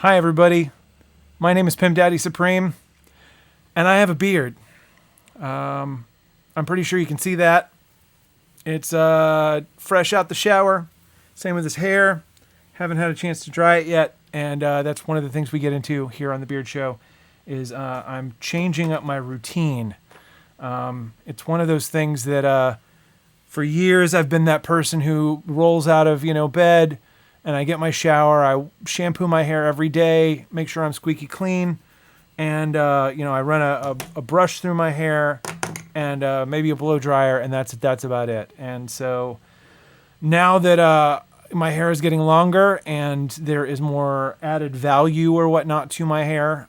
Hi, everybody. My name is Pimpdaddysupreme, and I have a beard. I'm pretty sure you can see that. It's fresh out the shower. Same with his hair. Haven't had a chance to dry it yet, and that's one of the things we get into here on the Beard Show. Is I'm changing up my routine. It's one of those things that for years I've been that person who rolls out of bed. And I get my shower, I shampoo my hair every day, make sure I'm squeaky clean, and I run a brush through my hair, and maybe a blow dryer, and that's about it. And so now that my hair is getting longer and there is more added value or whatnot to my hair,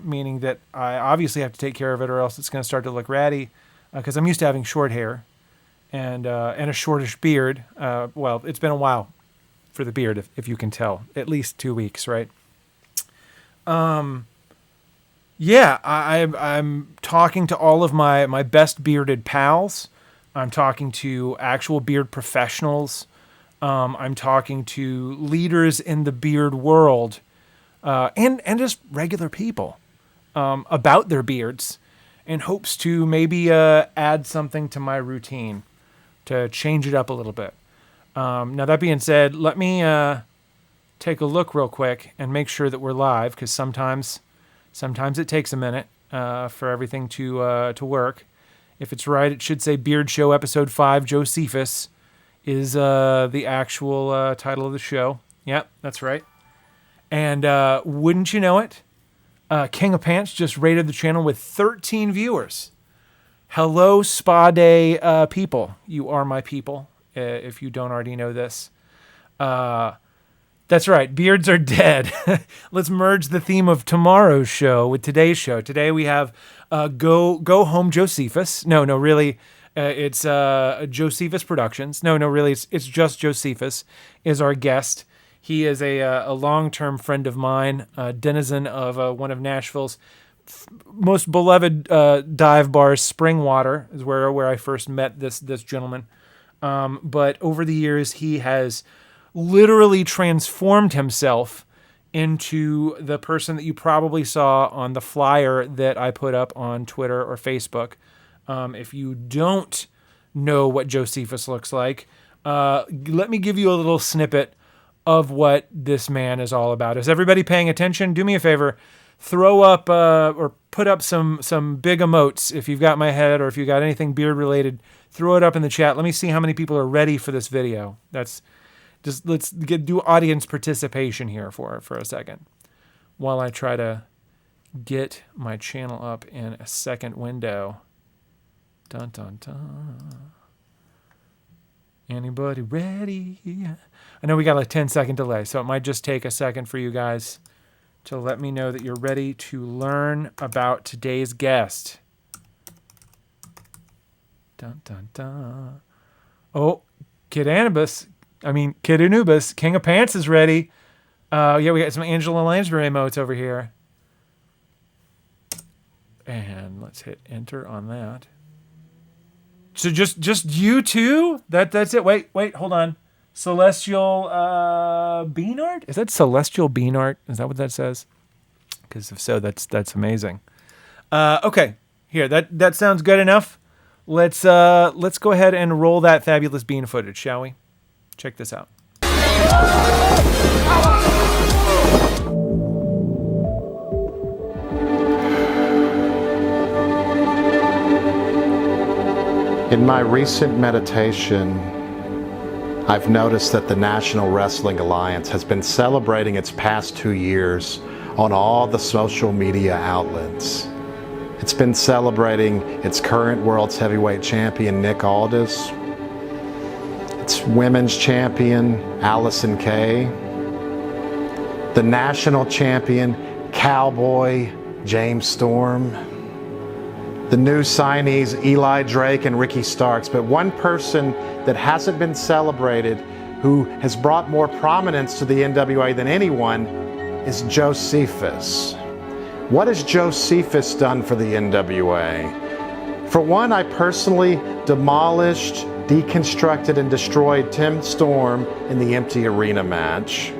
meaning that I obviously have to take care of it or else it's going to start to look ratty, because I'm used to having short hair and a shortish beard. Well, it's been a while for the beard, if you can tell, at least 2 weeks, right? I'm talking to all of my best bearded pals. I'm talking to actual beard professionals. I'm talking to leaders in the beard world, and just regular people, about their beards, in hopes to maybe add something to my routine to change it up a little bit. Now, that being said, let me take a look real quick and make sure that we're live, because sometimes it takes a minute for everything to work. If it's right, it should say Beard Show Episode 5, Jocephus is the actual title of the show. Yep, that's right. And wouldn't you know it, King of Pants just rated the channel with 13 viewers. Hello, Spa Day people. You are my people. If you don't already know this. That's right, beards are dead. Let's merge the theme of tomorrow's show with today's show. Today we have Go Home Jocephus. No, really, it's Jocephus Productions. No, really, it's just Jocephus is our guest. He is a long-term friend of mine, denizen of one of Nashville's most beloved dive bars, Springwater, is where I first met this gentleman. But over the years, he has literally transformed himself into the person that you probably saw on the flyer that I put up on Twitter or Facebook. If you don't know what Jocephus looks like, let me give you a little snippet of what this man is all about. Is everybody paying attention? Do me a favor. Throw up or put up some big emotes if you've got my head or if you've got anything beard related. Throw it up in the chat. Let me see how many people are ready for this video. Let's do audience participation here for a second while I try to get my channel up in a second window. Dun dun dun. Anybody ready? I know we got a 10-second delay, so it might just take a second for you guys to let me know that you're ready to learn about today's guest. Dun, dun, dun. Oh, Kid Anubis, King of Pants is ready. We got some Angela Lansbury emotes over here. And let's hit enter on that. So just you two? That's it. Wait, hold on. Celestial Bean Art? Is that Celestial Bean Art? Is that what that says? Because if so, that's amazing. Okay, here, that sounds good enough. Let's go ahead and roll that fabulous bean footage, shall we? Check this out. In my recent meditation, I've noticed that the National Wrestling Alliance has been celebrating its past 2 years on all the social media outlets. It's been celebrating its current World's Heavyweight Champion, Nick Aldis, its Women's Champion, Allison Kay, the National Champion, Cowboy, James Storm, the new signees, Eli Drake and Ricky Starks. But one person that hasn't been celebrated, who has brought more prominence to the NWA than anyone, is Jocephus. What has Jocephus done for the NWA? For one, I personally demolished, deconstructed, and destroyed Tim Storm in the Empty Arena match.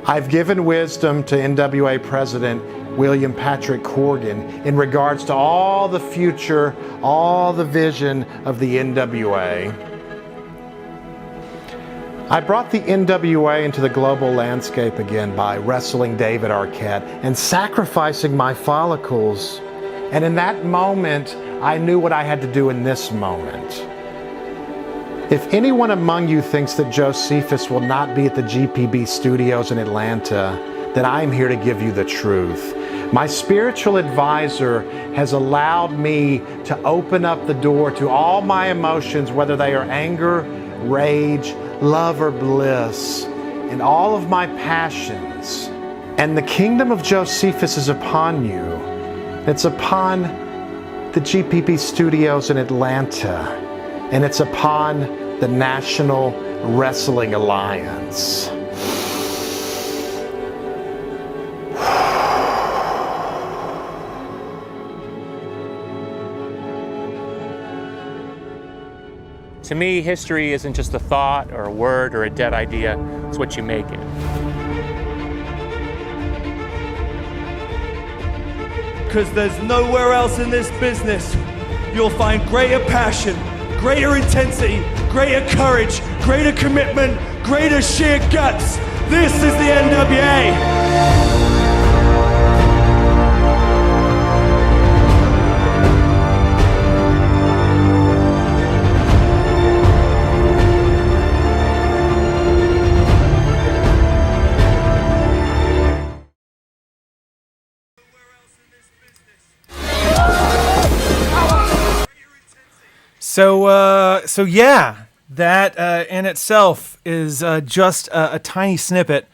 I've given wisdom to NWA President William Patrick Corgan in regards to all the future, all the vision of the NWA. I brought the NWA into the global landscape again by wrestling David Arquette and sacrificing my follicles. And in that moment, I knew what I had to do in this moment. If anyone among you thinks that Jocephus will not be at the GPB studios in Atlanta, then I'm here to give you the truth. My spiritual advisor has allowed me to open up the door to all my emotions, whether they are anger, rage, love, or bliss, and all of my passions. And the kingdom of Jocephus is upon you. It's upon the GPB studios in Atlanta. And it's upon the National Wrestling Alliance. To me, history isn't just a thought or a word or a dead idea, it's what you make it. Because there's nowhere else in this business you'll find greater passion, greater intensity, greater courage, greater commitment, greater sheer guts. This is the NWA. So yeah, that in itself is just a tiny snippet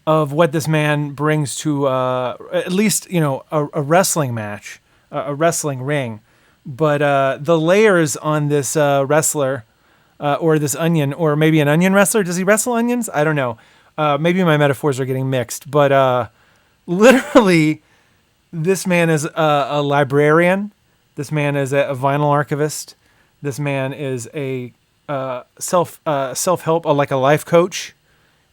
of what this man brings to at least, you know, a wrestling match, a wrestling ring. But the layers on this wrestler or this onion, or maybe an onion wrestler. Does he wrestle onions? I don't know. Maybe my metaphors are getting mixed. But literally, this man is a librarian. This man is a vinyl archivist. This man is a self-help, like a life coach,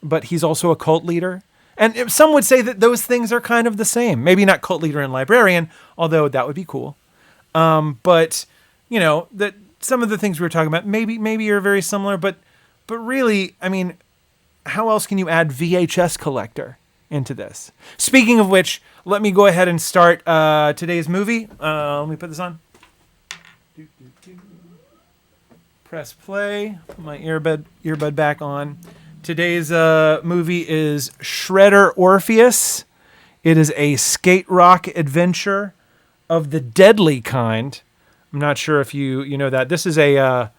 but he's also a cult leader. And some would say that those things are kind of the same. Maybe not cult leader and librarian, although that would be cool. But you know that some of the things we were talking about maybe are very similar. But really, I mean, how else can you add VHS collector into this? Speaking of which, let me go ahead and start today's movie. Let me put this on. Press play. Put my earbud back on. Today's movie is Shredder Orpheus. It is a skate rock adventure of the deadly kind. I'm not sure if you know that. This is a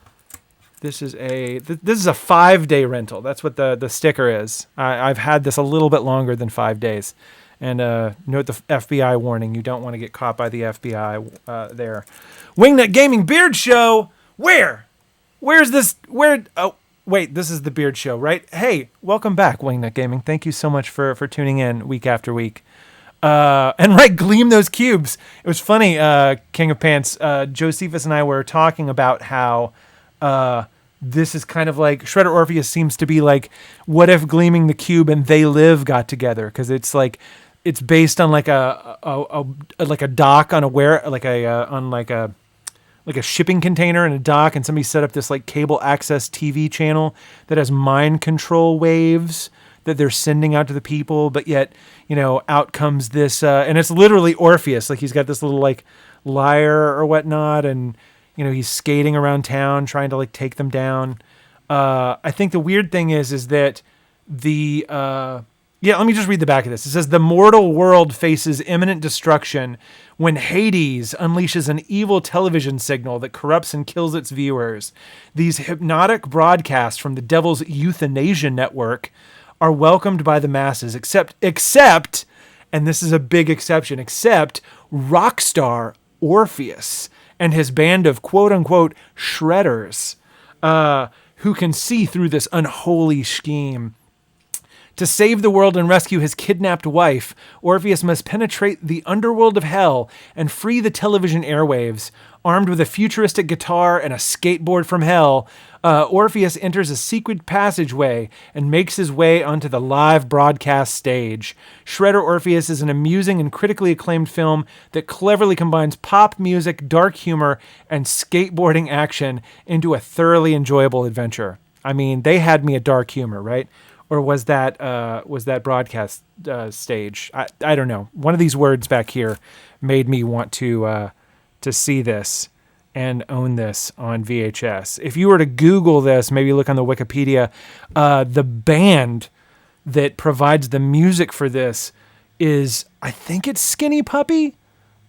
5-day rental. That's what the sticker is. I've had this a little bit longer than 5 days. And note the FBI warning. You don't want to get caught by the FBI there. Wingnut Gaming Beard Show. Where's this? Oh, wait, this is the Beard Show, right? Hey, welcome back, Wingnut Gaming. Thank you so much for tuning in week after week. And right, gleam those cubes. It was funny, King of Pants. Jocephus and I were talking about how this is kind of like Shredder Orpheus seems to be like, what if Gleaming the Cube and They Live got together? Because it's like it's based on like a dock on like a shipping container in a dock, and somebody set up this like cable access TV channel that has mind control waves that they're sending out to the people, but yet, you know, out comes this, and it's literally Orpheus. Like he's got this little like lyre or whatnot, and, you know, he's skating around town trying to like take them down. I think the weird thing is that let me just read the back of this. It says, the mortal world faces imminent destruction when Hades unleashes an evil television signal that corrupts and kills its viewers. These hypnotic broadcasts from the devil's euthanasia network are welcomed by the masses, except, and this is a big exception, except rock star Orpheus and his band of quote-unquote shredders, who can see through this unholy scheme. To save the world and rescue his kidnapped wife, Orpheus must penetrate the underworld of hell and free the television airwaves. Armed with a futuristic guitar and a skateboard from hell, Orpheus enters a secret passageway and makes his way onto the live broadcast stage. Shredder Orpheus is an amusing and critically acclaimed film that cleverly combines pop music, dark humor, and skateboarding action into a thoroughly enjoyable adventure. I mean, they had me at dark humor, right? Or was that broadcast stage? I don't know. One of these words back here made me want to see this and own this on VHS. If you were to Google this, maybe look on the Wikipedia, the band that provides the music for this is, I think it's Skinny Puppy.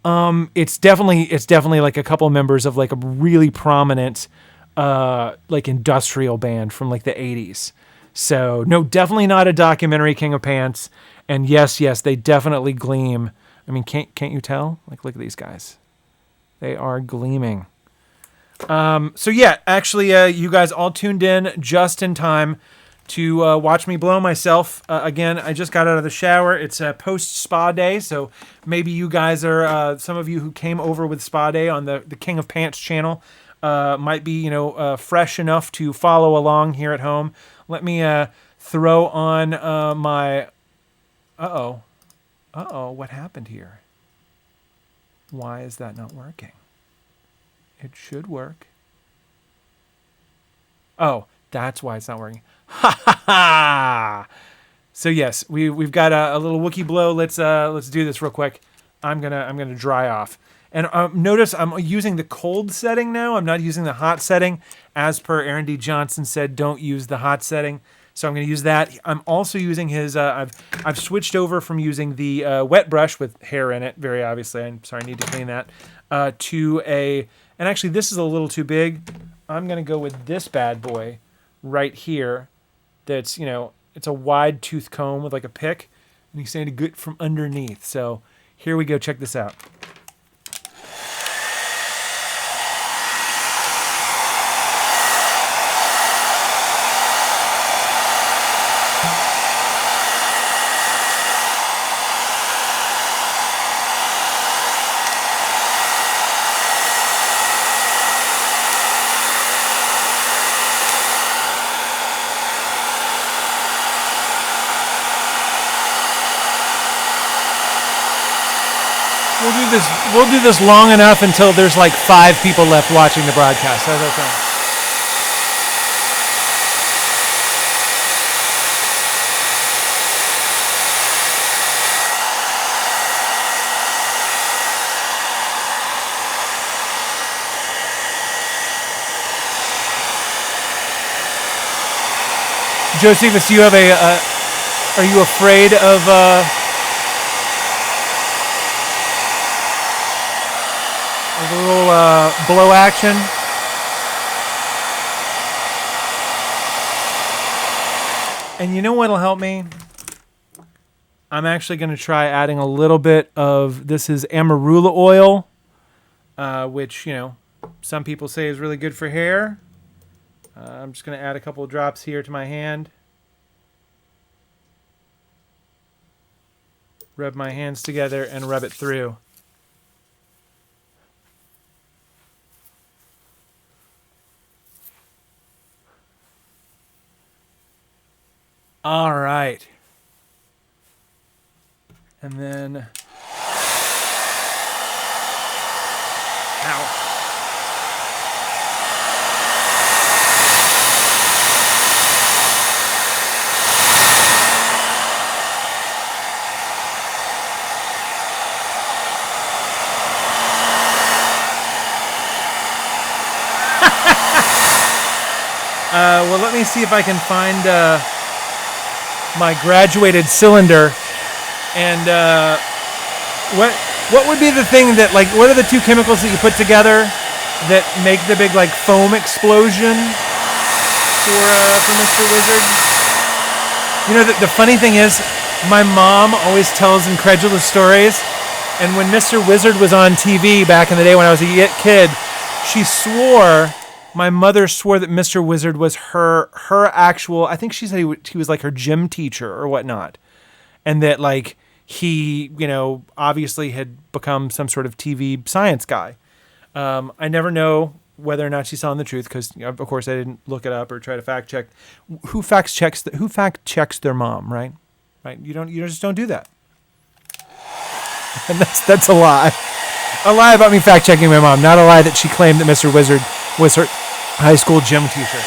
It's definitely like a couple members of like a really prominent like industrial band from like the 80s. So no, definitely not a documentary King of Pants. And yes, they definitely gleam. I mean, can't you tell? Like, look at these guys. They are gleaming. So yeah, actually, you guys all tuned in just in time to watch me blow myself. Again, I just got out of the shower. It's a post-spa day, so maybe you guys are, some of you who came over with Spa Day on the King of Pants channel might be, fresh enough to follow along here at home. Let me throw on my... Uh-oh, what happened here? Why is that not working? It should work. Oh, that's why it's not working. Ha ha ha! So yes, we've got a little Wookiee blow. Let's do this real quick. I'm gonna dry off. And notice I'm using the cold setting now. I'm not using the hot setting. As per Aaron D. Johnson said, don't use the hot setting. So I'm going to use that. I'm also using his, I've switched over from using the wet brush with hair in it, very obviously. I'm sorry, I need to clean that, to a, and actually this is a little too big. I'm going to go with this bad boy right here. That's, it's a wide tooth comb with like a pick. And he's saying to get from underneath. So here we go. Check this out. We'll do this long enough until there's like 5 people left watching the broadcast. How's that sound? Jocephus, do you have are you afraid of a little blow action? And you know what'll help me? I'm actually going to try adding a little bit of, this is amarula oil, which, some people say is really good for hair. I'm just going to add a couple of drops here to my hand. Rub my hands together and rub it through. All right. And then... Ow. Well, let me see if I can find my graduated cylinder. And what would be the thing that, like, what are the 2 chemicals that you put together that make the big, like, foam explosion for Mr. Wizard? The funny thing is, my mom always tells incredulous stories. And when Mr. Wizard was on TV back in the day when I was a kid, she swore My mother swore that Mr. Wizard was her actual. I think she said he was like her gym teacher or whatnot, and that like he, obviously had become some sort of TV science guy. I never know whether or not she's telling the truth because, of course, I didn't look it up or try to fact check. Who fact checks their mom, right? Right? You just don't do that. And that's a lie. A lie about me fact checking my mom, not a lie that she claimed that Mr. Wizard was her high school gym teacher.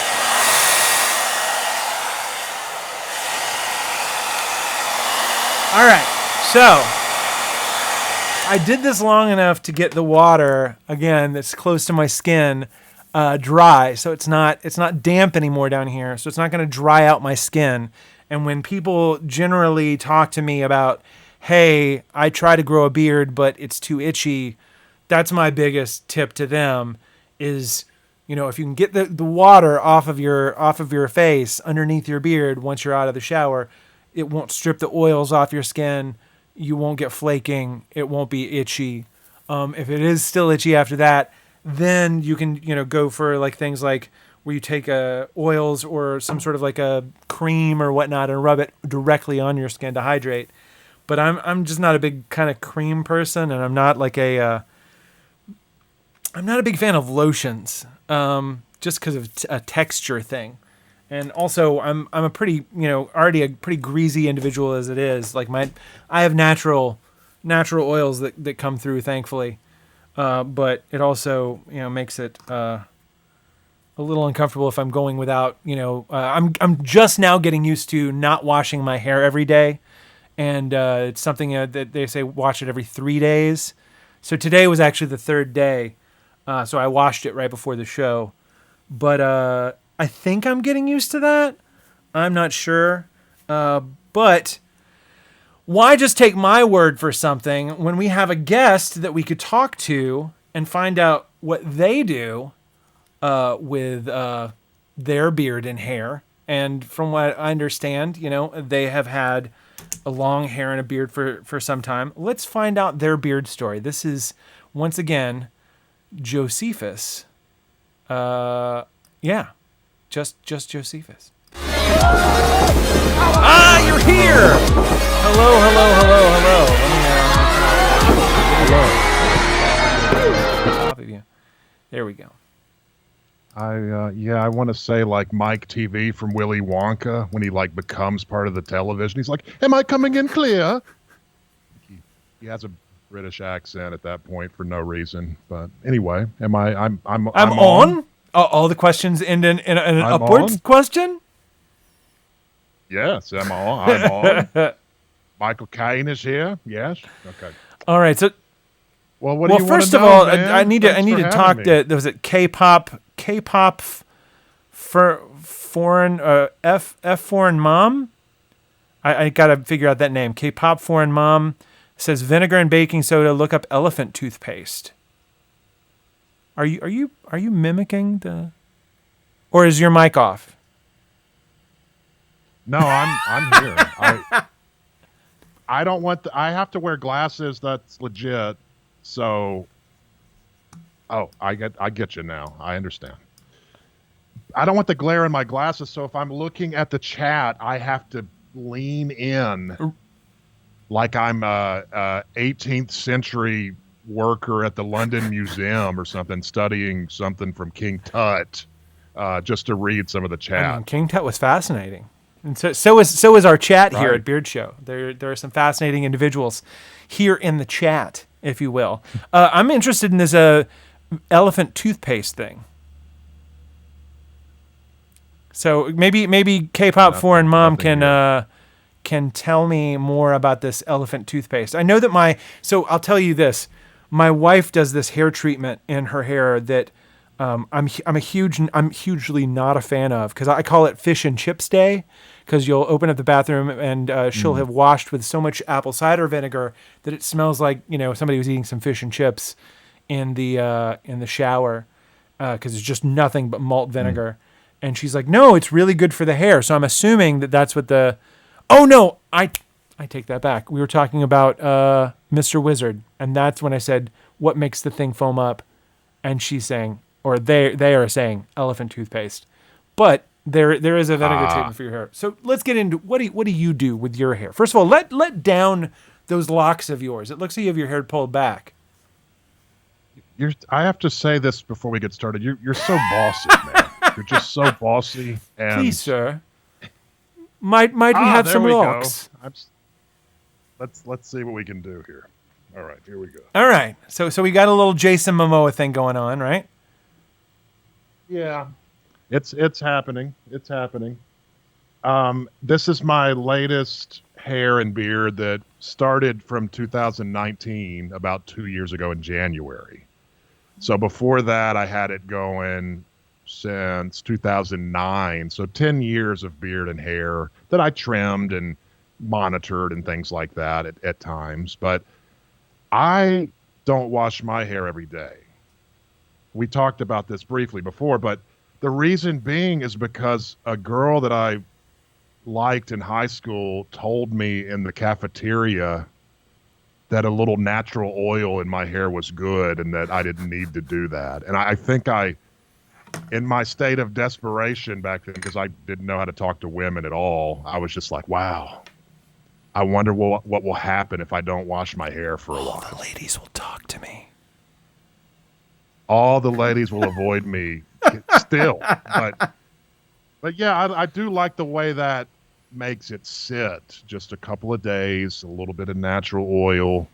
All right, so I did this long enough to get the water again that's close to my skin dry, so it's not damp anymore down here, so it's not going to dry out my skin. And when people generally talk to me about, hey, I try to grow a beard, but it's too itchy, that's my biggest tip to them is, if you can get the water off of your face underneath your beard once you're out of the shower, it won't strip the oils off your skin. You won't get flaking. It won't be itchy. If it is still itchy after that, then you can, go for like things like where you take oils or some sort of like a cream or whatnot and rub it directly on your skin to hydrate. But I'm just not a big kind of cream person, and I'm not like I'm not a big fan of lotions, just because of a texture thing. And also, I'm a pretty, already a pretty greasy individual as it is. Like I have natural oils that come through, thankfully. But it also, makes it a little uncomfortable if I'm going without, I'm just now getting used to not washing my hair every day. And it's something that they say wash it every 3 days. So today was actually the third day. So I washed it right before the show. But I think I'm getting used to that. I'm not sure. But why just take my word for something when we have a guest that we could talk to and find out what they do with their beard and hair? And from what I understand, they have had a long hair and a beard for some time. Let's find out their beard story. This is, once again, Jocephus. Just Jocephus. You're here! Hello. Top of you. There we go. I want to say like Mike TV from Willy Wonka when he like becomes part of the television. He's like, "Am I coming in clear?" He has a British accent at that point for no reason. But anyway, I'm on. All the questions end in an upwards on. question. Yes, I'm on. Michael Caine is here. Yes. Okay. All right. So, well, what do you first want of to know, all, man? I need to talk me. to. Was it K-pop for foreign F foreign mom? I gotta figure out that name. K-pop foreign mom says vinegar and baking soda. Look up elephant toothpaste. Are you mimicking the, or is your mic off? No, I'm here. I don't want I have to wear glasses. That's legit. So, I get you now. I understand. I don't want the glare in my glasses. So if I'm looking at the chat, I have to lean in like I'm a 18th century worker at the London Museum or something, studying something from King Tut, just to read some of the chat. I mean, King Tut was fascinating. And so is our chat here Right. at Beard Show. There are some fascinating individuals here in the chat, if you will. I'm interested in this elephant toothpaste thing. So maybe K-pop foreign mom can tell me more about this elephant toothpaste. I know that so I'll tell you this. My wife does this hair treatment in her hair that I'm hugely not a fan of, because I call it fish and chips day, because you'll open up the bathroom and she'll have washed with so much apple cider vinegar that it smells like somebody was eating some fish and chips in the shower, because it's just nothing but malt vinegar. And she's like, no, it's really good for the hair. So I'm assuming that that's what oh no, I take that back. We were talking about Mr. Wizard, and that's when I said, what makes the thing foam up? And she's saying or they are saying elephant toothpaste. But there is a vinegar treatment for your hair. So let's get into what do you do with your hair? First of all, let down those locks of yours. It looks like you have your hair pulled back. I have to say this before we get started. You're so bossy, man. You're just so bossy. And Please, sir. Might we have some locks? Let's see what we can do here. All right, here we go. All right. So we got a little Jason Momoa thing going on, right? Yeah. It's happening. It's happening. This is my latest hair and beard that started from 2019, about 2 years ago in January. So before that, I had it going since 2009. So 10 years of beard and hair that I trimmed and monitored and things like that at times. But I don't wash my hair every day. We talked about this briefly before, but the reason being is because a girl that I liked in high school told me in the cafeteria that a little natural oil in my hair was good and that I didn't need to do that. And I think in my state of desperation back then, because I didn't know how to talk to women at all, I was just like, wow, I wonder what will happen if I don't wash my hair for a while. All the ladies will talk to me. All the ladies will avoid me still. But yeah, I do like the way that makes it sit just a couple of days, a little bit of natural oil.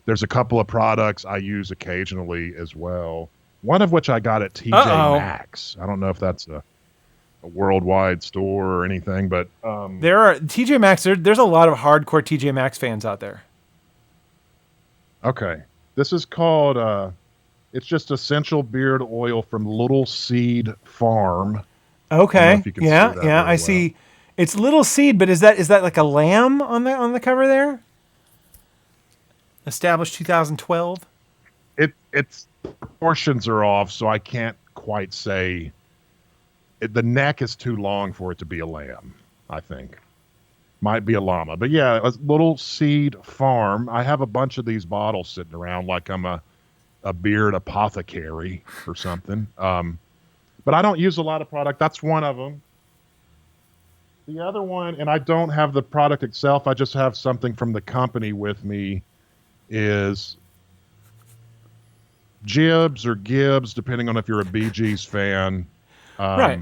There's a couple of products I use occasionally as well. One of which I got at TJ Maxx. I don't know if that's a worldwide store or anything, but there are TJ Maxx. There's a lot of hardcore TJ Maxx fans out there. Okay, this is called. It's just essential beard oil from Little Seed Farm. Okay, yeah, I see. It's Little Seed, but is that like a lamb on the cover there? Established 2012. Its proportions are off, so I can't quite say. The neck is too long for it to be a lamb, I think. Might be a llama. But yeah, a Little Seed Farm. I have a bunch of these bottles sitting around like I'm a beard apothecary or something. But I don't use a lot of product. That's one of them. The other one, and I don't have the product itself, I just have something from the company with me, is Jibs or Gibbs, depending on if you're a Bee Gees fan. Right.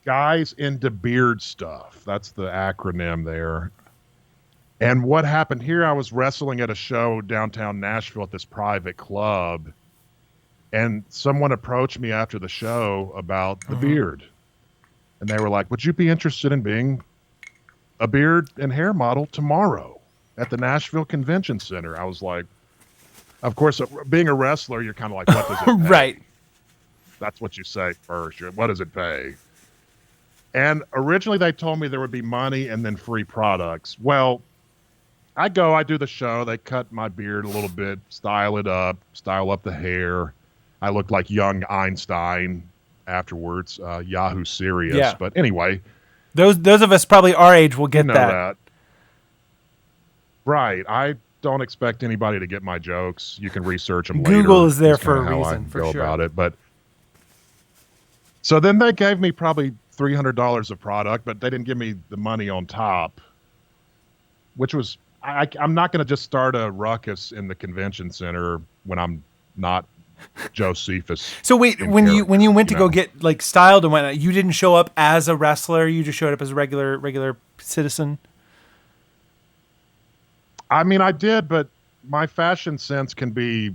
Guys into beard stuff. That's the acronym there. And what happened here, I was wrestling at a show downtown Nashville at this private club, and someone approached me after the show about the beard. And they were like, would you be interested in being a beard and hair model tomorrow at the Nashville Convention Center? I was like, of course, being a wrestler, you're kind of like, what does it pay? Right. That's what you say first. What does it pay? And originally they told me there would be money and then free products. Well, I do the show. They cut my beard a little bit, style up the hair. I look like young Einstein afterwards, Yahoo Serious. Yeah. But anyway. Those of us probably our age will get that. Right. I don't expect anybody to get my jokes. You can research them later. Google is there for a how reason, I for go sure. about it. But so then they gave me probably $300 of product, but they didn't give me the money on top, which was, I'm not going to just start a ruckus in the convention center when I'm not Jocephus. So wait, when you went to go get like styled and whatnot, you didn't show up as a wrestler. You just showed up as a regular citizen. I mean, I did, but my fashion sense can be,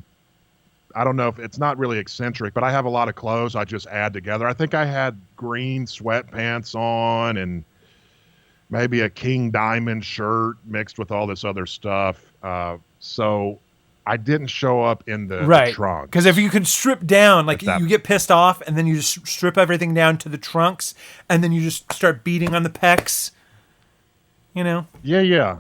I don't know if it's not really eccentric, but I have a lot of clothes I just add together. I think I had green sweatpants on and maybe a King Diamond shirt mixed with all this other stuff. So I didn't show up in the trunks. Because if you could strip down, like you get pissed off and then you just strip everything down to the trunks and then you just start beating on the pecs, you know? Yeah.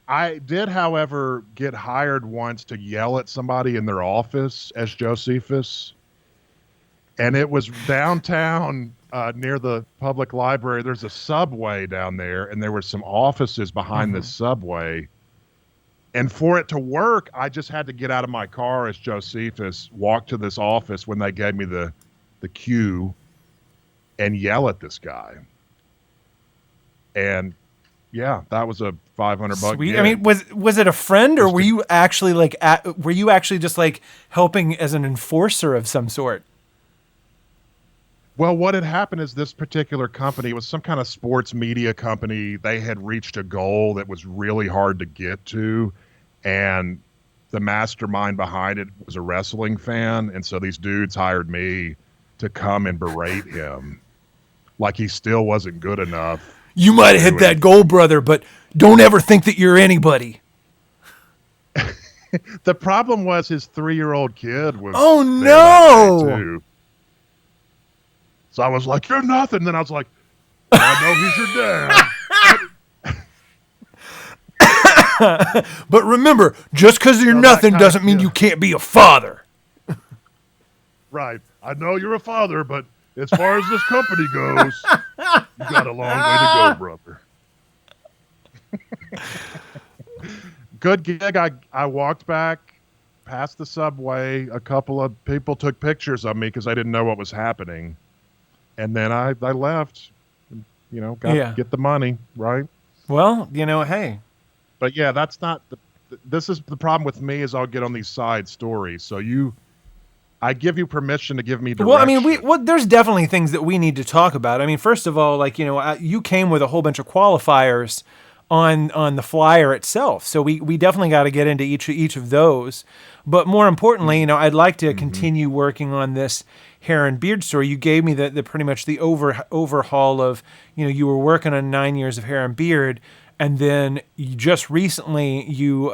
I did, however, get hired once to yell at somebody in their office as Jocephus. And it was downtown near the public library. There's a subway down there, and there were some offices behind the subway. And for it to work, I just had to get out of my car as Jocephus, walk to this office when they gave me the cue, and yell at this guy. And yeah, that was a $500 Sweet. gig. I mean, was it a friend, or were you actually were you actually just like helping as an enforcer of some sort? Well, what had happened is this particular company was some kind of sports media company. They had reached a goal that was really hard to get to, and the mastermind behind it was a wrestling fan, and so these dudes hired me to come and berate him like he still wasn't good enough. You might have hit that goal, brother, but don't ever think that you're anybody. The problem was his 3-year-old kid was Oh, there that day, no. too. So I was like, you're nothing. Then I was like, I know he's your dad. But remember, just because you're nothing kind doesn't of mean kid. you can't be a father. Right. I know you're a father, but as far as this company goes, you got a long way to go, brother. Good gig. I walked back past the subway. A couple of people took pictures of me because I didn't know what was happening. And then I left, get the money, right? Well, hey. But yeah, that's not this is the problem with me is I'll get on these side stories. So I give you permission to give me direction. Well, I mean, there's definitely things that we need to talk about. I mean, first of all, you came with a whole bunch of qualifiers on the flyer itself. So we definitely got to get into each of those. But more importantly, I'd like to continue working on this hair and beard story. You gave me the pretty much the overhaul of, you were working on 9 years of hair and beard, and then you just recently you're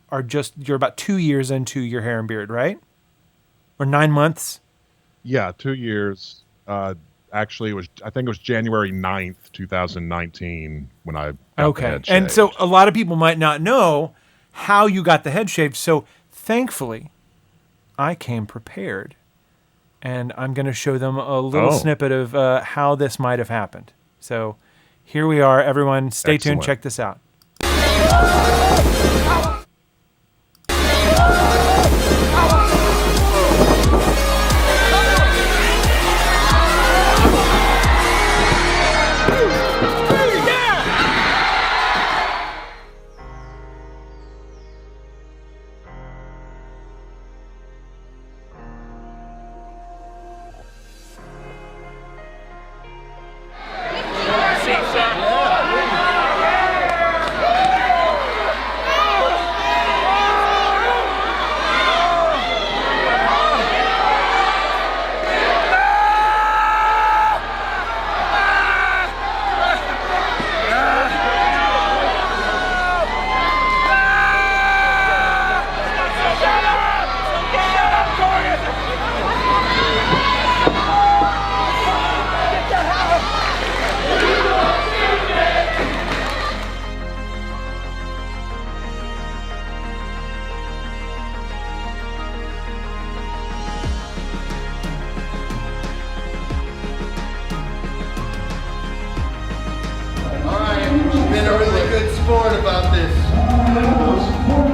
about 2 years into your hair and beard, right? Or 9 months? Yeah, 2 years. Actually, I think it was January 9th, 2019 when I got the head And shaved. so a lot of people might not know how you got the head shaved. So thankfully, I came prepared. And I'm going to show them a little snippet of how this might have happened. So here we are, everyone. Stay tuned. Check this out. Sport about this.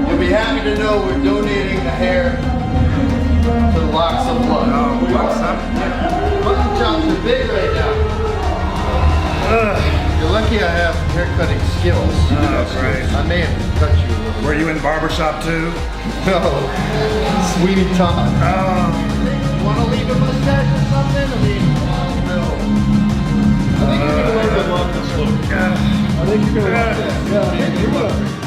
You'll be happy to know we're donating the hair to the Locks of Blood. Oh, Locks of Blood? Mutton chops are big right now. You're lucky I have haircutting skills. Oh, great. I may have cut you a little. Were you in barbershop too? No. Sweeney Todd. You want to leave a mustache or something? I mean, no. I think you're going to learn to love this look. I think you're going to love this. Yeah, I think you're going to.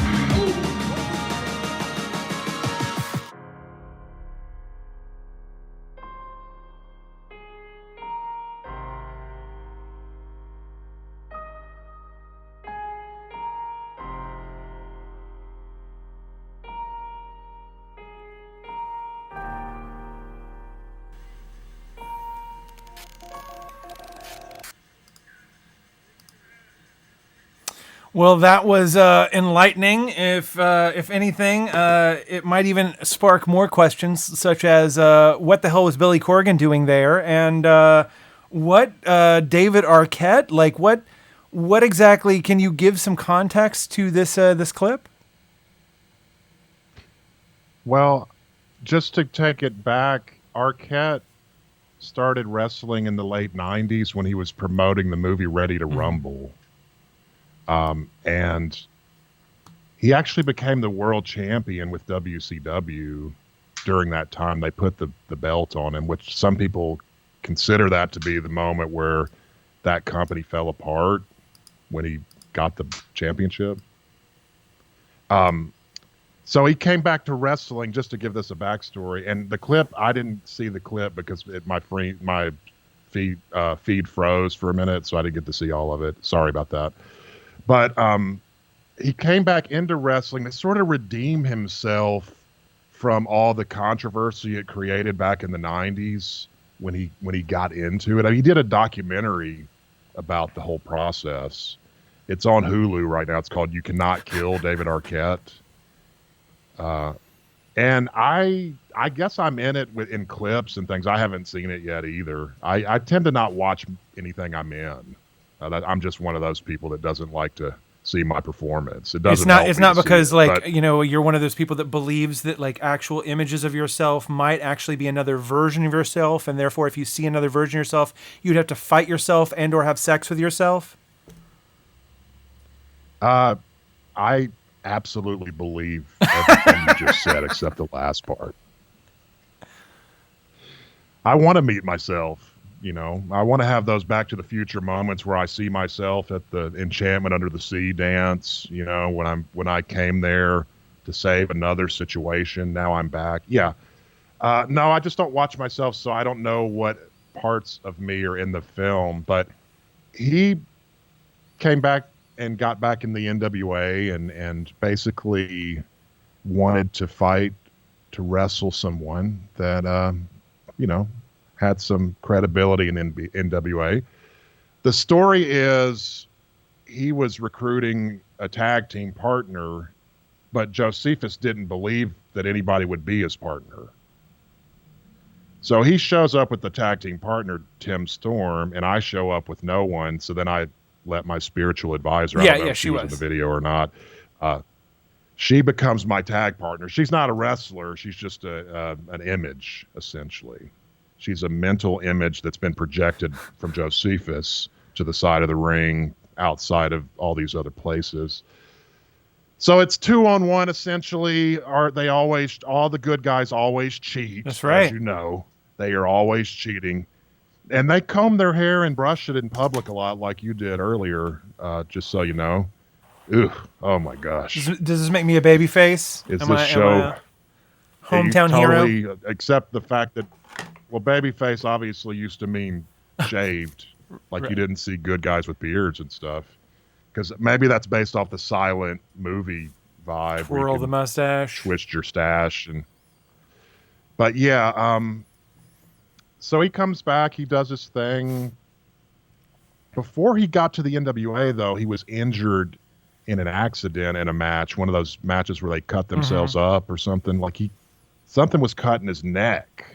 Well, that was enlightening. If anything, it might even spark more questions, such as what the hell was Billy Corgan doing there, and what David Arquette? Like, what exactly? Can you give some context to this this clip? Well, just to take it back, Arquette started wrestling in the late 90s when he was promoting the movie Ready to Rumble. And he actually became the world champion with WCW during that time. They put the belt on him, which some people consider that to be the moment where that company fell apart when he got the championship. So he came back to wrestling, just to give this a backstory. And the clip, I didn't see the clip because my feed froze for a minute, so I didn't get to see all of it. Sorry about that. But he came back into wrestling to sort of redeem himself from all the controversy it created back in the 90s when he got into it. I mean, he did a documentary about the whole process. It's on Hulu right now. It's called You Cannot Kill David Arquette. And I guess I'm in it in clips and things. I haven't seen it yet either. I tend to not watch anything I'm in. I'm just one of those people that doesn't like to see my performance. It doesn't. It's not because you're one of those people that believes that like actual images of yourself might actually be another version of yourself, and therefore if you see another version of yourself, you'd have to fight yourself and or have sex with yourself. I absolutely believe everything you just said except the last part. I want to meet myself. I want to have those Back to the Future moments where I see myself at the Enchantment Under the Sea dance, when I came there to save another situation. Now I'm back. Yeah. No, I just don't watch myself, so I don't know what parts of me are in the film. But he came back and got back in the NWA and basically wanted to fight, to wrestle someone that, had some credibility in NWA. The story is he was recruiting a tag team partner, but Jocephus didn't believe that anybody would be his partner. So he shows up with the tag team partner, Tim Storm, and I show up with no one. So then I let my spiritual advisor, I don't know if she was in the video or not, she becomes my tag partner. She's not a wrestler. She's just an image, essentially. She's a mental image that's been projected from Jocephus to the side of the ring, outside of all these other places. So it's 2-on-1 essentially. All the good guys always cheat. That's right. As you know, they are always cheating. And they comb their hair and brush it in public a lot, like you did earlier, just so you know. Ooh, oh my gosh. Does this make me a baby face? Is this show hometown totally, hero? Except the fact that, well, babyface obviously used to mean shaved, like you didn't see good guys with beards and stuff. Because maybe that's based off the silent movie vibe. Twirl the mustache. Twist your stash. But yeah, so he comes back, he does his thing. Before he got to the NWA, though, he was injured in an accident in a match, one of those matches where they cut themselves up or something. Like something was cut in his neck.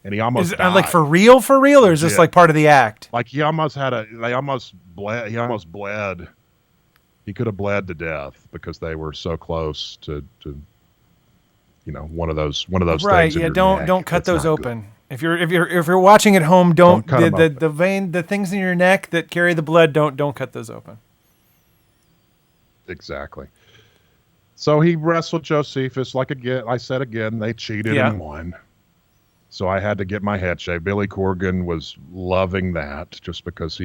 And he almost died. Like for real, or is this like part of the act? Like he almost bled. He could have bled to death because they were so close to one of those right, things. Right, yeah, don't cut those open. Good. If you're watching at home, don't the things in your neck that carry the blood, don't cut those open. Exactly. So he wrestled Jocephus, I said again, they cheated and won. So I had to get my head shaved. Billy Corgan was loving that just because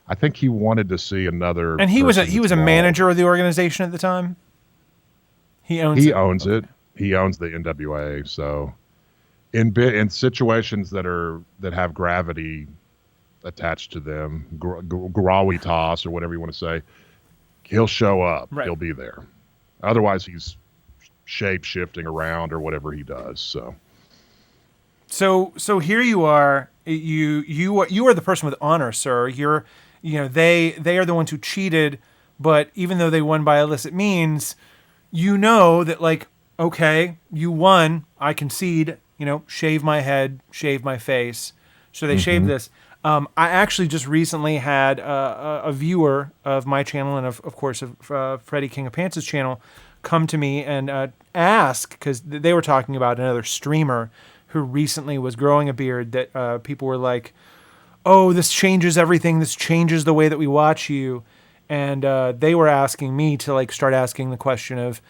I think he wanted to see another. And he was a manager of the organization at the time. He owns it. He owns the NWA. So in situations that have gravity attached to them, gravitas or whatever you want to say, he'll show up. Right. He'll be there. Otherwise, he's shape shifting around or whatever he does. So here you are. You are the person with honor, sir. They are the ones who cheated, but even though they won by illicit means, that like, okay, you won. I concede. Shave my head, shave my face. So they shaved this. I actually just recently had a viewer of my channel and of course of Freddie King of Pants' channel come to me and ask, because they were talking about another streamer who recently was growing a beard, that people were like, oh, this changes everything. This changes the way that we watch you. And they were asking me to like start asking the question of,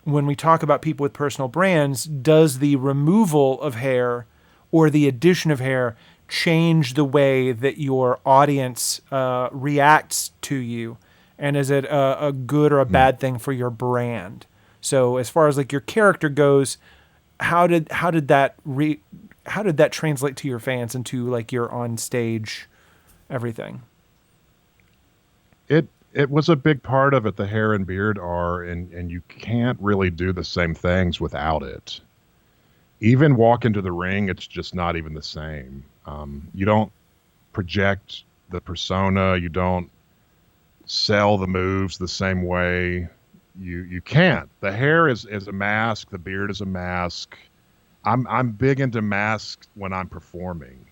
when we talk about people with personal brands, does the removal of hair or the addition of hair change the way that your audience reacts to you? And is it a good or a bad thing for your brand? So as far as like your character goes, how did that translate to your fans and to like your on stage everything? It was a big part of it. The hair and beard are, and you can't really do the same things without it. Even walk into the ring, it's just not even the same. You don't project the persona. You don't sell the moves the same way. You can't. The hair is a mask. The beard is a mask. I'm big into masks when I'm performing,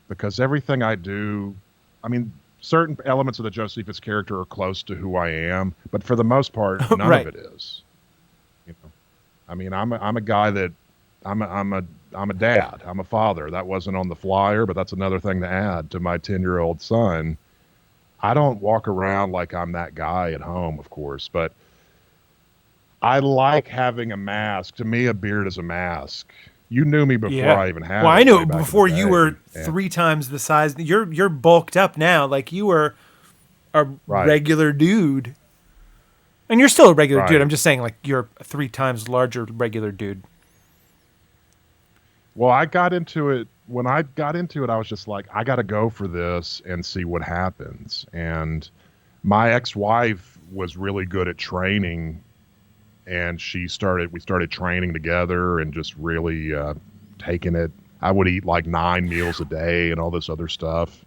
because everything I do, I mean, certain elements of the Jocephus character are close to who I am, but for the most part, none right. of it is. You know, I mean, I'm a guy that I'm a dad. I'm a father. That wasn't on the flyer, but that's another thing to add to my 10-year-old son. I don't walk around like I'm that guy at home, of course, but I like having a mask. To me, a beard is a mask. You knew me before I even had it. Well, I knew way back in before the you day. were 3 times the size. You're bulked up now. Like you were a regular dude. And you're still a regular dude. I'm just saying, like, you're a 3 times larger regular dude. Well, I got into it. When I got into it, I was just like, I got to go for this and see what happens. And my ex-wife was really good at training, and we started training together and just really taking it. I would eat like 9 meals a day and all this other stuff.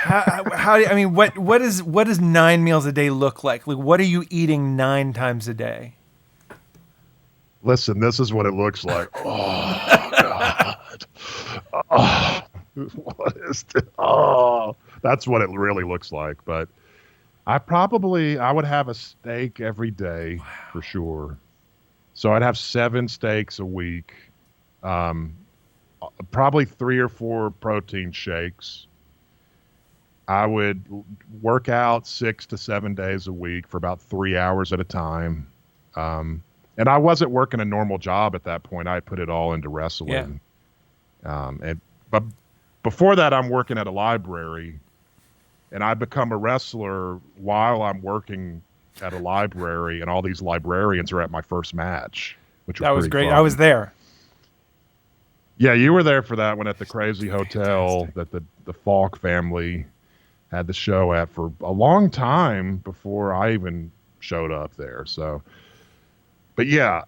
What does 9 meals a day look like? Like, what are you eating 9 times a day? Listen, this is what it looks like. Oh, God. Oh, what is this? Oh, that's what it really looks like. But I would have a steak every day for sure. So I'd have 7 steaks a week, probably 3 or 4 protein shakes. I would work out 6 to 7 days a week for about 3 hours at a time. And I wasn't working a normal job at that point. I put it all into wrestling. But before that, I'm working at a library, and I become a wrestler while I'm working at a library, and all these librarians are at my first match, which was great. Fun. I was there. Yeah, you were there for that one at the crazy hotel that the Falk family had the show at for a long time before I even showed up there. So, but yeah,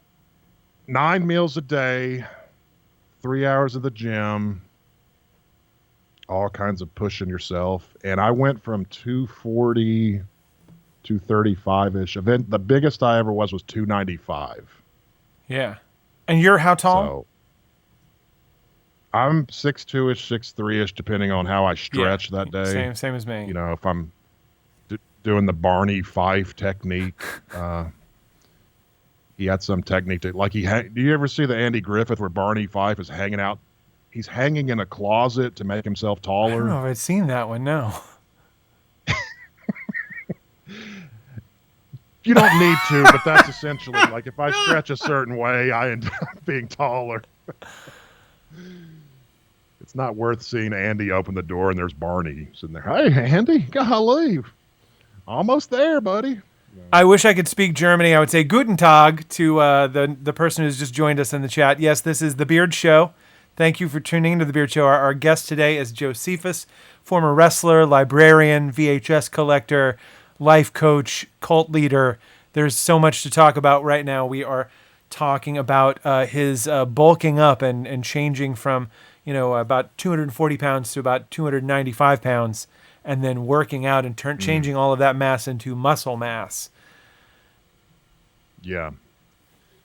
9 meals a day, 3 hours at the gym, all kinds of pushing yourself. And I went from 240, 235-ish. The biggest I ever was 295. Yeah. And you're how tall? So I'm 6'2-ish, 6'3-ish, depending on how I stretch that day. Same as me. You know, if I'm doing the Barney Fife technique, he had some technique to, like, do you ever see the Andy Griffith where Barney Fife is hanging out? He's hanging in a closet to make himself taller. I don't know if I'd seen that one, no. You don't need to, but that's essentially, like, if I stretch a certain way, I end up being taller. It's not worth seeing Andy open the door and there's Barney sitting there. Hey, Andy, golly, almost there, buddy. I wish I could speak Germany. I would say Guten Tag to the person who's just joined us in the chat. Yes, this is The Beard Show. Thank you for tuning into The Beard Show. Our guest today is Jocephus, former wrestler, librarian, VHS collector, life coach, cult leader. There's so much to talk about right now. We are talking about his bulking up and changing from, about 240 pounds to about 295 pounds, and then working out and changing all of that mass into muscle mass. Yeah.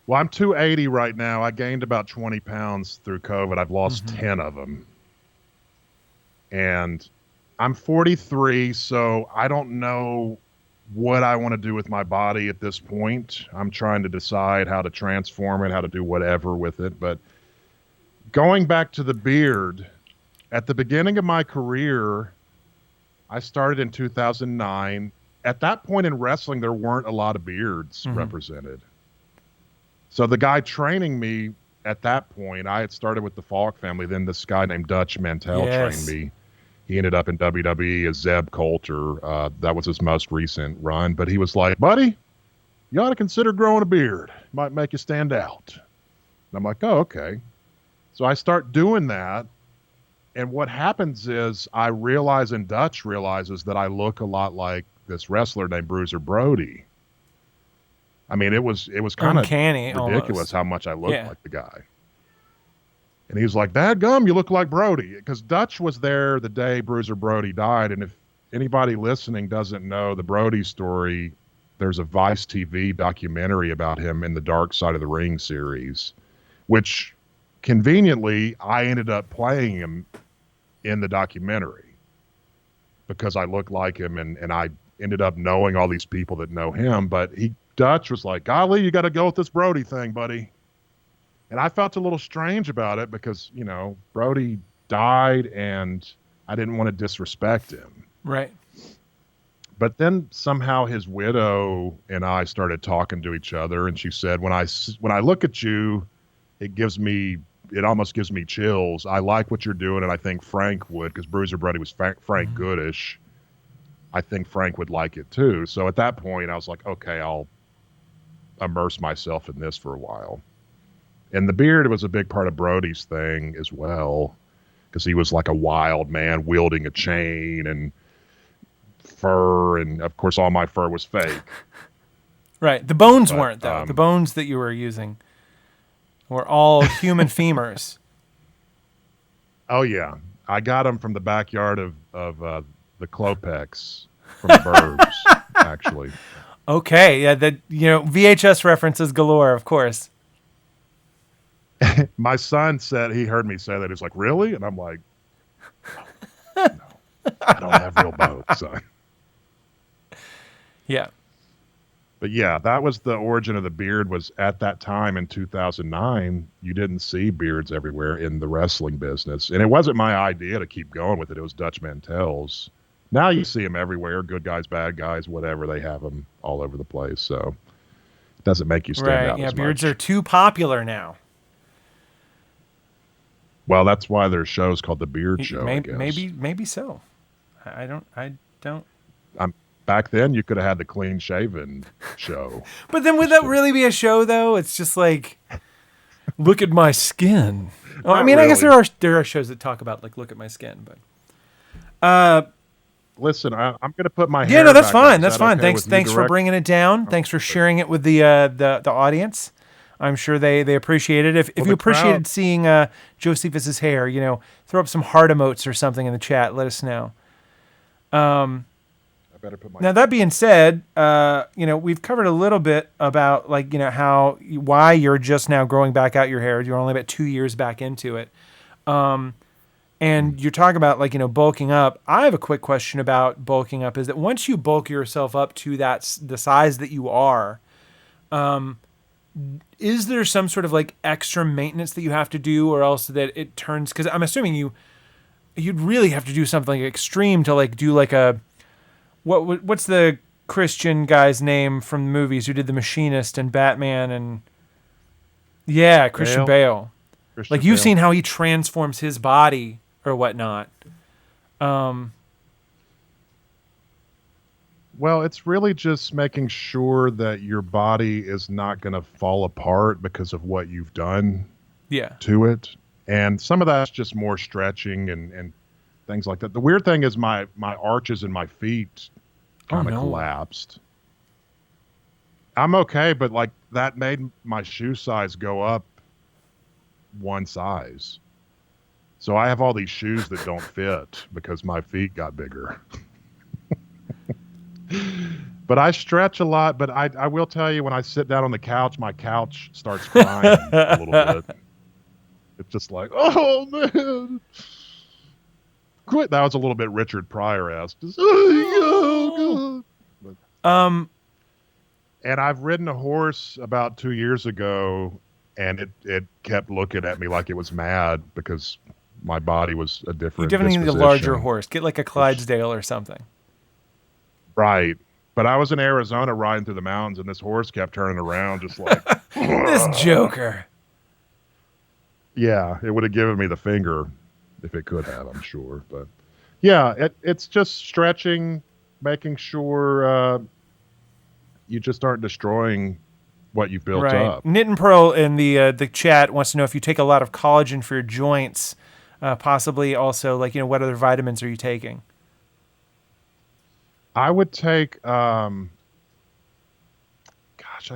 Well, I'm 280 right now. I gained about 20 pounds through COVID. I've lost 10 of them. And I'm 43, so I don't know what I want to do with my body at this point. I'm trying to decide how to transform it, how to do whatever with it. But going back to the beard, at the beginning of my career, I started in 2009. At that point in wrestling, there weren't a lot of beards represented. So the guy training me at that point, I had started with the Falk family. Then this guy named Dutch Mantell trained me. He ended up in WWE as Zeb Coulter. That was his most recent run. But he was like, buddy, you ought to consider growing a beard. Might make you stand out. And I'm like, oh, okay. So I start doing that. And what happens is I realize, and Dutch realizes, that I look a lot like this wrestler named Bruiser Brody. I mean, it was kind of uncanny, ridiculous almost. how much I looked like the guy. And he was like, "Dadgum, you look like Brody." Because Dutch was there the day Bruiser Brody died. And if anybody listening doesn't know the Brody story, there's a Vice TV documentary about him in the Dark Side of the Ring series, which conveniently I ended up playing him in the documentary because I looked like him, and I ended up knowing all these people that know him. But Dutch was like, "Golly, you got to go with this Brody thing, buddy." And I felt a little strange about it because, you know, Brody died and I didn't want to disrespect him. Right. But then somehow his widow and I started talking to each other, and she said, when I look at you, it almost gives me chills. I like what you're doing, and I think Frank would, because Bruiser Brody was Frank Goodish. I think Frank would like it too. So at that point, I was like, okay, I'll immerse myself in this for a while. And the beard was a big part of Brody's thing as well, because he was like a wild man wielding a chain and fur, and of course all my fur was fake. Right. The bones weren't, though. The bones that you were using were all human femurs. Oh yeah, I got them from the backyard of the Klopex from the Burbs, actually. Okay, yeah, VHS references galore, of course. My son said, he heard me say that. He's like, really? And I'm like, no, I don't have real bones, son. Yeah. But yeah, that was the origin of the beard. Was at that time in 2009, you didn't see beards everywhere in the wrestling business. And it wasn't my idea to keep going with it. It was Dutch Mantell's. Now you see them everywhere. Good guys, bad guys, whatever. They have them all over the place. So it doesn't make you stand out as much. Beards are too popular now. Well, that's why there's shows called The Beard Show, I guess. Maybe so. I don't. Back then, you could have had the clean shaven show. But then would that really be a show, though? It's just like, look at my skin. Well, I mean, really. I guess there are shows that talk about like, look at my skin, but. Listen, I'm going to put my hair. Yeah, no, that's back fine. up. That's fine. Thanks for bringing it down. Thanks for sharing it with the audience. I'm sure they appreciate it. If you appreciated seeing Jocephus's hair, throw up some heart emotes or something in the chat. Let us know. I better put my. Now that being said, we've covered a little bit about why you're just now growing back out your hair. You're only about 2 years back into it, and you're talking about bulking up. I have a quick question about bulking up. Is that once you bulk yourself up to the size that you are, is there some sort of extra maintenance that you have to do, or else that it turns? Because I'm assuming you'd really have to do something extreme to do a what's the Christian guy's name from the movies who did The Machinist and Batman and Christian Bale. You've seen how he transforms his body or whatnot. Well, it's really just making sure that your body is not going to fall apart because of what you've done to it. And some of that's just more stretching and things like that. The weird thing is my arches in my feet kind of collapsed. I'm okay, but that made my shoe size go up one size. So I have all these shoes that don't fit because my feet got bigger. But I stretch a lot, but I will tell you, when I sit down on the couch, my couch starts crying a little bit. It's just like, oh, man. Quit. That was a little bit Richard Pryor-esque. Just, oh, God. And I've ridden a horse about 2 years ago, and it kept looking at me like it was mad because my body was a different You definitely need a disposition. larger horse. Get like a Clydesdale or something. Right. But I was in Arizona riding through the mountains, and this horse kept turning around just like... This joker. Yeah, it would have given me the finger if it could have, I'm sure. But yeah, it's just stretching, making sure you just aren't destroying what you've built up. Knit and Pearl in the chat wants to know if you take a lot of collagen for your joints, possibly also like, what other vitamins are you taking? I would take, I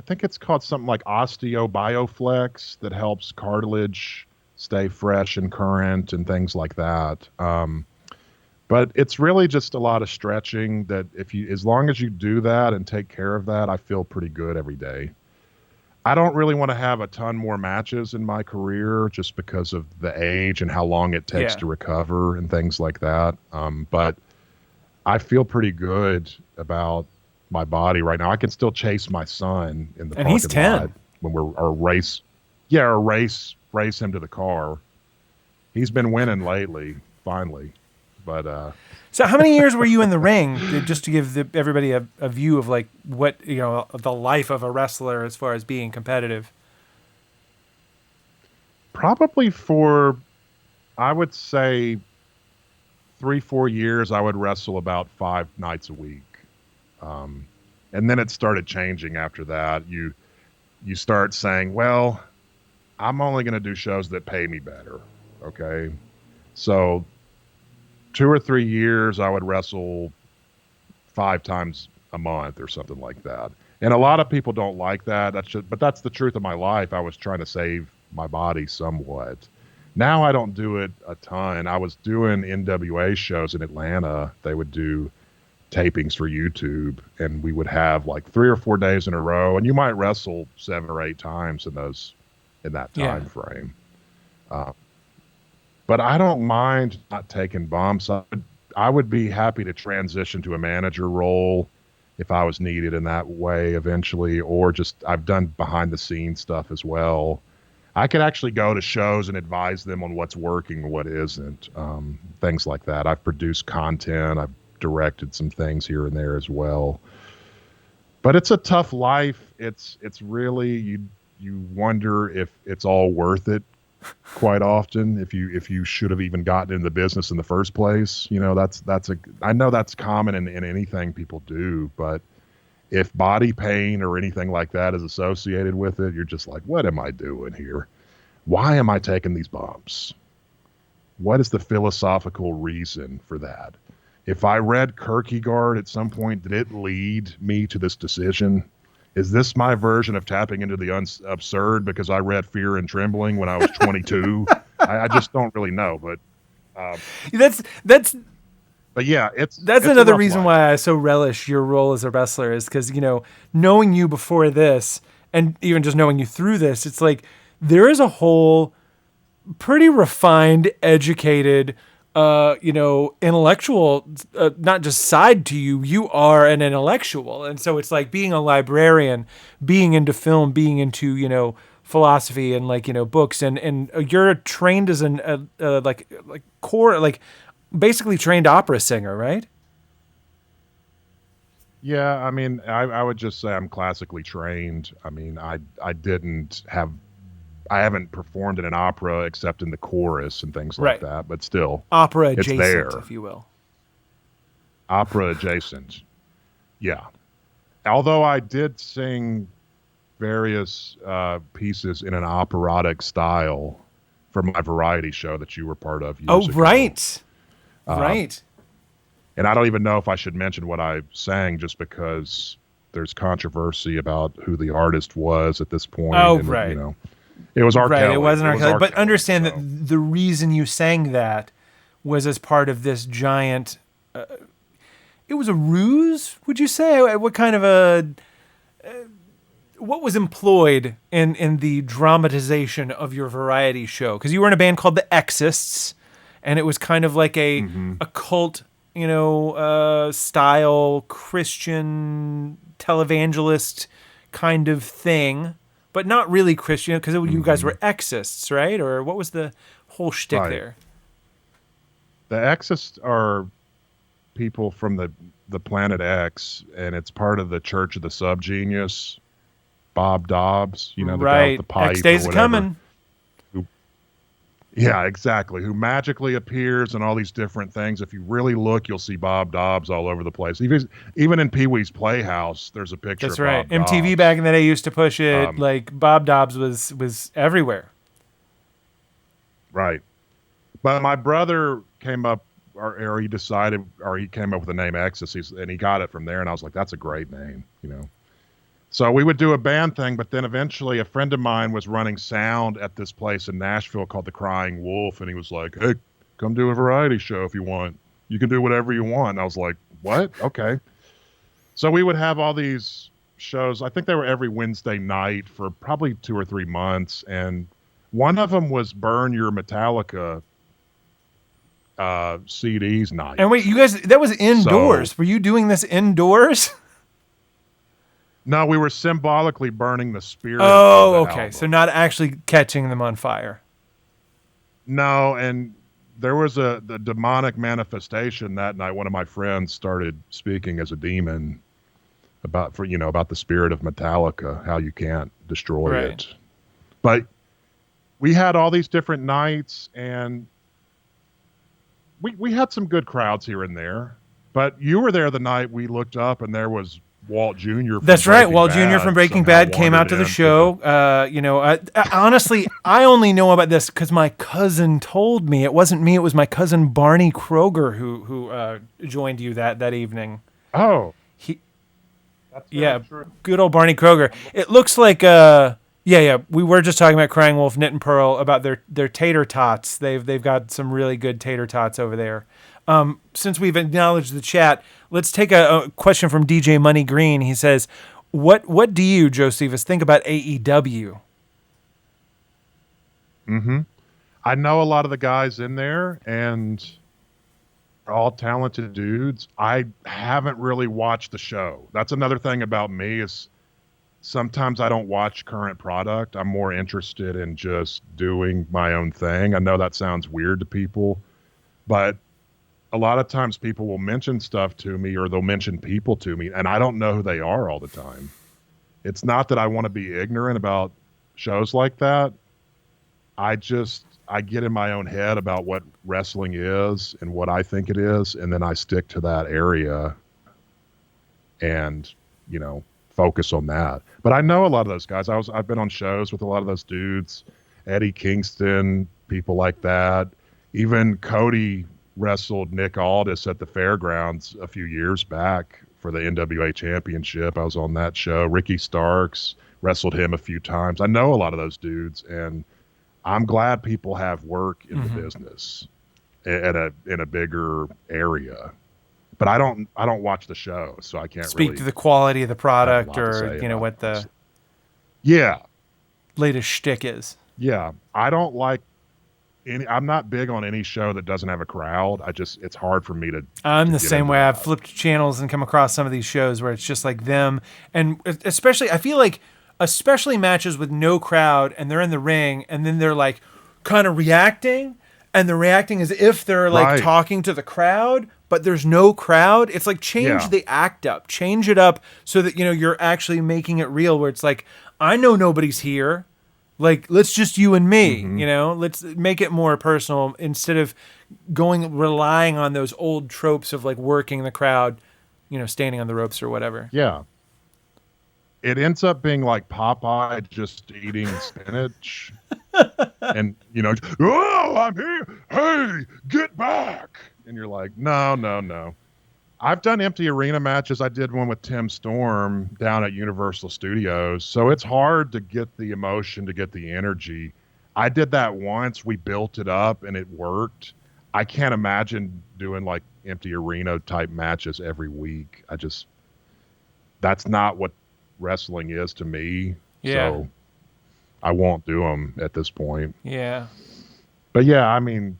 think it's called something like Osteo-Bioflex that helps cartilage stay fresh and current and things like that. But it's really just a lot of stretching that as long as you do that and take care of that, I feel pretty good every day. I don't really want to have a ton more matches in my career just because of the age and how long it takes to recover and things like that. But I feel pretty good about my body right now. I can still chase my son in the parking he's 10. lot when we're race him to the car. He's been winning lately, finally. But so how many years were you in the ring, just to give everybody a view of like what, the life of a wrestler as far as being competitive? Probably for, I would say, 3-4 years, I would wrestle about 5 nights a week. And then it started changing after that. You start saying, well, I'm only going to do shows that pay me better. Okay. So 2 or 3 years, I would wrestle 5 times a month or something like that. And a lot of people don't like that. But that's the truth of my life. I was trying to save my body somewhat. Now I don't do it a ton. I was doing NWA shows in Atlanta. They would do tapings for YouTube, and we would have like 3 or 4 days in a row, and you might wrestle 7 or 8 times in that time frame. But I don't mind not taking bumps. I would be happy to transition to a manager role if I was needed in that way eventually, or just I've done behind the scenes stuff as well. I could actually go to shows and advise them on what's working and what isn't, things like that. I've produced content. I've directed some things here and there as well. But it's a tough life. It's really, you wonder if it's all worth it quite often, if you should have even gotten in the business in the first place. I know that's common in anything people do, but if body pain or anything like that is associated with it, you're just like, what am I doing here? Why am I taking these bumps? What is the philosophical reason for that? If I read Kierkegaard at some point, did it lead me to this decision? Is this my version of tapping into the absurd because I read Fear and Trembling when I was 22? I just don't really know, but But yeah, it's another reason why I so relish your role as a wrestler, is because, knowing you before this and even just knowing you through this, it's like there is a whole pretty refined, educated, intellectual, not just side to you. You are an intellectual. And so it's like being a librarian, being into film, being into, philosophy and books, and you're trained as an basically trained opera singer, right? Yeah, I mean, I would just say I'm classically trained. I mean, I haven't performed in an opera except in the chorus and things like that, but still. Opera it's adjacent, there. if you will. Opera adjacent. Yeah. Although I did sing various pieces in an operatic style for my variety show that you were part of years ago. Right. Right. And I don't even know if I should mention what I sang just because there's controversy about who the artist was at this point. Oh, and, right. It was R. Kelly. It wasn't R. Kelly. But Kelly, understand that the reason you sang that was as part of this giant... it was a ruse, would you say? What kind of a... what was employed in the dramatization of your variety show? Because you were in a band called the Exists, and it was kind of like a cult, style Christian televangelist kind of thing, but not really Christian, because you guys were Exists, right? Or what was the whole shtick there? The Exists are people from the planet X, and it's part of the Church of the Subgenius. Bob Dobbs, the guy with the pipe. X Days or coming. Yeah, exactly. Who magically appears in all these different things. If you really look, you'll see Bob Dobbs all over the place. Even in Pee-wee's Playhouse, there's a picture That's of right. Bob MTV Dobbs. back in the day used to push it. Like Bob Dobbs was everywhere. Right. But my brother came up, or he came up with the name Ecstasy, and he got it from there. And I was like, that's a great name, So we would do a band thing, but then eventually a friend of mine was running sound at this place in Nashville called the Crying Wolf, and he was like, hey, come do a variety show if you want. You can do whatever you want. And I was like, what? Okay. So we would have all these shows. I think they were every Wednesday night for probably 2 or 3 months, and one of them was Burn Your Metallica CDs night. And wait, you guys, that was indoors. Were you doing this indoors? No, we were symbolically burning the spirit. Oh, of the okay. album. So not actually catching them on fire. No, and there was the demonic manifestation that night. One of my friends started speaking as a demon about the spirit of Metallica, how you can't destroy it. But we had all these different nights, and we had some good crowds here and there. But you were there the night we looked up, and there was Walt Jr. That's right. Walt Jr. from Breaking Bad came out to the show. Honestly, I only know about this because my cousin told me. It wasn't me. It was my cousin Barney Kroger who joined you that evening. Oh, that's true. Good old Barney Kroger. It looks like we were just talking about Crying Wolf, Knit and Pearl, about their tater tots. They've got some really good tater tots over there. Since we've acknowledged the chat, let's take a question from DJ Money Green. He says, what do you, Jocephus, think about AEW? I know a lot of the guys in there, and they're all talented dudes. I haven't really watched the show. That's another thing about me is sometimes I don't watch current product. I'm more interested in just doing my own thing. I know that sounds weird to people, but a lot of times people will mention stuff to me, or they'll mention people to me, and I don't know who they are all the time. It's not that I want to be ignorant about shows like that. I get in my own head about what wrestling is and what I think it is, and then I stick to that area and, focus on that. But I know a lot of those guys. I've been on shows with a lot of those dudes, Eddie Kingston, people like that. Even Cody wrestled Nick Aldis at the fairgrounds a few years back for the NWA championship. I was on that show. Ricky Starks wrestled him a few times. I know a lot of those dudes, and I'm glad people have work in the business in a bigger area. But I don't watch the show, so I can't speak really to the quality of the product, or what the latest shtick is. Yeah, I don't like I'm not big on any show that doesn't have a crowd. It's hard for me to. I'm the same way. I've flipped channels and come across some of these shows where it's just like them, and especially I feel like, especially matches with no crowd, and they're in the ring, and then they're like kind of reacting, and they're reacting as if they're like talking to the crowd, but there's no crowd. It's like change the act up, change it up so that you're actually making it real. Where it's like, I know nobody's here. Like, let's just you and me, let's make it more personal instead of relying on those old tropes of like working the crowd, standing on the ropes or whatever. Yeah. It ends up being like Popeye just eating spinach and, oh, I'm here. Hey, get back. And you're like, no. I've done empty arena matches. I did one with Tim Storm down at Universal Studios. So it's hard to get the emotion, to get the energy. I did that once. We built it up and it worked. I can't imagine doing like empty arena type matches every week. That's not what wrestling is to me. Yeah. So I won't do them at this point. Yeah. But yeah, I mean,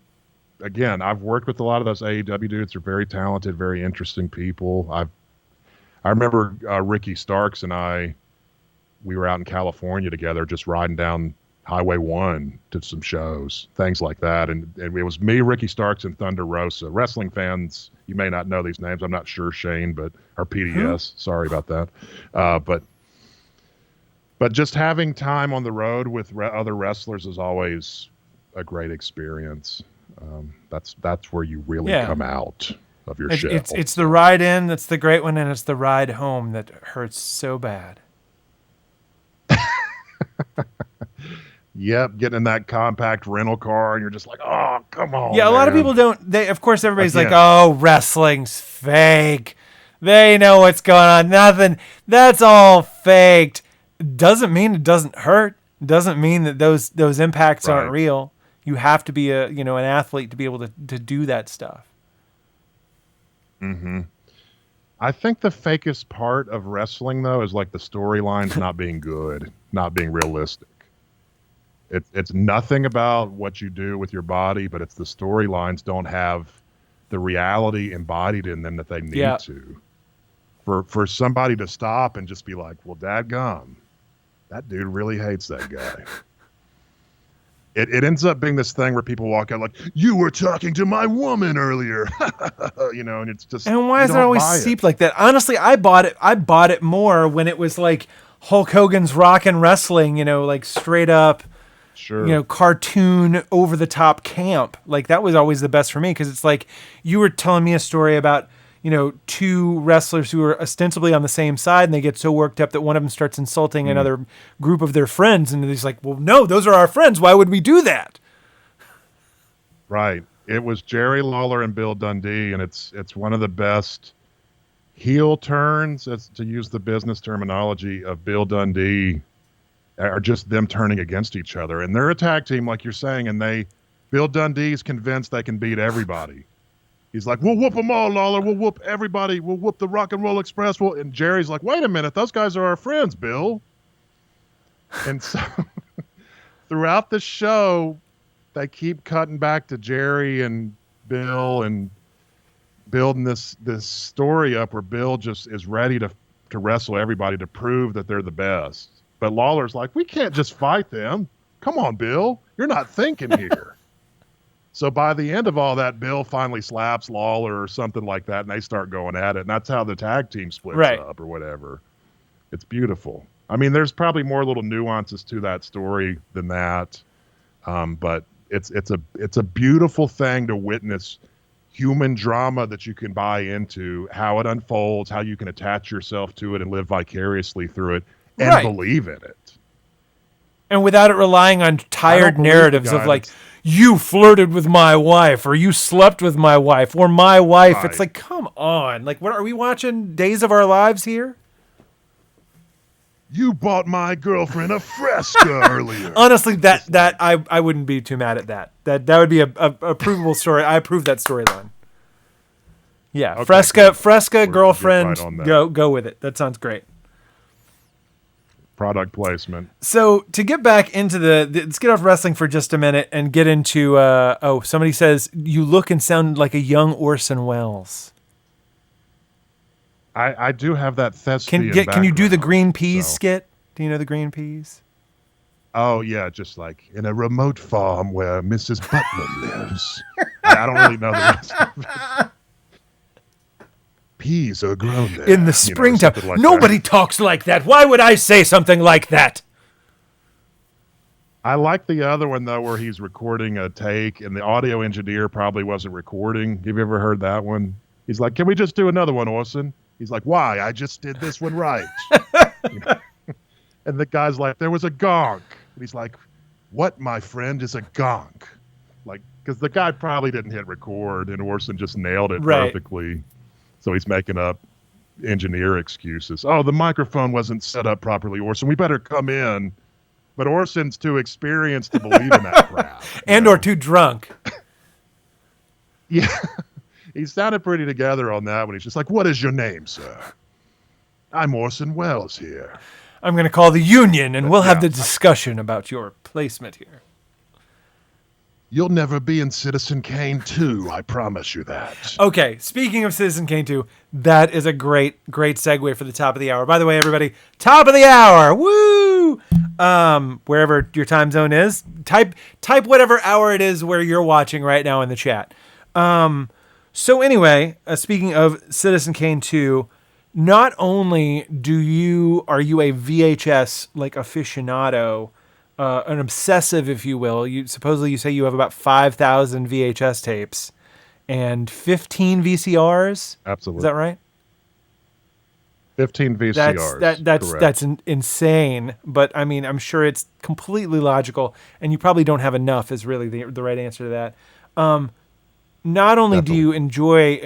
again, I've worked with a lot of those AEW dudes. They're very talented, very interesting people. I remember Ricky Starks and we were out in California together, just riding down Highway 1 to some shows, things like that. And it was me, Ricky Starks, and Thunder Rosa. Wrestling fans, you may not know these names. I'm not sure, Shane, or PDS. Sorry about that. But just having time on the road with other wrestlers is always a great experience. That's where you really come out of your shell. It's the ride in that's the great one, and it's the ride home that hurts so bad. Yep, getting in that compact rental car, and you're just like, oh, come on. Yeah, a lot of people don't. Of course, everybody's like, oh, wrestling's fake. They know what's going on. Nothing. That's all faked. Doesn't mean it doesn't hurt. Doesn't mean that those impacts aren't real. You have to be an athlete to be able to do that stuff. Mm-hmm. I think the fakest part of wrestling, though, is like the storylines not being good, not being realistic. It's nothing about what you do with your body, but it's the storylines don't have the reality embodied in them that they need to. For somebody to stop and just be like, well, dadgum, that dude really hates that guy. It ends up being this thing where people walk out like, you were talking to my woman earlier. And it's just. And why is it always seeped like that? Honestly, I bought it more when it was like Hulk Hogan's Rockin' Wrestling, like straight up. Sure. Cartoon over the top camp. Like that was always the best for me, because it's like you were telling me a story about, two wrestlers who are ostensibly on the same side, and they get so worked up that one of them starts insulting another group of their friends, and he's like, well, no, those are our friends. Why would we do that? Right. It was Jerry Lawler and Bill Dundee, and it's one of the best heel turns, to use the business terminology, of Bill Dundee. Are just them turning against each other, and they're a tag team, like you're saying, and Bill Dundee's convinced they can beat everybody. He's like, we'll whoop them all, Lawler. We'll whoop everybody. We'll whoop the Rock and Roll Express. And Jerry's like, wait a minute, those guys are our friends, Bill. And so throughout the show, they keep cutting back to Jerry and Bill and building this story up where Bill just is ready to wrestle everybody to prove that they're the best. But Lawler's like, we can't just fight them. Come on, Bill. You're not thinking here. So by the end of all that, Bill finally slaps Lawler or something like that, and they start going at it. And that's how the tag team splits up or whatever. It's beautiful. I mean, there's probably more little nuances to that story than that. But it's a beautiful thing to witness human drama that you can buy into, how it unfolds, how you can attach yourself to it and live vicariously through it. And believe in it. And without it relying on tired narratives of like, you flirted with my wife, or you slept with my wife, or my wife. Right. It's like, come on. Like, what are we watching? Days of Our Lives here? You bought my girlfriend a Fresca earlier. Honestly, that I wouldn't be too mad at that. That would be a provable story. I approve that storyline. Yeah, okay, Fresca girlfriend, go with it. That sounds great. Product placement. So to get back into let's get off wrestling for just a minute and get into somebody says you look and sound like a young Orson Welles. I do have that thespian Can you do the green peas skit? Do you know the green peas? Oh yeah, just like in a remote farm where Mrs. Butler lives. I don't really know the rest of it. Peas are grown there. In the springtime. Like nobody talks like that. Why would I say something like that? I like the other one, though, where he's recording a take and the audio engineer probably wasn't recording. Have you ever heard that one? He's like, can we just do another one, Orson? He's like, why? I just did this one right. And the guy's like, there was a gonk. And he's like, what, my friend, is a gonk? Like, because the guy probably didn't hit record and Orson just nailed it perfectly. So he's making up engineer excuses. Oh, the microphone wasn't set up properly, Orson. We better come in. But Orson's too experienced to believe in that crap. Or too drunk. Yeah. He sounded pretty together on that one. He's just like, what is your name, sir? I'm Orson Welles here. I'm going to call the union and we'll have the discussion about your placement here. You'll never be in Citizen Kane 2, I promise you that. Okay, speaking of Citizen Kane 2, that is a great segue for the top of the hour. By the way, everybody, top of the hour, woo! Wherever your time zone is, type whatever hour it is where you're watching right now in the chat. So anyway, speaking of Citizen Kane 2, not only are you a VHS like aficionado, an obsessive, if you will. You say you have about 5,000 VHS tapes and 15 VCRs. Absolutely. Is that right? 15 VCRs. That's insane. But I mean, I'm sure it's completely logical, and you probably don't have enough. Is really the right answer to that. Not only Definitely. do you enjoy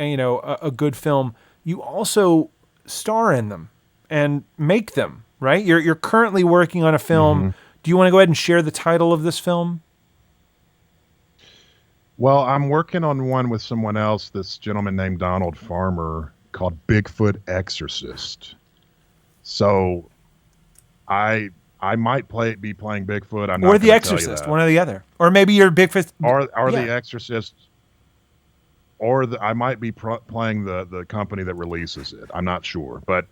a good film, you also star in them and make them. Right? You're currently working on a film. Mm-hmm. Do you want to go ahead and share the title of this film? Well, I'm working on one with someone else, this gentleman named Donald Farmer, called Bigfoot Exorcist. So I might be playing Bigfoot. I'm not Or The gonna tell you Exorcist, that. one or the other. Or maybe you're Bigfoot. Or Yeah. The Exorcist. Or I might be playing the company that releases it. I'm not sure. But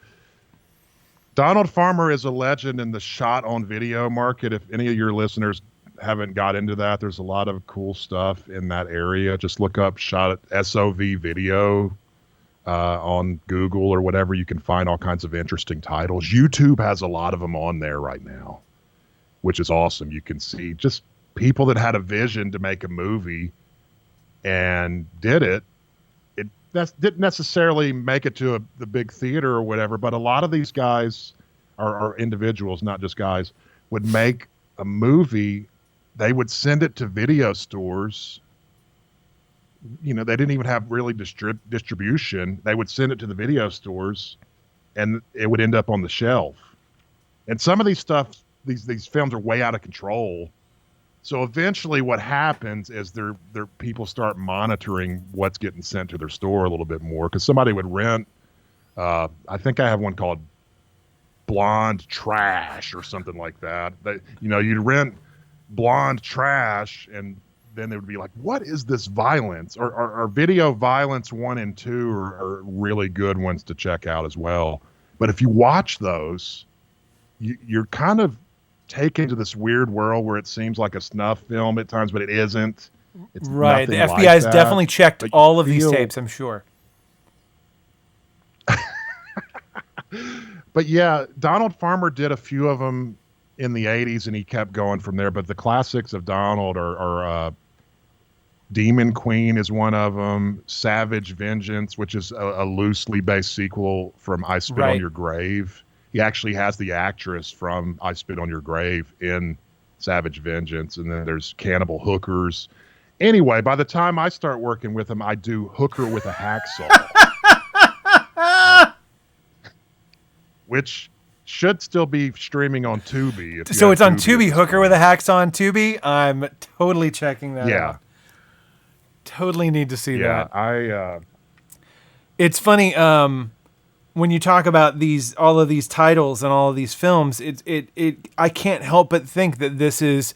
Donald Farmer is a legend in the shot on video market. If any of your listeners haven't got into that, there's a lot of cool stuff in that area. Just look up shot at SOV video on Google or whatever. You can find all kinds of interesting titles. YouTube has a lot of them on there right now, which is awesome. You can see just people that had a vision to make a movie and did it. Didn't necessarily make it to the big theater or whatever, but a lot of these guys are individuals, not just guys, would make a movie. They would send it to video stores. They didn't even have really distribution. They would send it to the video stores, and it would end up on the shelf. And some of these these films are way out of control. So eventually what happens is their people start monitoring what's getting sent to their store a little bit more, because somebody would rent, I think I have one called Blonde Trash or something like that. You'd rent Blonde Trash, and then they would be like, what is this violence? Or Video Violence 1 and 2 are really good ones to check out as well. But if you watch those, you're kind of taken to this weird world where it seems like a snuff film at times, but it isn't. It's right. The nothing FBI like has that. definitely checked But all of these feel- tapes, I'm sure. But yeah, Donald Farmer did a few of them in the 80s, and he kept going from there. But the classics of Donald are Demon Queen is one of them. Savage Vengeance, which is a loosely based sequel from I Spit on Your Grave. He actually has the actress from I Spit on Your Grave in Savage Vengeance. And then there's Cannibal Hookers. Anyway, by the time I start working with him, I do Hooker with a Hacksaw. Which should still be streaming on Tubi. So it's on Tubi. Hooker with a Hacksaw on Tubi. I'm totally checking that out. Totally need to see that. Yeah, It's funny when you talk about all of these titles and all of these films. I can't help but think that this is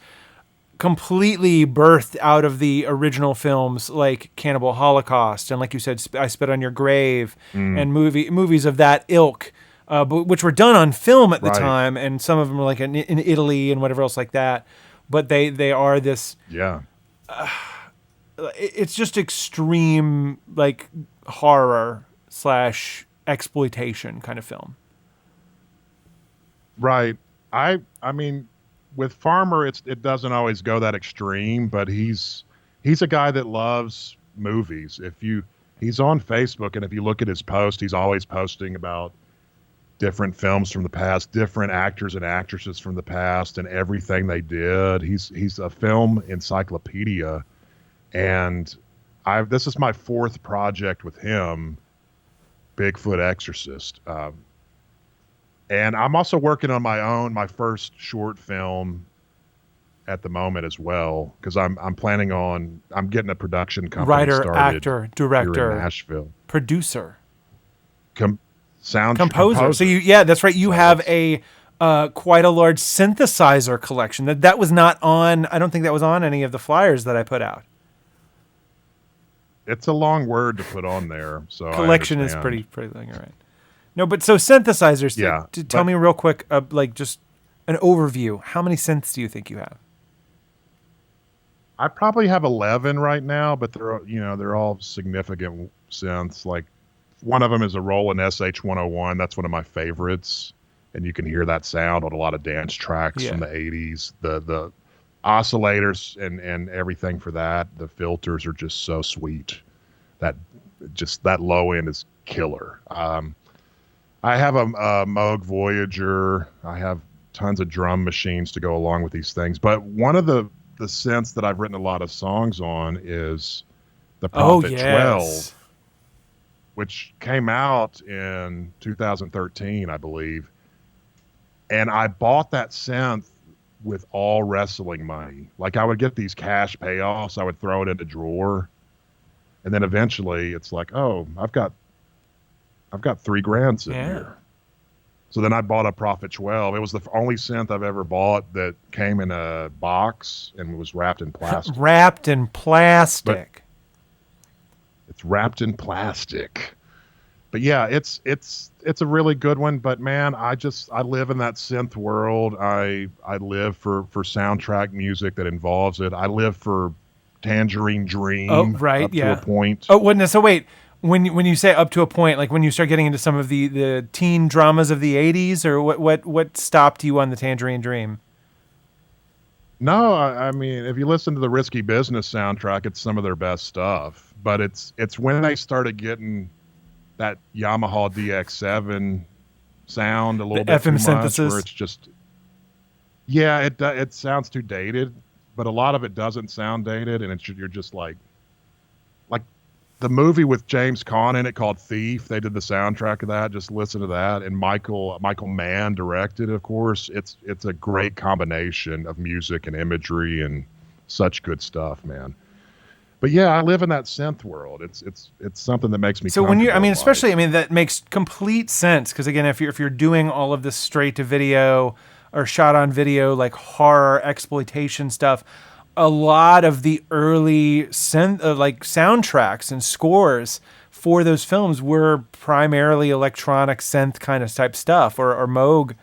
completely birthed out of the original films like Cannibal Holocaust and, like you said, I Spit on Your Grave and movies of that ilk. Which were done on film at the time, and some of them were like in Italy and whatever else like that. But they are this. Yeah. It's just extreme, like horror / exploitation kind of film. Right. I mean, with Farmer, it doesn't always go that extreme, but he's a guy that loves movies. He's on Facebook, and if you look at his post, he's always posting about different films from the past, different actors and actresses from the past, and everything they did. He's a film encyclopedia, and this is my 4th project with him, Bigfoot Exorcist, and I'm also working on my first short film at the moment as well, because I'm getting a production company Writer, started actor, director, here in Nashville, producer. Sound composer. So that's right. You have a quite a large synthesizer collection. That was not on. I don't think that was on any of the flyers that I put out. It's a long word to put on there, so Collection I is understand. pretty long, all right. No, but so synthesizers. Yeah, Tell me real quick, like just an overview. How many synths do you think you have? I probably have 11 right now, but they're all significant synths. Like one of them is a Roland SH101. That's one of my favorites, and you can hear that sound on a lot of dance tracks from the 80s. The oscillators and everything for that, the filters are just so sweet. That low end is killer. I have a Moog Voyager. I have tons of drum machines to go along with these things. But one of the synths that I've written a lot of songs on is the Prophet 12, which came out in 2013, I believe. And I bought that synth with all wrestling money. Like I would get these cash payoffs, I would throw it in a drawer, and then eventually it's like, oh, I've got $3,000 in here. So then I bought a Prophet 12. It was the only synth I've ever bought that came in a box and was wrapped in plastic. Wrapped in plastic. It's wrapped in plastic. But yeah, it's a really good one. But man, I live in that synth world. I live for soundtrack music that involves it. I live for Tangerine Dream. Oh, right, up to a point. Oh, wait, so wait. When you say up to a point, like when you start getting into some of the teen dramas of the 80s, or what stopped you on the Tangerine Dream? No, I mean, if you listen to the Risky Business soundtrack, it's some of their best stuff. But it's when they started getting that Yamaha DX7 sound a little bit too FM much, synthesis, where it's just, yeah, it sounds too dated, but a lot of it doesn't sound dated, and you're just like the movie with James Caan in it called Thief. They did the soundtrack of that. Just listen to that, and Michael Mann directed. Of course, it's a great combination of music and imagery and such good stuff, man. But yeah, I live in that synth world. It's something that makes me. So when that makes complete sense, because again, if you're doing all of this straight to video or shot on video, like horror exploitation stuff, a lot of the early soundtracks and scores for those films were primarily electronic synth kind of type stuff, or Moog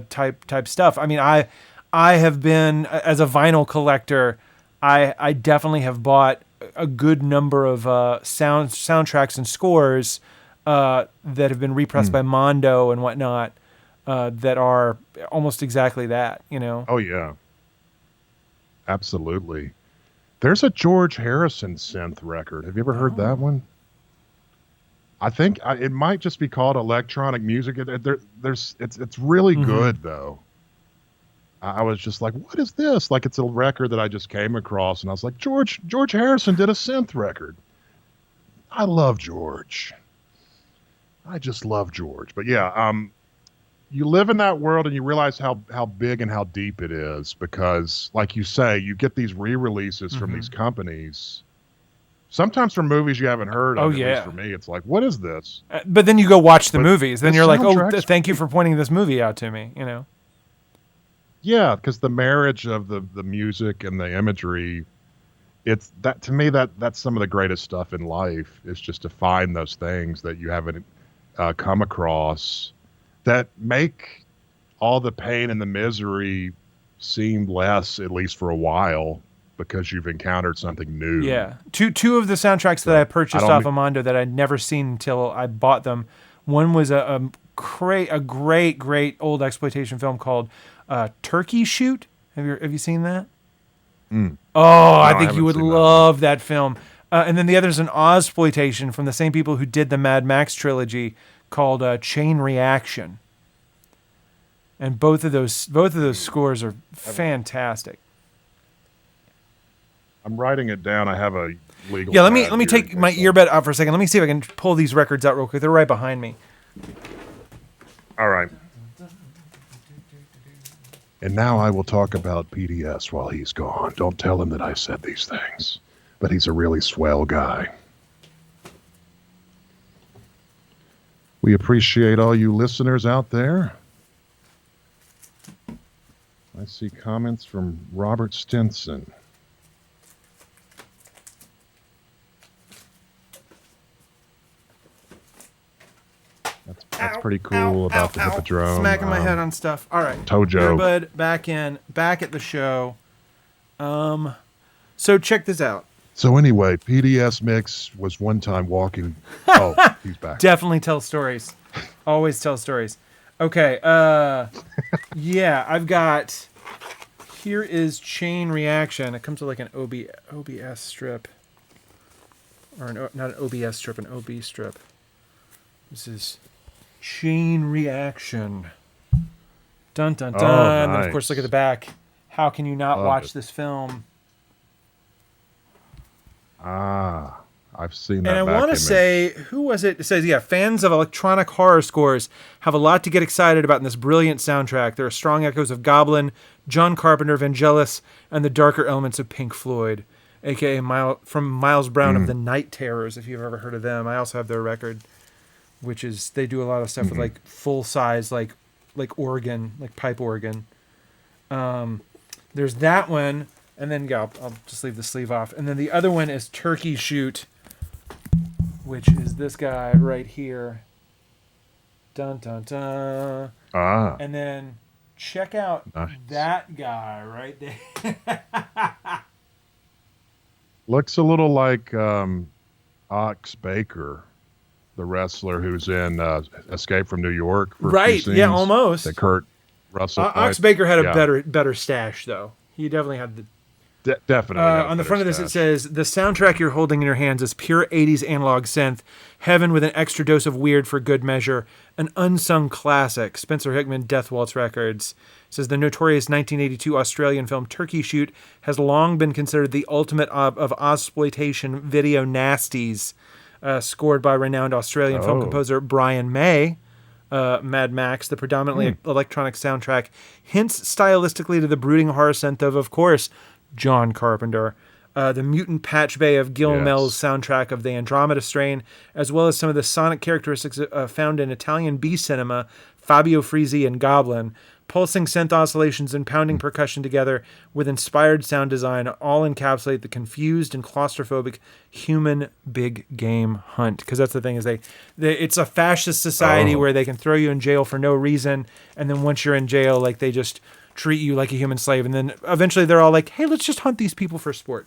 type stuff. I mean, I have been, as a vinyl collector, I definitely have bought a good number of soundtracks and scores that have been repressed by Mondo and whatnot, that are almost exactly that, you know? Oh, yeah. Absolutely. There's a George Harrison synth record. Have you ever heard that one? I think it might just be called electronic music. It's really good, though. I was just like, what is this? Like, it's a record that I just came across, and I was like, George Harrison did a synth record. I love George. I just love George. But yeah, you live in that world and you realize how big and how deep it is, because, like you say, you get these re-releases from these companies, sometimes from movies you haven't heard of. Oh, at yeah. least for me, it's like, what is this? But then you go watch the movies. Then the you're like, oh, soundtracks- thank you for pointing this movie out to me, you know? Yeah, because the marriage of the music and the imagery, it's that, to me, that's some of the greatest stuff in life, is just to find those things that you haven't come across that make all the pain and the misery seem less, at least for a while, because you've encountered something new. Yeah. Two of the soundtracks that I purchased off of Mondo that I'd never seen until I bought them. One was a great old exploitation film called Turkey Shoot. Have you seen that? Mm. Oh, No, I I think you haven't would seen that love that film. And then the other is an Ozploitation from the same people who did the Mad Max trilogy, called Chain Reaction. And both of those scores are fantastic. I'm writing it down. I have a legal. Yeah, let pad me here take in my case earbud out for a second. Let me see if I can pull these records out real quick. They're right behind me. All right. And now I will talk about PDS while he's gone. Don't tell him that I said these things, but he's a really swell guy. We appreciate all you listeners out there. I see comments from Robert Stinson. That's pretty cool about the Hippodrome. Smacking my head on stuff. All right. Tojo. Bud, back at the show. So check this out. So anyway, PDS Mix was one time walking. Oh, he's back. Definitely tell stories. Always tell stories. Okay. Yeah, I've got. Here is Chain Reaction. It comes with like an OBS strip, or not an OBS strip, an OB strip. This is Chain Reaction. Dun dun dun. Oh, And nice. of course, look at the back. How can you not Love watch it. this film? I've seen that. And I back want to image. say, who was it? It says, yeah, fans of electronic horror scores have a lot to get excited about in this brilliant soundtrack. There are strong echoes of Goblin, John Carpenter, Vangelis, and the darker elements of Pink Floyd, a.k.a. from Miles Brown of the Night Terrors, if you've ever heard of them. I also have their record, which is, they do a lot of stuff with like full-size, like organ, like pipe organ. There's that one, and then I'll just leave the sleeve off. And then the other one is Turkey Shoot, which is this guy right here. Dun dun dun. And then check out that guy right there. Looks a little like Ox Baker, the wrestler who's in Escape from New York. For a few Right, yeah, scenes almost. That Kurt Russell Ox played. Baker had a Yeah. better stash, though. He definitely had the. Definitely. had a On the better front of this, stash. it says, the soundtrack you're holding in your hands is pure 80s analog synth, heaven with an extra dose of weird for good measure, an unsung classic. Spencer Hickman, Death Waltz Records. It says, the notorious 1982 Australian film Turkey Shoot has long been considered the ultimate of Ozploitation video nasties, scored by renowned Australian film composer Brian May. Mad Max, the predominantly electronic soundtrack, hints stylistically to the brooding horror synth of course, John Carpenter, the mutant patch bay of Gil Mel's soundtrack of the Andromeda Strain, as well as some of the sonic characteristics found in Italian B cinema, Fabio Frizzi and Goblin. Pulsing synth oscillations and pounding percussion together with inspired sound design all encapsulate the confused and claustrophobic human big game hunt. Because that's the thing, is it's a fascist society where they can throw you in jail for no reason, and then once you're in jail, like they just treat you like a human slave, and then eventually they're all like, hey, let's just hunt these people for sport.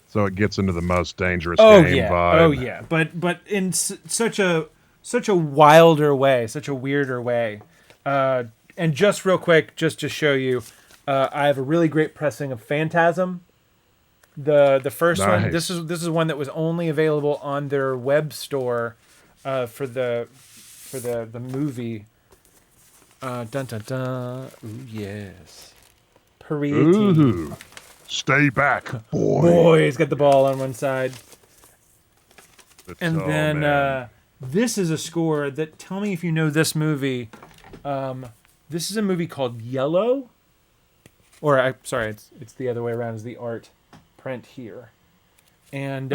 So it gets into the most dangerous game vibe. Oh yeah, but in such a wilder way, such a weirder way. And just real quick, just to show you, I have a really great pressing of Phantasm. The first one. This is one that was only available on their web store for the movie. Dun dun dun. Ooh yes. Parietti. Ooh. Stay back, boy. Boy, he's got the ball on one side. And Oh, then man. this is a score that, tell me if you know this movie. This is a movie called Yellow. Or, sorry, it's the other way around, is the art print here. And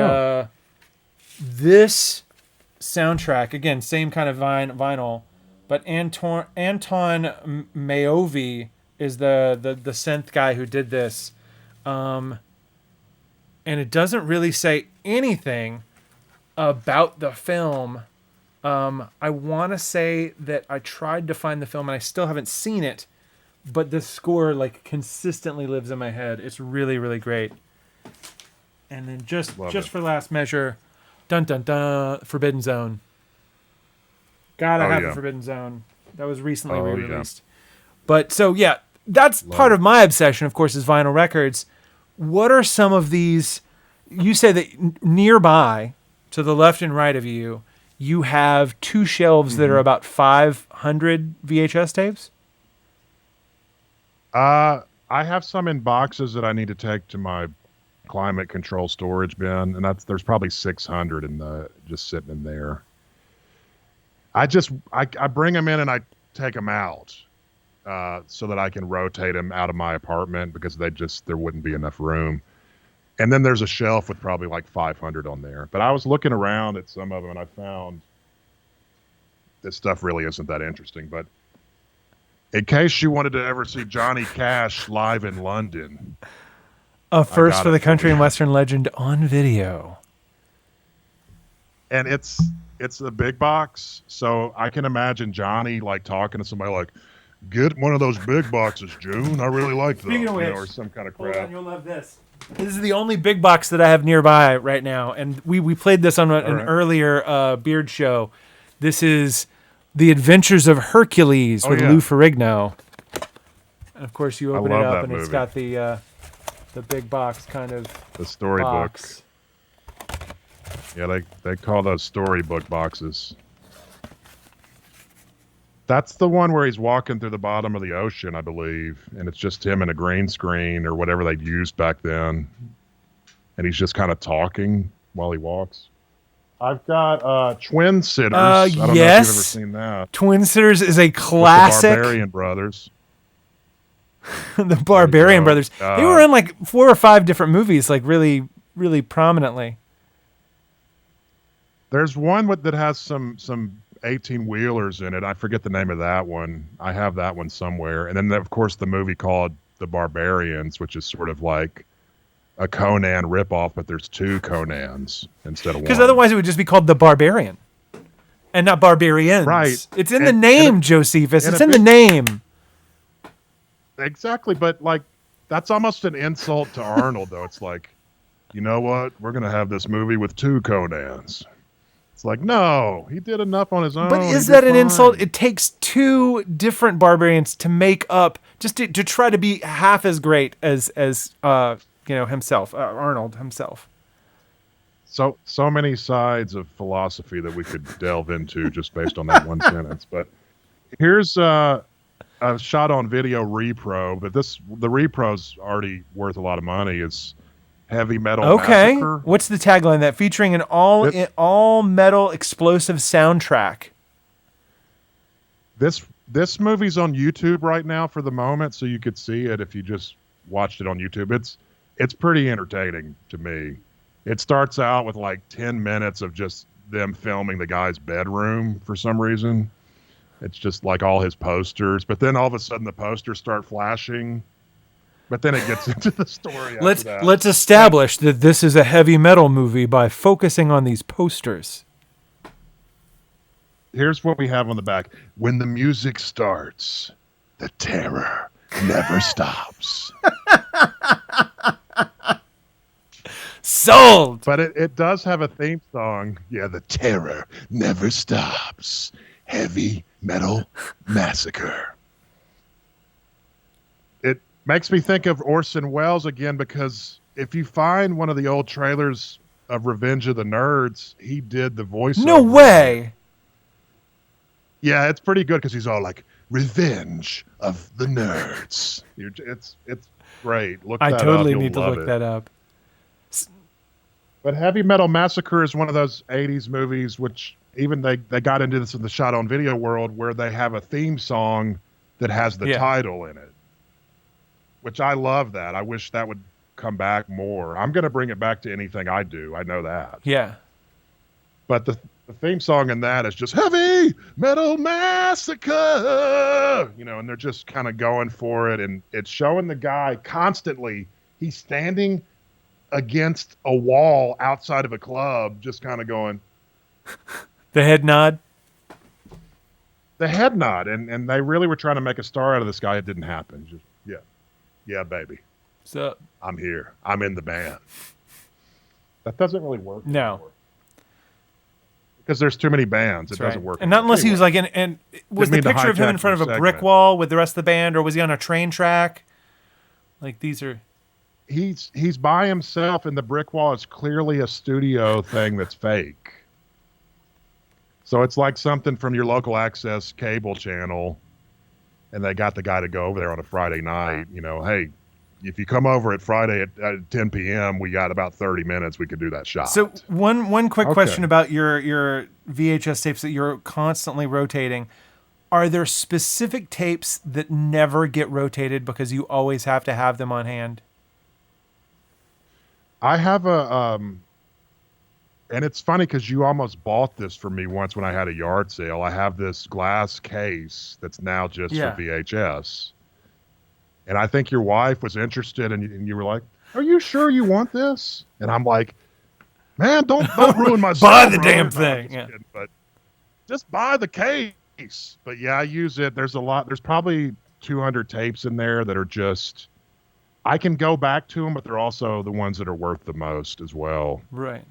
this soundtrack, again, same kind of vinyl, but Anton Mayovi is the synth guy who did this. And it doesn't really say anything about the film. I want to say that I tried to find the film and I still haven't seen it, but the score like consistently lives in my head. It's really, really great. And then just for last measure, dun dun dun, Forbidden Zone. Gotta have the Forbidden Zone. That was recently re-released. But so yeah, that's part of my obsession, of course, is vinyl records. What are some of these? You say that nearby, to the left and right of you, you have two shelves that are about 500 VHS tapes? I have some in boxes that I need to take to my climate control storage bin, and there's probably 600 just sitting in there. I bring them in and I take them out so that I can rotate them out of my apartment because there wouldn't be enough room. And then there's a shelf with probably like 500 on there. But I was looking around at some of them and I found this stuff really isn't that interesting. But In case you wanted to ever see Johnny Cash live in London. A first got for it the for country you. and western legend on video. And it's the big box, so I can imagine Johnny like talking to somebody like, "Get one of those big boxes, June. I really like them," Speaking of which, or some kind of hold crap. on, you'll love this. This is the only big box that I have nearby right now, and we played this on an right. earlier Beard show. This is The Adventures of Hercules with yeah. Lou Ferrigno. And of course, you open it love up, that and it's movie. got the big box kind of The storybook. box. Yeah, they call those storybook boxes. That's the one where he's walking through the bottom of the ocean, I believe, and it's just him and a green screen or whatever they'd used back then, and he's just kind of talking while he walks. I've got Twin Sitters. I don't know if you've yes. ever seen that. Twin Sitters is a With classic. the Barbarian Brothers. The Barbarian go. Brothers. They were in like 4 or 5 different movies, like really, really prominently. There's one that has some 18-wheelers in it. I forget the name of that one. I have that one somewhere. And then, of course, the movie called The Barbarians, which is sort of like a Conan ripoff, but there's 2 Conans instead of one. Because otherwise it would just be called The Barbarian and not Barbarians. Right. It's in the And- name, and Jocephus. and It's a in the big- name. Exactly, but like that's almost an insult to Arnold, though. It's like, you know what? We're going to have this movie with 2 Conans. It's like, no, he did enough on his own. But He is did that an fine. insult? It takes 2 different barbarians to make up, just to try to be half as great as himself, Arnold himself. So many sides of philosophy that we could delve into just based on that one sentence. But here's a shot on video repro, but the repro's already worth a lot of money. It's Heavy Metal Okay. Massacre. What's the tagline? That featuring an all metal explosive soundtrack. This movie's on YouTube right now for the moment, so you could see it if you just watched it on YouTube. It's pretty entertaining to me. It starts out with like 10 minutes of just them filming the guy's bedroom for some reason. It's just like all his posters, but then all of a sudden the posters start flashing. But then it gets into the story after that. Let's establish that this is a heavy metal movie by focusing on these posters. Here's what we have on the back. When the music starts, the terror never stops. Sold. But it does have a theme song. Yeah, the terror never stops. Heavy Metal Massacre. It makes me think of Orson Welles again, because if you find one of the old trailers of Revenge of the Nerds, he did the voiceover. No way. Yeah, it's pretty good because he's all like, Revenge of the Nerds. It's great. Look I that totally up. need to You'll love look it. that up. But Heavy Metal Massacre is one of those 80s movies which even they got into this in the shot on video world where they have a theme song that has the title in it, which I love that. I wish that would come back more. I'm going to bring it back to anything I do. I know that. Yeah. But the theme song in that is just Heavy Metal Massacre, and they're just kind of going for it. And it's showing the guy constantly, he's standing against a wall outside of a club, just kind of going. The head nod. The head nod. And they really were trying to make a star out of this guy. It didn't happen. Just, yeah, baby. So I'm here. I'm in the band. That doesn't really work. No. Anymore. Because there's too many bands. It doesn't work. And not unless he was like and was the Didn't mean to picture of him in hijack front of your a brick segment. wall with the rest of the band, or was he on a train track? Like these are. He's by himself, and the brick wall is clearly a studio thing that's fake. So it's like something from your local access cable channel, and they got the guy to go over there on a Friday night. Hey, if you come over at Friday at 10 p.m., we got about 30 minutes. We could do that shot. So one quick Okay. question about your VHS tapes that you're constantly rotating. Are there specific tapes that never get rotated because you always have to have them on hand? I have a And it's funny because you almost bought this for me once when I had a yard sale. I have this glass case that's now just for VHS. And I think your wife was interested, and you were like, "Are you sure you want this?" And I'm like, "Man, don't ruin my buy sale, the brother." damn No, thing. I'm just Yeah. kidding, but just buy the case. But yeah, I use it. There's a lot. There's probably 200 tapes in there that are just. I can go back to them, but they're also the ones that are worth the most as well. Right.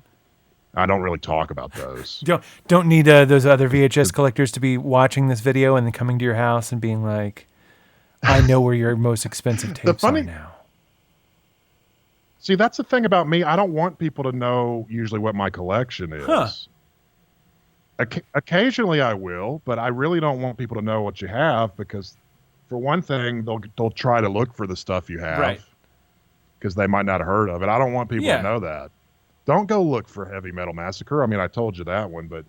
I don't really talk about those. Don't need those other VHS collectors to be watching this video and then coming to your house and being like, "I know where your most expensive tapes are now." See, that's the thing about me. I don't want people to know usually what my collection is. Huh. Occasionally I will, but I really don't want people to know what you have because, for one thing, they'll try to look for the stuff you have, Right? Because they might not have heard of it. I don't want people to know that. Don't go look for Heavy Metal Massacre. I mean, I told you that one, but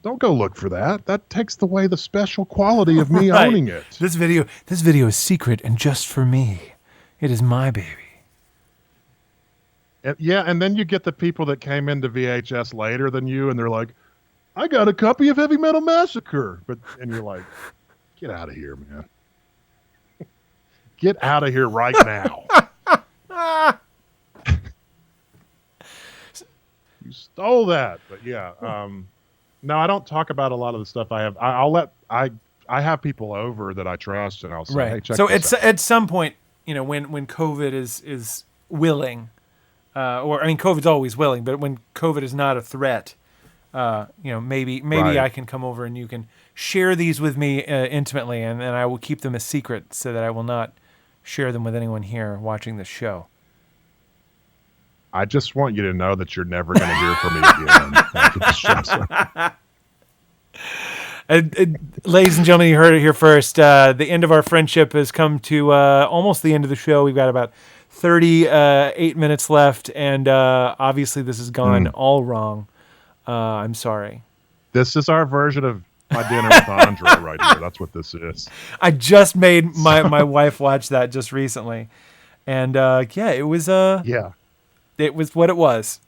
don't go look for that. That takes away the special quality of me owning it. This video is secret and just for me. It is my baby. And then you get the people that came into VHS later than you, and they're like, "I got a copy of Heavy Metal Massacre," and you're like, "Get out of here, man! Get out of here right now!" You stole that. But yeah, no, I don't talk about a lot of the stuff I have. I have people over that I trust, and I'll say, "Hey, check so this out." at some point, when COVID is willing, or I mean, COVID's always willing, but when COVID is not a threat, maybe Right. I can come over and you can share these with me intimately, and I will keep them a secret so that I will not share them with anyone here watching this show. I just want you to know that you're never going to hear from me again. after this show's Ladies and gentlemen, you heard it here first. The end of our friendship has come to almost the end of the show. We've got about 38 minutes left, and obviously this has gone all wrong. I'm sorry. This is our version of My Dinner with Andre right here. That's what this is. I just made my wife watch that just recently, and it was it was what it was.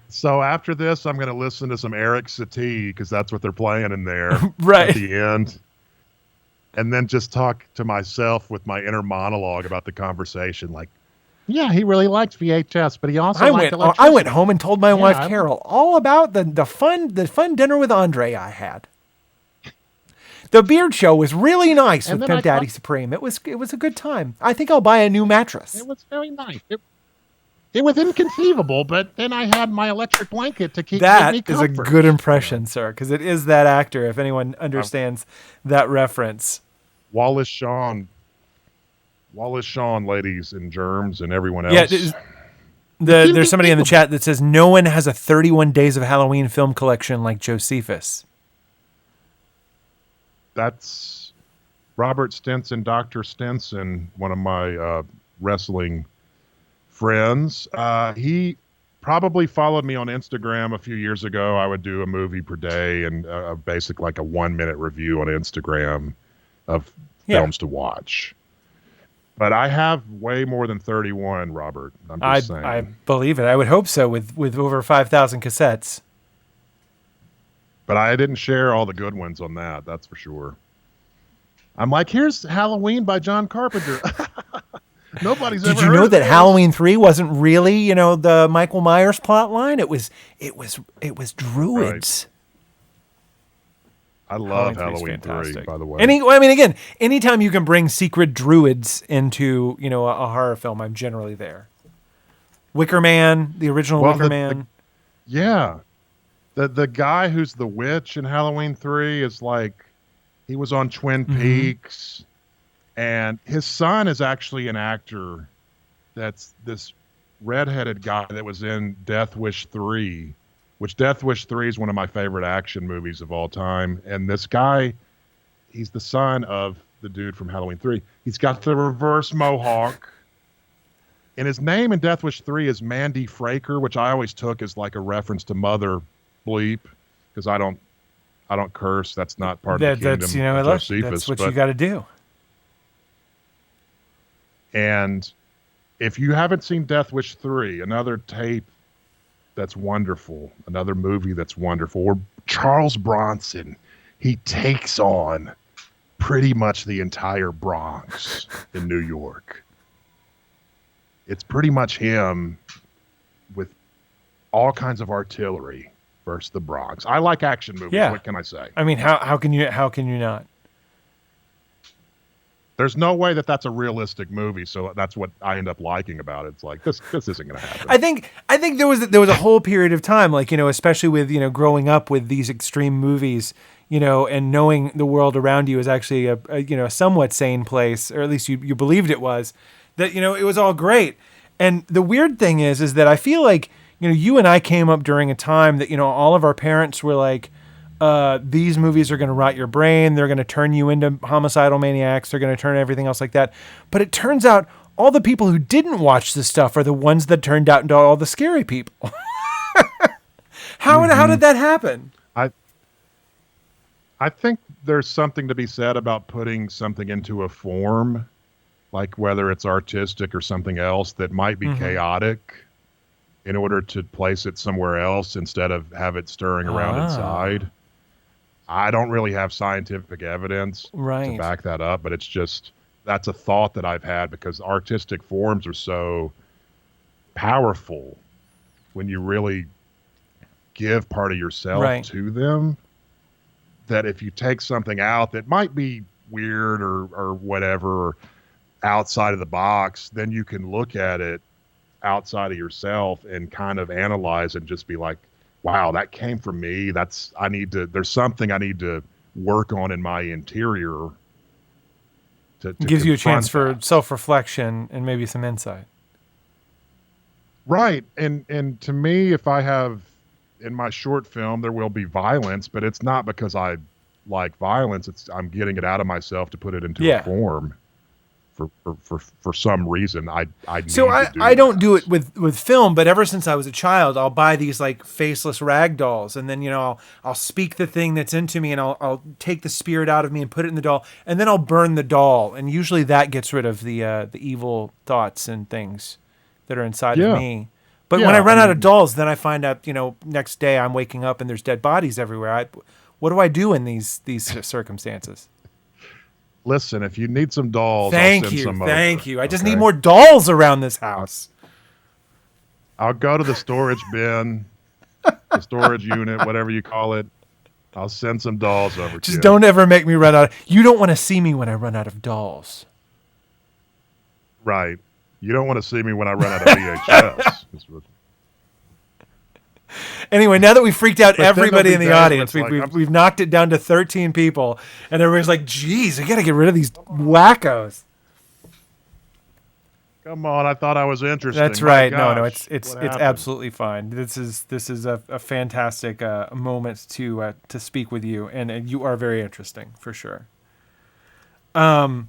So after this, I'm going to listen to some Eric Satie because that's what they're playing in there Right. at the end. And then just talk to myself with my inner monologue about the conversation. Like, yeah, he really likes VHS, but he also I went home and told my wife Carol all about the fun dinner with Andre I had. The beard show was really nice with Pimpdaddysupreme. It was a good time. I think I'll buy a new mattress. It was very nice. It was inconceivable, but then I had my electric blanket to keep me comfort. That is a good impression, sir, because it is that actor, if anyone understands that reference. Wallace Shawn, ladies and germs, and everyone else. Yeah, there's somebody in the chat that says no one has a 31 Days of Halloween film collection like Jocephus. That's Robert Stinson, Dr. Stinson, one of my wrestling friends. He probably followed me on Instagram a few years ago. I would do a movie per day and basic like a 1-minute review on Instagram of films to watch. But I have way more than 31, Robert. I'm just saying. I believe it. I would hope so with over 5,000 cassettes. But I didn't share all the good ones on that. That's for sure. I'm like, here's Halloween by John Carpenter. Nobody's ever heard of it. Did you know that Halloween 3 wasn't really, the Michael Myers plot line? It was druids. Right. I love Halloween 3, by the way. Again, anytime you can bring secret druids into, a horror film, I'm generally there. Wicker Man, the original Wicker Man. The guy who's the witch in Halloween 3 is like, he was on Twin Peaks. And his son is actually an actor that's this redheaded guy that was in Death Wish 3, which Death Wish 3 is one of my favorite action movies of all time. And this guy, he's the son of the dude from Halloween 3. He's got the reverse mohawk. And his name in Death Wish 3 is Mandy Fraker, which I always took as like a reference to Mother Bleep, because I don't curse. That's not part of the kingdom of Josephus. That's what you got to do. And if you haven't seen Death Wish 3, another tape that's wonderful. Another movie that's wonderful. Where Charles Bronson, he takes on pretty much the entire Bronx in New York. It's pretty much him with all kinds of artillery versus the Bronx. I like action movies. Yeah. What can I say? I mean, how can you not? There's no way that that's a realistic movie, so that's what I end up liking about it. It's like this isn't going to happen. I think there was a whole period of time, like, especially with growing up with these extreme movies, and knowing the world around you is actually a somewhat sane place, or at least you believed it was, that it was all great. And the weird thing is that I feel like you and I came up during a time that all of our parents were like, these movies are going to rot your brain. They're going to turn you into homicidal maniacs. They're going to turn everything else like that. But it turns out all the people who didn't watch this stuff are the ones that turned out into all the scary people. How did that happen? I think there's something to be said about putting something into a form, like whether it's artistic or something else that might be chaotic, in order to place it somewhere else instead of have it stirring around inside. I don't really have scientific evidence to back that up, but it's just, that's a thought that I've had, because artistic forms are so powerful when you really give part of yourself to them, that if you take something out that might be weird or whatever, or outside of the box, then you can look at it outside of yourself and kind of analyze and just be like, wow, that came from me. There's something I need to work on in my interior. To gives you a chance for that. self-reflection and maybe some insight. Right. And to me, if I have in my short film, there will be violence, but it's not because I like violence. I'm getting it out of myself to put it into a form. For some reason, I don't do it with film, but ever since I was a child, I'll buy these like faceless rag dolls, and then I'll speak the thing that's into me, and I'll take the spirit out of me and put it in the doll, and then I'll burn the doll, and usually that gets rid of the evil thoughts and things that are inside of me. But when I run out of dolls, then I find out next day I'm waking up and there's dead bodies everywhere. What do I do in these circumstances? Listen, if you need some dolls, Thank I'll send some over. Thank you. I just need more dolls around this house. I'll go to the storage bin, the storage unit, whatever you call it. I'll send some dolls over to you. Just don't ever make me run out. You don't want to see me when I run out of dolls. Right. You don't want to see me when I run out of VHS. Anyway, now that we freaked out everybody in the audience, we've knocked it down to 13 people, and everybody's like, geez, we got to get rid of these wackos. Come on, I thought I was interesting. That's right. No, it's absolutely fine. This is a fantastic moment to speak with you, and you are very interesting for sure. Let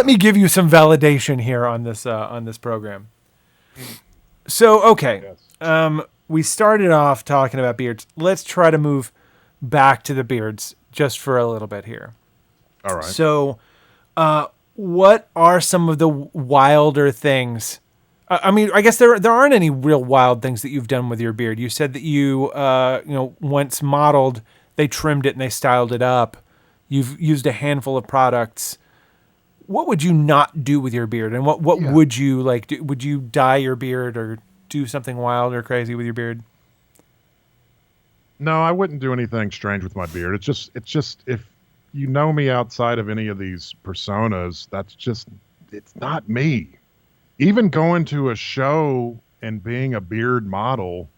me give you some validation here on this program. So, okay, we started off talking about beards. Let's try to move back to the beards just for a little bit here. All right. So, what are some of the wilder things? I mean, I guess there aren't any real wild things that you've done with your beard. You said that you once modeled, they trimmed it and they styled it up. You've used a handful of products. What would you not do with your beard? And what would you like do? Would you dye your beard or do something wild or crazy with your beard? No, I wouldn't do anything strange with my beard. It's just if you know me outside of any of these personas, it's not me. Even going to a show and being a beard model,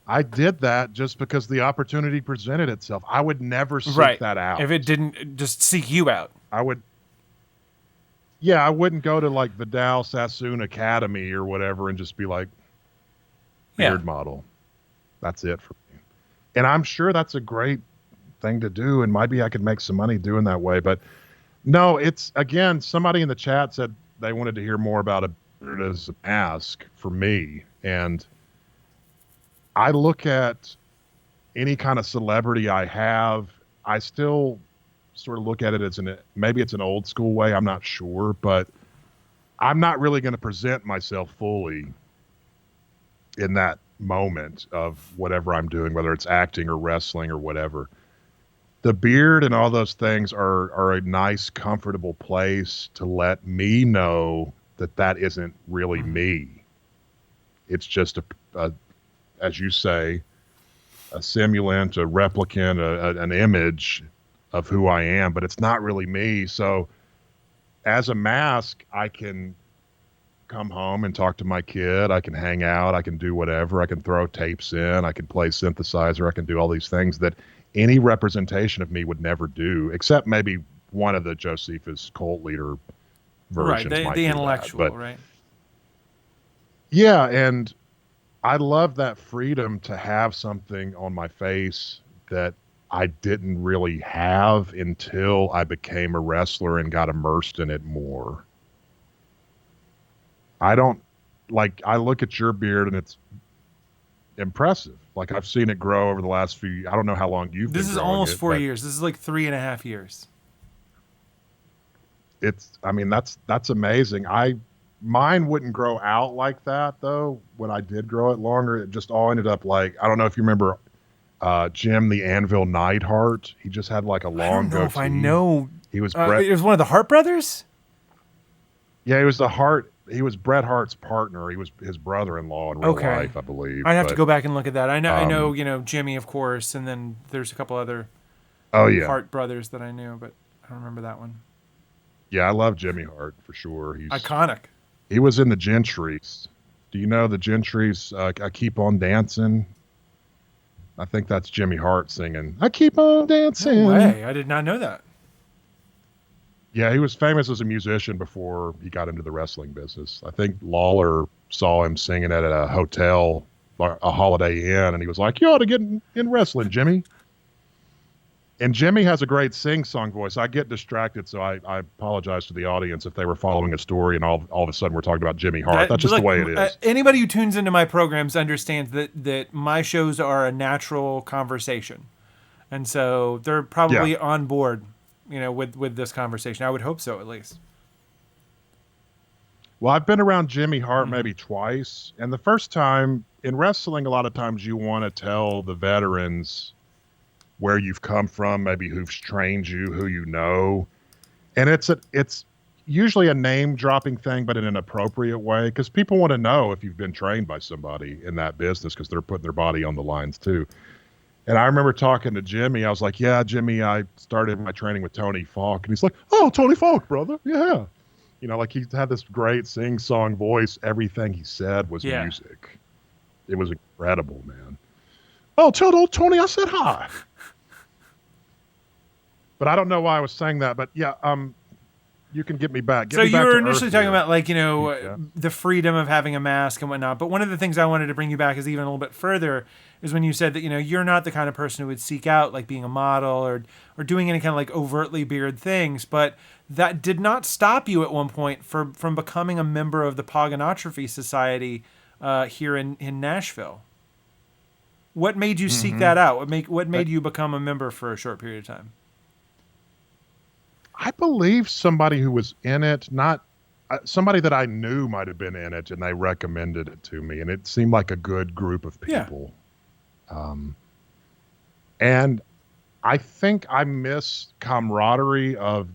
I did that just because the opportunity presented itself. I would never seek that out. If it didn't just seek you out. I wouldn't go to like Vidal Sassoon Academy or whatever and just be like, beard model. That's it for me. And I'm sure that's a great thing to do, and maybe I could make some money doing that way. But no, it's, again, somebody in the chat said they wanted to hear more about a beard as a mask for me. And I look at any kind of celebrity I have, I still sort of look at it as maybe it's an old school way, I'm not sure, but I'm not really going to present myself fully in that moment of whatever I'm doing, whether it's acting or wrestling or whatever. The beard and all those things are a nice, comfortable place to let me know that that isn't really me. It's just a as you say, a simulant, a replicant, an image of who I am, but it's not really me. So as a mask, I can come home and talk to my kid. I can hang out. I can do whatever. I can throw tapes in. I can play synthesizer. I can do all these things that any representation of me would never do, except maybe one of the Jocephus cult leader versions. Right, might the do intellectual, that. But, right? yeah, and I love that freedom to have something on my face that I didn't really have until I became a wrestler and got immersed in it more. I look at your beard and it's impressive. Like I've seen it grow over the last few, I don't know how long you've been This is growing almost it, 4 but years. This is like 3.5 years. That's amazing. Mine wouldn't grow out like that though. When I did grow it longer, it just all ended up like, I don't know if you remember Jim the Anvil Neidhart. He just had like a long I don't know goatee. if I know. He was It was one of the Hart brothers? Yeah, he was Bret Hart's partner. He was his brother-in-law in real life, I believe. I'd have to go back and look at that. I know, Jimmy, of course, and then there's a couple other Hart brothers that I knew, but I don't remember that one. Yeah, I love Jimmy Hart for sure. He's iconic. He was in the Gentrys. Do you know the Gentrys? I Keep On Dancing. I think that's Jimmy Hart singing "I Keep On Dancing." No way, I did not know that. Yeah, he was famous as a musician before he got into the wrestling business. I think Lawler saw him singing at a hotel, a Holiday Inn, and he was like, "You ought to get in wrestling, Jimmy." And Jimmy has a great sing-song voice. I get distracted, so I apologize to the audience if they were following a story and all of a sudden we're talking about Jimmy Hart. That's just the way it is. Anybody who tunes into my programs understands that my shows are a natural conversation. And so they're probably on board, with this conversation. I would hope so, at least. Well, I've been around Jimmy Hart maybe twice. And the first time, in wrestling, a lot of times you want to tell the veterans where you've come from, maybe who's trained you, who you know. And it's usually a name-dropping thing, but in an appropriate way, because people want to know if you've been trained by somebody in that business, because they're putting their body on the lines too. And I remember talking to Jimmy. I was like, "Yeah, Jimmy, I started my training with Tony Falk." And he's like, "Oh, Tony Falk, brother. Yeah." Like he had this great sing-song voice. Everything he said was music. It was incredible, man. "Oh, tell old Tony I said hi." But I don't know why I was saying that. But yeah, you can get me back. So you were initially talking about the freedom of having a mask and whatnot. But one of the things I wanted to bring you back is even a little bit further is when you said that you're not the kind of person who would seek out like being a model or doing any kind of like overtly beard things. But that did not stop you at one point from becoming a member of the Pogonotrophy Society here in Nashville. What made you seek that out? What made you become a member for a short period of time? I believe somebody who was in it, not somebody that I knew might have been in it, and they recommended it to me, and it seemed like a good group of people. And I think I miss camaraderie of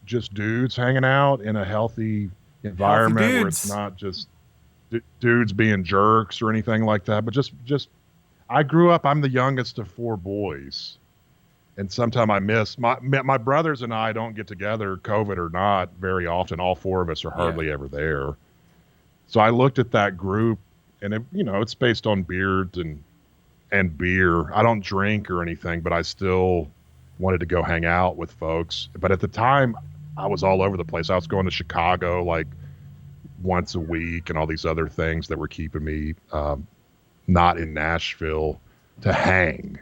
just dudes hanging out in a healthy environment where it's not just dudes being jerks or anything like that, but just I grew up, I'm the youngest of 4 boys. And sometimes I miss my brothers and I don't get together, COVID or not, very often. All 4 of us are hardly ever there. So I looked at that group, and it's based on beards and beer. I don't drink or anything, but I still wanted to go hang out with folks. But at the time, I was all over the place. I was going to Chicago like once a week and all these other things that were keeping me not in Nashville to hang.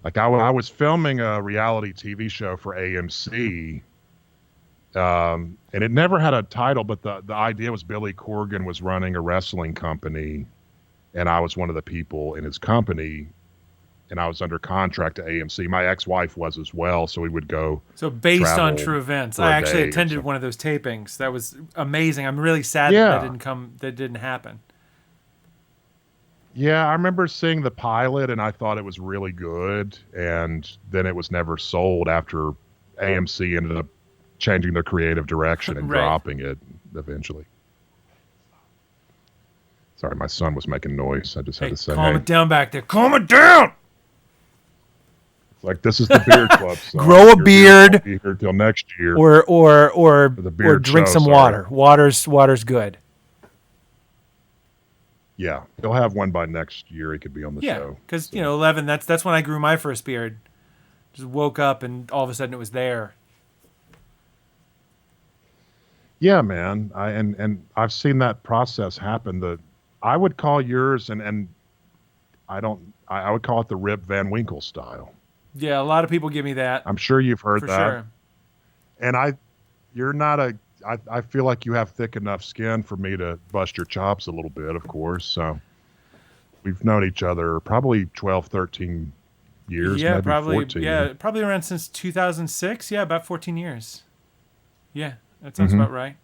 Like I was filming a reality TV show for AMC, and it never had a title, but the idea was Billy Corgan was running a wrestling company, and I was one of the people in his company, and I was under contract to AMC. My ex-wife was as well, so we would go. So based on true events, I actually attended one of those tapings. That was amazing. I'm really sad that didn't happen. Yeah, I remember seeing the pilot and I thought it was really good, and then it was never sold after AMC ended up changing their creative direction and Right. dropping it eventually. Sorry, my son was making noise. I just had Hey, to say, calm hey, it down back there. Calm it down. it's like this is the beard club. Son. Grow a Your beard. won't be here till next year. Or the beard drink show, some sorry. water. Water's good. Yeah, he'll have one by next year. He could be on the Yeah, show. because 11. That's when I grew my first beard. Just woke up and all of a sudden it was there. Yeah, man. And I've seen that process happen. I would call yours and I would call it the Rip Van Winkle style. Yeah, a lot of people give me that. I'm sure you've heard For that. sure. And you're not I feel like you have thick enough skin for me to bust your chops a little bit, of course. So we've known each other probably 12, 13 years, Yeah, maybe probably. 14. Yeah, probably around since 2006. Yeah, about 14 years. Yeah, that sounds about right.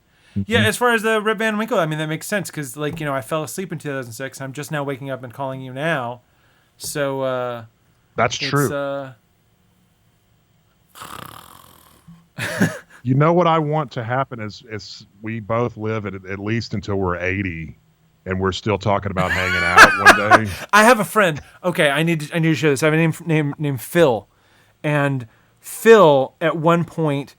Yeah, as far as the Rip Van Winkle, I mean that makes sense because I fell asleep in 2006. I'm just now waking up and calling you now, so That's true. You know what I want to happen is we both live at least until we're 80, and we're still talking about hanging out one day. I have a friend. Okay, I need to show this. I have a name named Phil, and Phil at one point,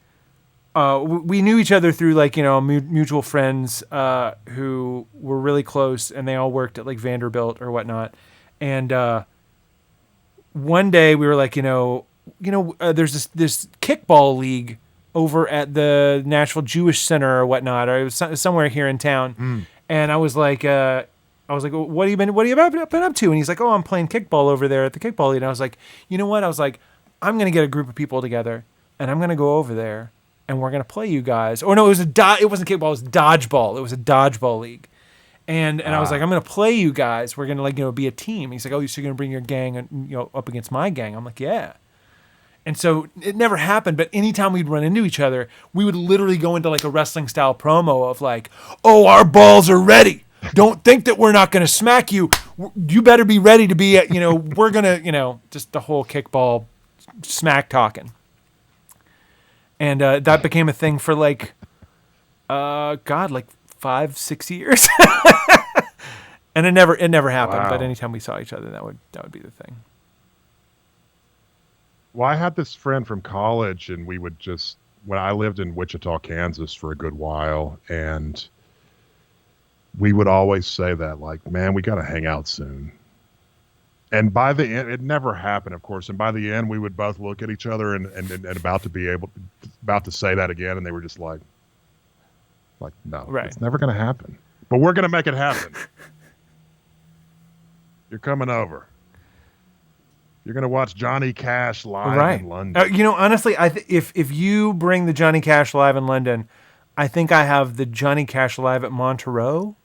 we knew each other through mutual friends who were really close, and they all worked at like Vanderbilt or whatnot. And one day we were like, there's this kickball league over at the Nashville Jewish Center or whatnot, or it was somewhere here in town. And I was like, what have you been up to? And he's like, oh, I'm playing kickball over there at the kickball league. And I was like, you know what? I was like, I'm gonna get a group of people together, and I'm gonna go over there, and we're gonna play you guys. Or no, it wasn't kickball. It was dodgeball. It was a dodgeball league. And I was like, I'm gonna play you guys. We're gonna be a team. And he's like, oh, so you're gonna bring your gang up against my gang? I'm like, yeah. And so it never happened, but anytime we'd run into each other, we would literally go into like a wrestling style promo of like, oh, our balls are ready. Don't think that we're not going to smack you. You better be ready to be, we're going to, just the whole kickball smack talking. And that became a thing for like 5-6 years. And it never happened. Wow. But anytime we saw each other, that would be the thing. Well, I had this friend from college, and we would when I lived in Wichita, Kansas for a good while, and we would always say that, like, man, we got to hang out soon. And by the end, it never happened, of course. And by the end, we would both look at each other and about to say that again, and they were just like, no, Right. It's never going to happen. But we're going to make it happen. You're coming over. You're going to watch Johnny Cash live in London. Honestly, if you bring the Johnny Cash live in London, I think I have the Johnny Cash live at Montreux.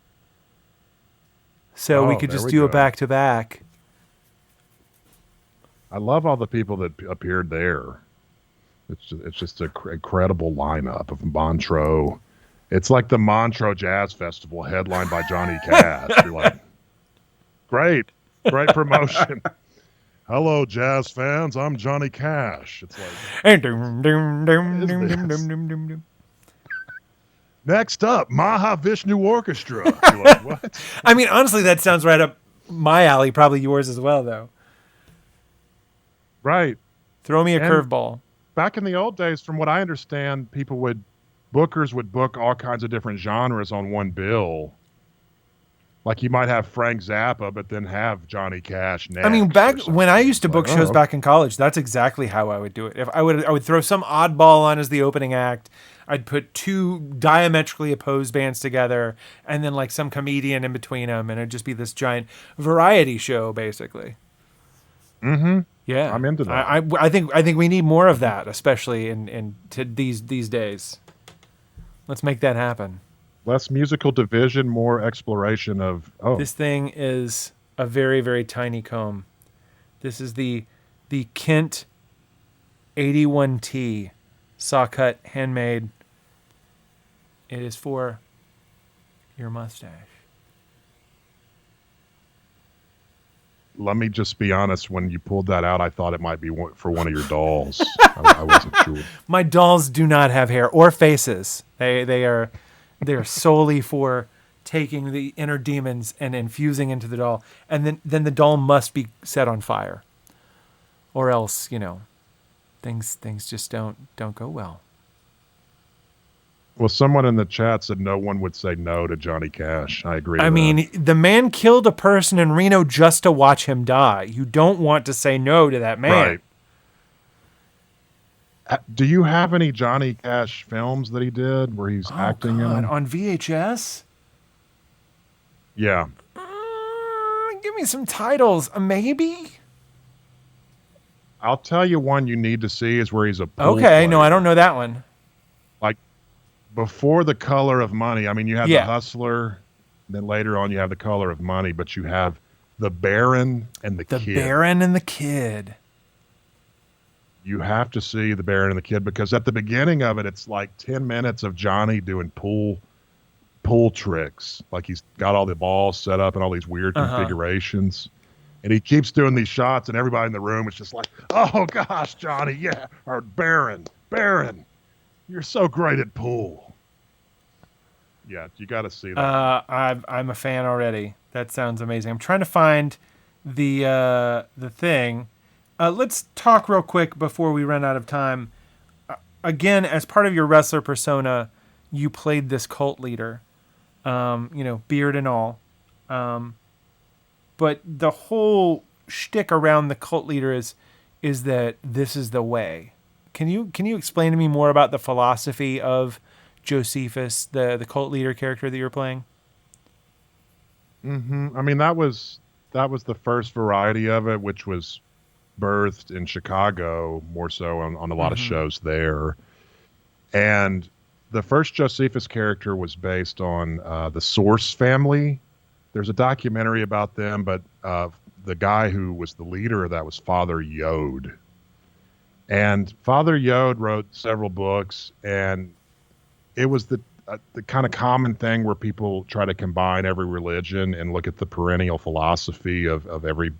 So we could just do a back-to-back. I love all the people that appeared there. It's just an incredible lineup of Montreux. It's like the Montreux Jazz Festival headlined by Johnny Cash. You're like, great promotion. Hello, jazz fans. I'm Johnny Cash. It's like, next up, Mahavishnu Orchestra. You're like, what? I mean, honestly, that sounds right up my alley. Probably yours as well, though. Right. Throw me a And curveball. Back in the old days, from what I understand, bookers would book all kinds of different genres on one bill. Like you might have Frank Zappa, but then have Johnny Cash next. I mean, when I used to book shows back in college, that's exactly how I would do it. If I would throw some oddball on as the opening act. I'd put two diametrically opposed bands together, and then like some comedian in between them, and it'd just be this giant variety show, basically. Mm-hmm. Yeah, I'm into that. I think we need more of that, especially in these days. Let's make that happen. Less musical division, more exploration of. Oh, This thing is a very, very tiny comb. This is the Kent 81T saw cut handmade. It is for your mustache. let me just be honest. When you pulled that out, I thought it might be for one of your dolls. I wasn't sure. My dolls do not have hair or faces. They're solely for taking the inner demons and infusing into the doll, and then the doll must be set on fire, or else things just don't go well. Well, someone in the chat said no one would say no to Johnny Cash. I agree. I mean, the man killed a person in Reno just to watch him die. You don't want to say no to that man. Right. Do you have any Johnny Cash films that he did where he's acting in them? On VHS? Yeah. Give me some titles. Maybe? I'll tell you one you need to see is where he's a pool Okay, player. no, I don't know that one. Like before The Color of Money. I mean, you have The Hustler, then later on you have The Color of Money, but you have The Baron and the Kid. The Baron and the Kid. You have to see The Baron and the Kid because at the beginning of it, it's like 10 minutes of Johnny doing pool tricks. Like he's got all the balls set up and all these weird configurations. And he keeps doing these shots and everybody in the room is just like, oh gosh, Johnny, yeah. Or Baron, you're so great at pool. Yeah, you got to see that. I'm a fan already. That sounds amazing. I'm trying to find the thing. Let's talk real quick before we run out of time. Again, as part of your wrestler persona, you played this cult leader, beard and all. But the whole shtick around the cult leader is that this is the way. Can you explain to me more about the philosophy of Jocephus, the cult leader character that you're playing? Mm-hmm. I mean, that was the first variety of it, which was birthed in Chicago, more so on a lot of shows there. And the first Jocephus character was based on the Source family. There's a documentary about them, but the guy who was the leader of that was Father Yod. And Father Yod wrote several books, and it was the kind of common thing where people try to combine every religion and look at the perennial philosophy of every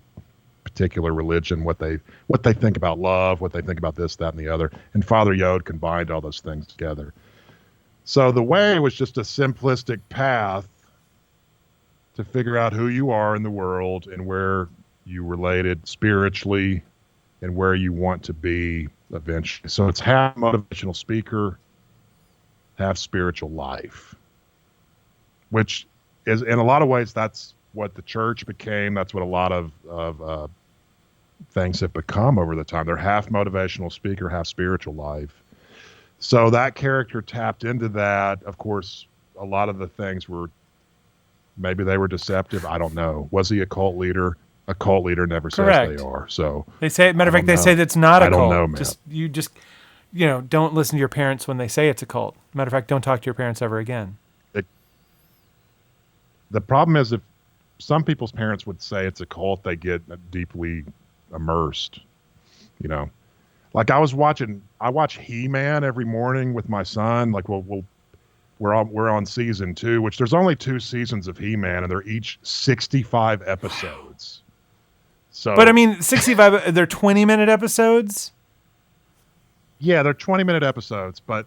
particular religion, what they think about love, what they think about this, that, and the other. And Father Yod combined all those things together. So the way was just a simplistic path to figure out who you are in the world and where you related spiritually and where you want to be eventually. So it's half motivational speaker, half spiritual life, which is in a lot of ways, that's what the church became. That's what a lot of things have become over the time. They're half motivational speaker, half spiritual life. So that character tapped into that. Of course, a lot of the things were, maybe they were deceptive. I don't know. Was he a cult leader? A cult leader never says they are. So they say, matter of fact, they say that's not a cult. I don't know, man. Don't listen to your parents when they say it's a cult. Matter of fact, don't talk to your parents ever again. The problem is if some people's parents would say it's a cult, they get deeply immersed, Like I watch He-Man every morning with my son. Like we're on season 2, which there's only 2 seasons of He-Man, and they're each 65 episodes. So, but I mean, 65. They're 20-minute episodes. Yeah, they're 20-minute episodes. But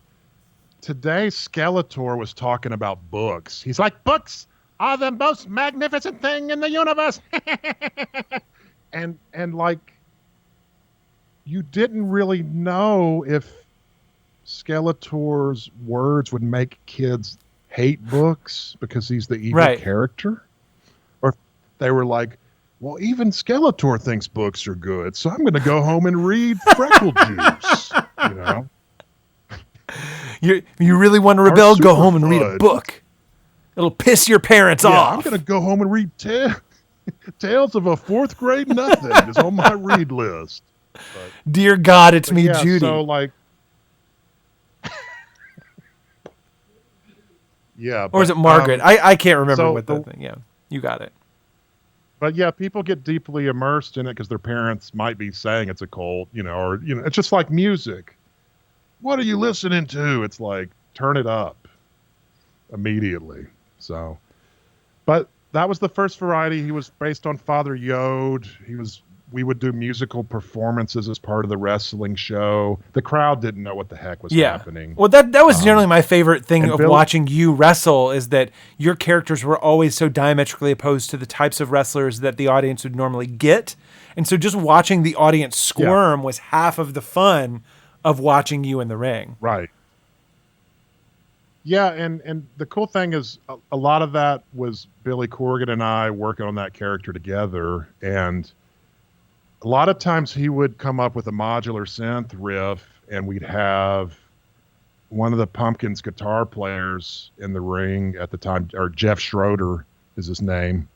today, Skeletor was talking about books. He's like, books are the most magnificent thing in the universe. and like, you didn't really know if Skeletor's words would make kids hate books because he's the evil character, or they were like, well, even Skeletor thinks books are good, so I'm going to go home and read Freckle Juice. You really want to rebel? Go home and read a book. It'll piss your parents off. I'm going to go home and read Tales of a Fourth Grade Nothing is on my read list. Dear God, it's me, Judy. So like, or is it Margaret? I can't remember what the thing. Yeah, you got it. But yeah, people get deeply immersed in it because their parents might be saying it's a cult, or it's just like music. What are you listening to? It's like turn it up immediately. So, but That was the first variety. He was based on Father Yod. We would do musical performances as part of the wrestling show. The crowd didn't know what the heck was happening. Well, that was generally my favorite thing of Bill, watching you wrestle, is that your characters were always so diametrically opposed to the types of wrestlers that the audience would normally get. And so just watching the audience squirm was half of the fun of watching you in the ring. Right. Yeah, and the cool thing is a lot of that was Billy Corgan and I working on that character together, and a lot of times he would come up with a modular synth riff, and we'd have one of the Pumpkins guitar players in the ring at the time, or Jeff Schroeder is his name,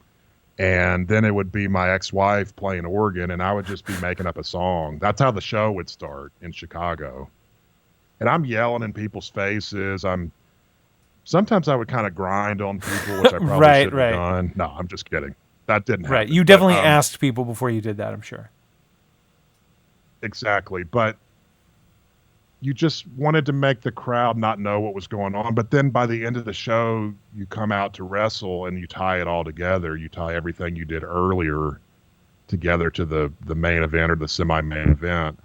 and then it would be my ex-wife playing organ, and I would just be making up a song. That's how the show would start in Chicago. And I'm yelling in people's faces. Sometimes I would kind of grind on people, which I probably should have done. No, I'm just kidding. That didn't happen. Right. You definitely asked people before you did that, I'm sure. Exactly. But you just wanted to make the crowd not know what was going on. But then by the end of the show, you come out to wrestle and you tie it all together. You tie everything you did earlier together to the main event or the semi-main event,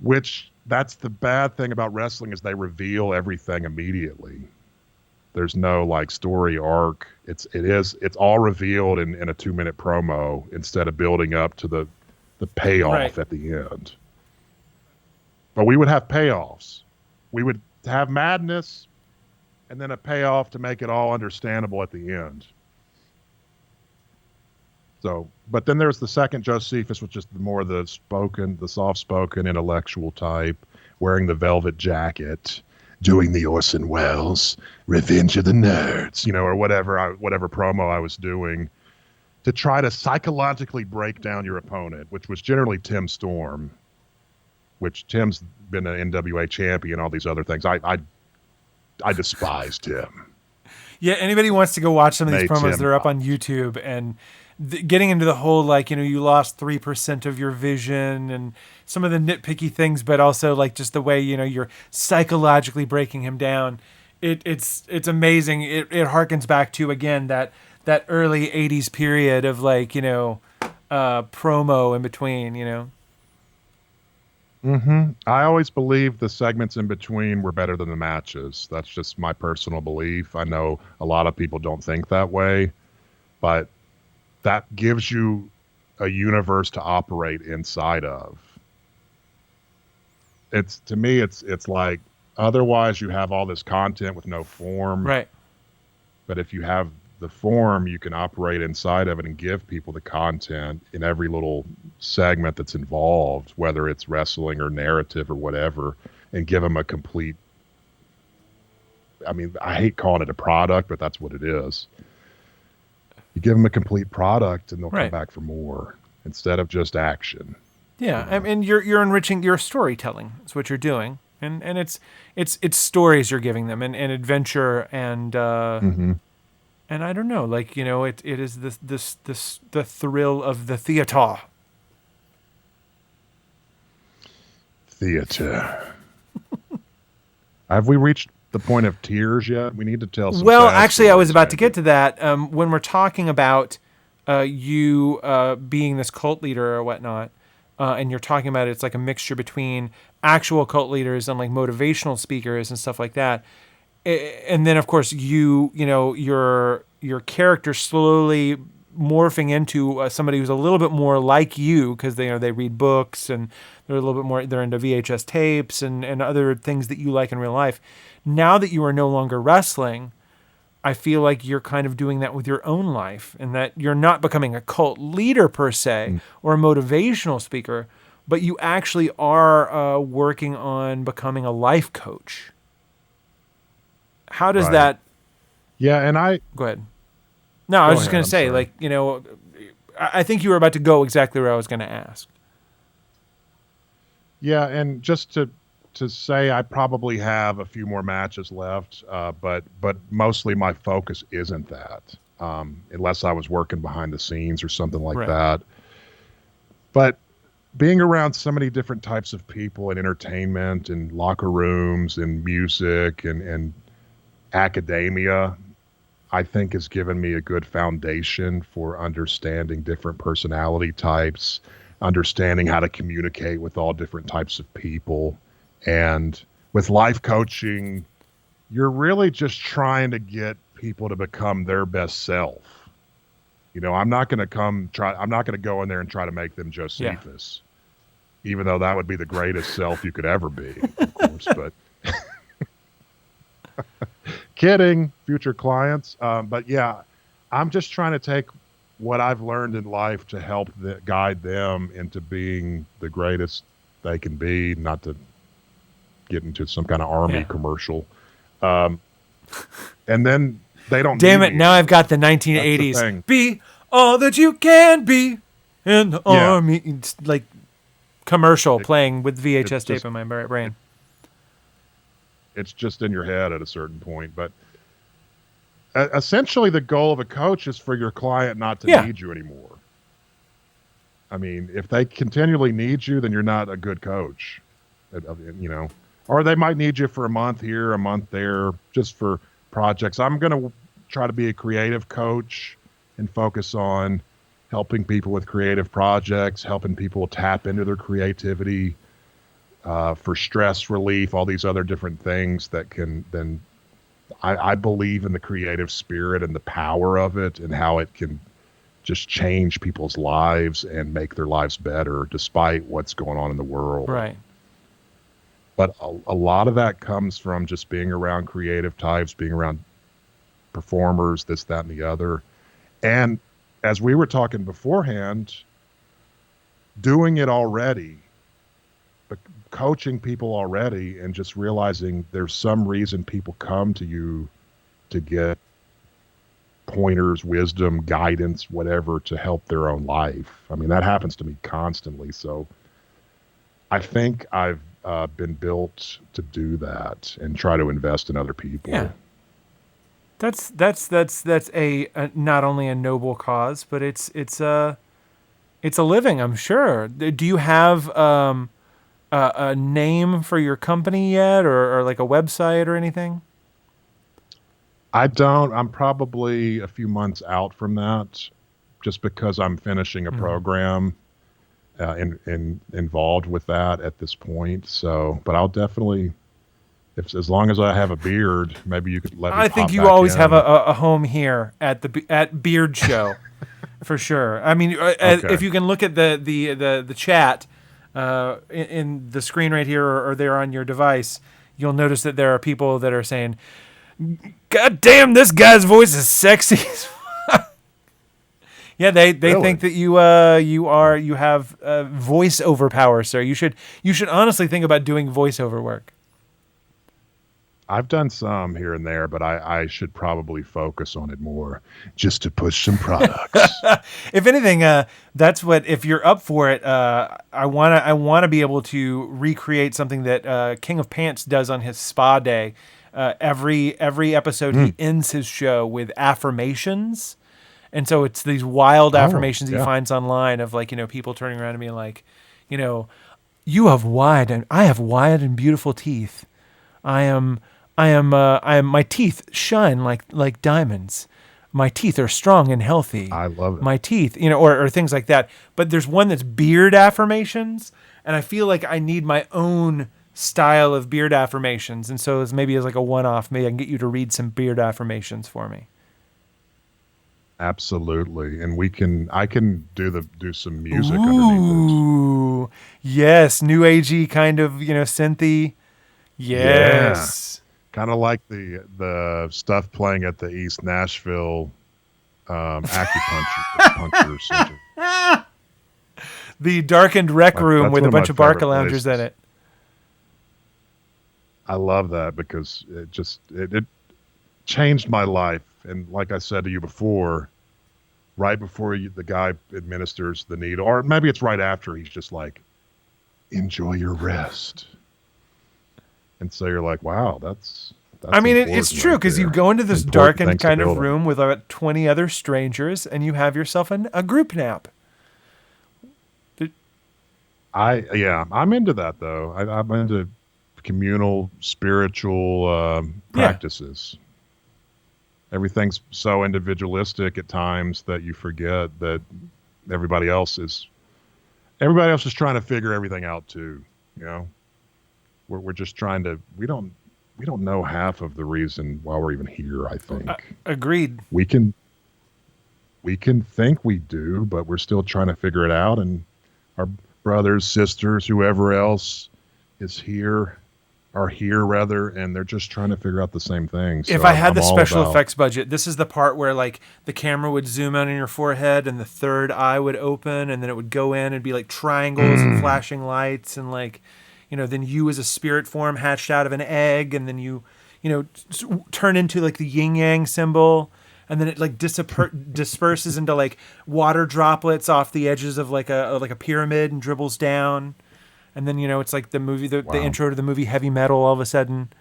which that's the bad thing about wrestling, is they reveal everything immediately. There's no like story arc. It's all revealed in a 2-minute promo instead of building up to the payoff at the end. But we would have payoffs. We would have madness and then a payoff to make it all understandable at the end. So, but then there's the second Jocephus, which is the soft-spoken, intellectual type, wearing the velvet jacket, doing the Orson Welles, Revenge of the Nerds, or whatever promo I was doing, to try to psychologically break down your opponent, which was generally Tim Storm, which Tim's been an NWA champion, all these other things. I despised him. Yeah, anybody who wants to go watch some of these promos, they're up on YouTube, and getting into the whole, you lost 3% of your vision and some of the nitpicky things, but also just the way, you're psychologically breaking him down. It's amazing. It harkens back to, again, that early 80s period of promo in between, Mm-hmm. I always believed the segments in between were better than the matches. That's just my personal belief. I know a lot of people don't think that way, but that gives you a universe to operate inside of. To me, it's like, otherwise you have all this content with no form. Right. But if you have the form, you can operate inside of it and give people the content in every little segment that's involved, whether it's wrestling or narrative or whatever, and give them a complete, I hate calling it a product, but that's what it is. You give them a complete product and they'll come back for more instead of just action. Yeah. And you're enriching your storytelling. That's what you're doing. And it's stories you're giving them, and adventure, and and I don't know, it is the thrill of the theater. Theater. Have we reached the point of tears yet? We need to tell some. Well, actually, I was about to get to that. When we're talking about you being this cult leader or whatnot, and you're talking about it's like a mixture between actual cult leaders and motivational speakers and stuff like that. And then, of course, your character slowly morphing into somebody who's a little bit more like you, because they read books and they're a little bit more, they're into VHS tapes and other things that you like in real life. Now that you are no longer wrestling, I feel like you're kind of doing that with your own life, and that you're not becoming a cult leader per se or a motivational speaker, but you actually are working on becoming a life coach. How does that? Yeah, and go ahead. No, I was just going to say, I think you were about to go exactly where I was going to ask. Yeah, and just to say, I probably have a few more matches left, but mostly my focus isn't that, unless I was working behind the scenes or something like that. But being around so many different types of people in entertainment and locker rooms and music and academia, I think has given me a good foundation for understanding different personality types, understanding how to communicate with all different types of people. And with life coaching, you're really just trying to get people to become their best self. I'm not going to go in there and try to make them Jocephus, even though that would be the greatest self you could ever be, of course, but kidding, future clients. But yeah, I'm just trying to take what I've learned in life to help guide them into being the greatest they can be, not to get into some kind of army commercial. And then they don't. Damn need it! me Now I've anymore. got the That's the 1980s. thing. Be all that you can be in the army. It's like commercial playing with VHS tape in my brain. It's just in your head at a certain point. But essentially, the goal of a coach is for your client not to need you anymore. I mean, if they continually need you, then you're not a good coach. Or they might need you for a month here, a month there, just for projects. I'm going to try to be a creative coach and focus on helping people with creative projects, helping people tap into their creativity for stress relief, all these other different things that can then. I believe in the creative spirit and the power of it and how it can just change people's lives and make their lives better despite what's going on in the world. Right. But a lot of that comes from just being around creative types, being around performers, this, that, and the other. And as we were talking beforehand, doing it already, but coaching people already, and just realizing there's some reason people come to you to get pointers, wisdom, guidance, whatever, to help their own life. I mean, that happens to me constantly. So I think I've been built to do that and try to invest in other people. Yeah. That's a not only a noble cause, but it's a living, I'm sure. Do you have a name for your company yet, or like a website or anything? I don't. I'm probably a few months out from that, just because I'm finishing a program involved with that at this point. So, but I'll definitely, as long as I have a beard, maybe you could let me. I think pop you back always in. have a home here at Beard Show, for sure. I mean, if you can look at the chat in the screen right here or there on your device, you'll notice that there are people that are saying, "God damn, this guy's voice is sexy." Yeah, they Really? think that you have voiceover power, sir. You should honestly think about doing voiceover work. I've done some here and there, but I should probably focus on it more, just to push some products. If anything, that's what. If you're up for it, I wanna be able to recreate something that King of Pants does on his spa day. Every episode, he ends his show with affirmations. And so it's these wild affirmations he finds online of, like, people turning around and being like, you have wide and I have wide and beautiful teeth. I am my teeth shine like diamonds. My teeth are strong and healthy. I love it. My teeth, or things like that. But there's one that's beard affirmations, and I feel like I need my own style of beard affirmations. And so maybe as like a one-off, maybe I can get you to read some beard affirmations for me. Absolutely, and I can do some music underneath Ooh, yes, new agey kind of, synthy. Yes, kind of like the stuff playing at the East Nashville acupuncture center. The darkened rec room That's with one a of my bunch of Barca favorite loungers places. in it. I love that because it changed my life. And like I said to you before, right before the guy administers the needle, or maybe it's right after, he's just like, enjoy your rest. And so you're like, wow, that's I mean, it's important true, right because you there. go into this Important darkened things to kind of build on. room with about 20 other strangers, and you have yourself a group nap. I'm into that though. I'm into communal, spiritual practices. everything's so individualistic at times that you forget that everybody else is trying to figure everything out too. We're just trying to. We don't know half of the reason why we're even here. I think. Agreed. We can think we do, but we're still trying to figure it out. And our brothers, sisters, whoever else is here. Are here rather, and they're just trying to figure out the same thing. So if I had the special effects budget, this is the part where like the camera would zoom out on your forehead and the third eye would open and then it would go in and be like triangles and flashing lights and like, then you as a spirit form hatched out of an egg and then you turn into like the yin yang symbol and then it like disperses into like water droplets off the edges of like a pyramid and dribbles down. And then, it's like the movie, the intro to the movie Heavy Metal all of a sudden.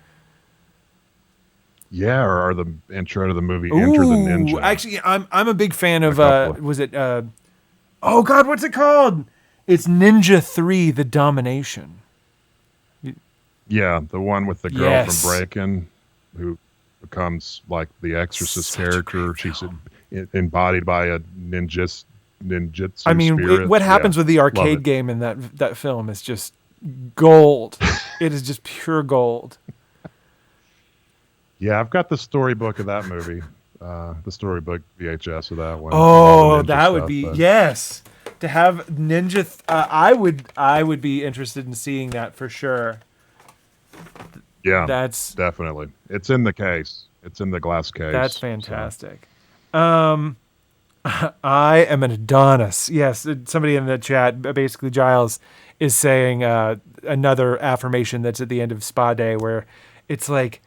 Yeah, or the intro to the movie Enter the Ninja. Actually, I'm a big fan of, was it, oh God, what's it called? It's Ninja 3, The Domination. Yeah, the one with the girl from Breakin' who becomes like the Exorcist character. She's embodied by a ninjutsu spirit. What happens with the arcade game in that film is just gold. It is just pure gold. Yeah, I've got the storybook of that movie. The storybook VHS of that one. Oh, that would be yes. To have Ninja, I would be interested in seeing that for sure. Yeah, that's definitely. It's in the case. It's in the glass case. That's fantastic. So. I am an Adonis. Yes, somebody in the chat, basically Giles, is saying another affirmation that's at the end of Spa Day where it's like,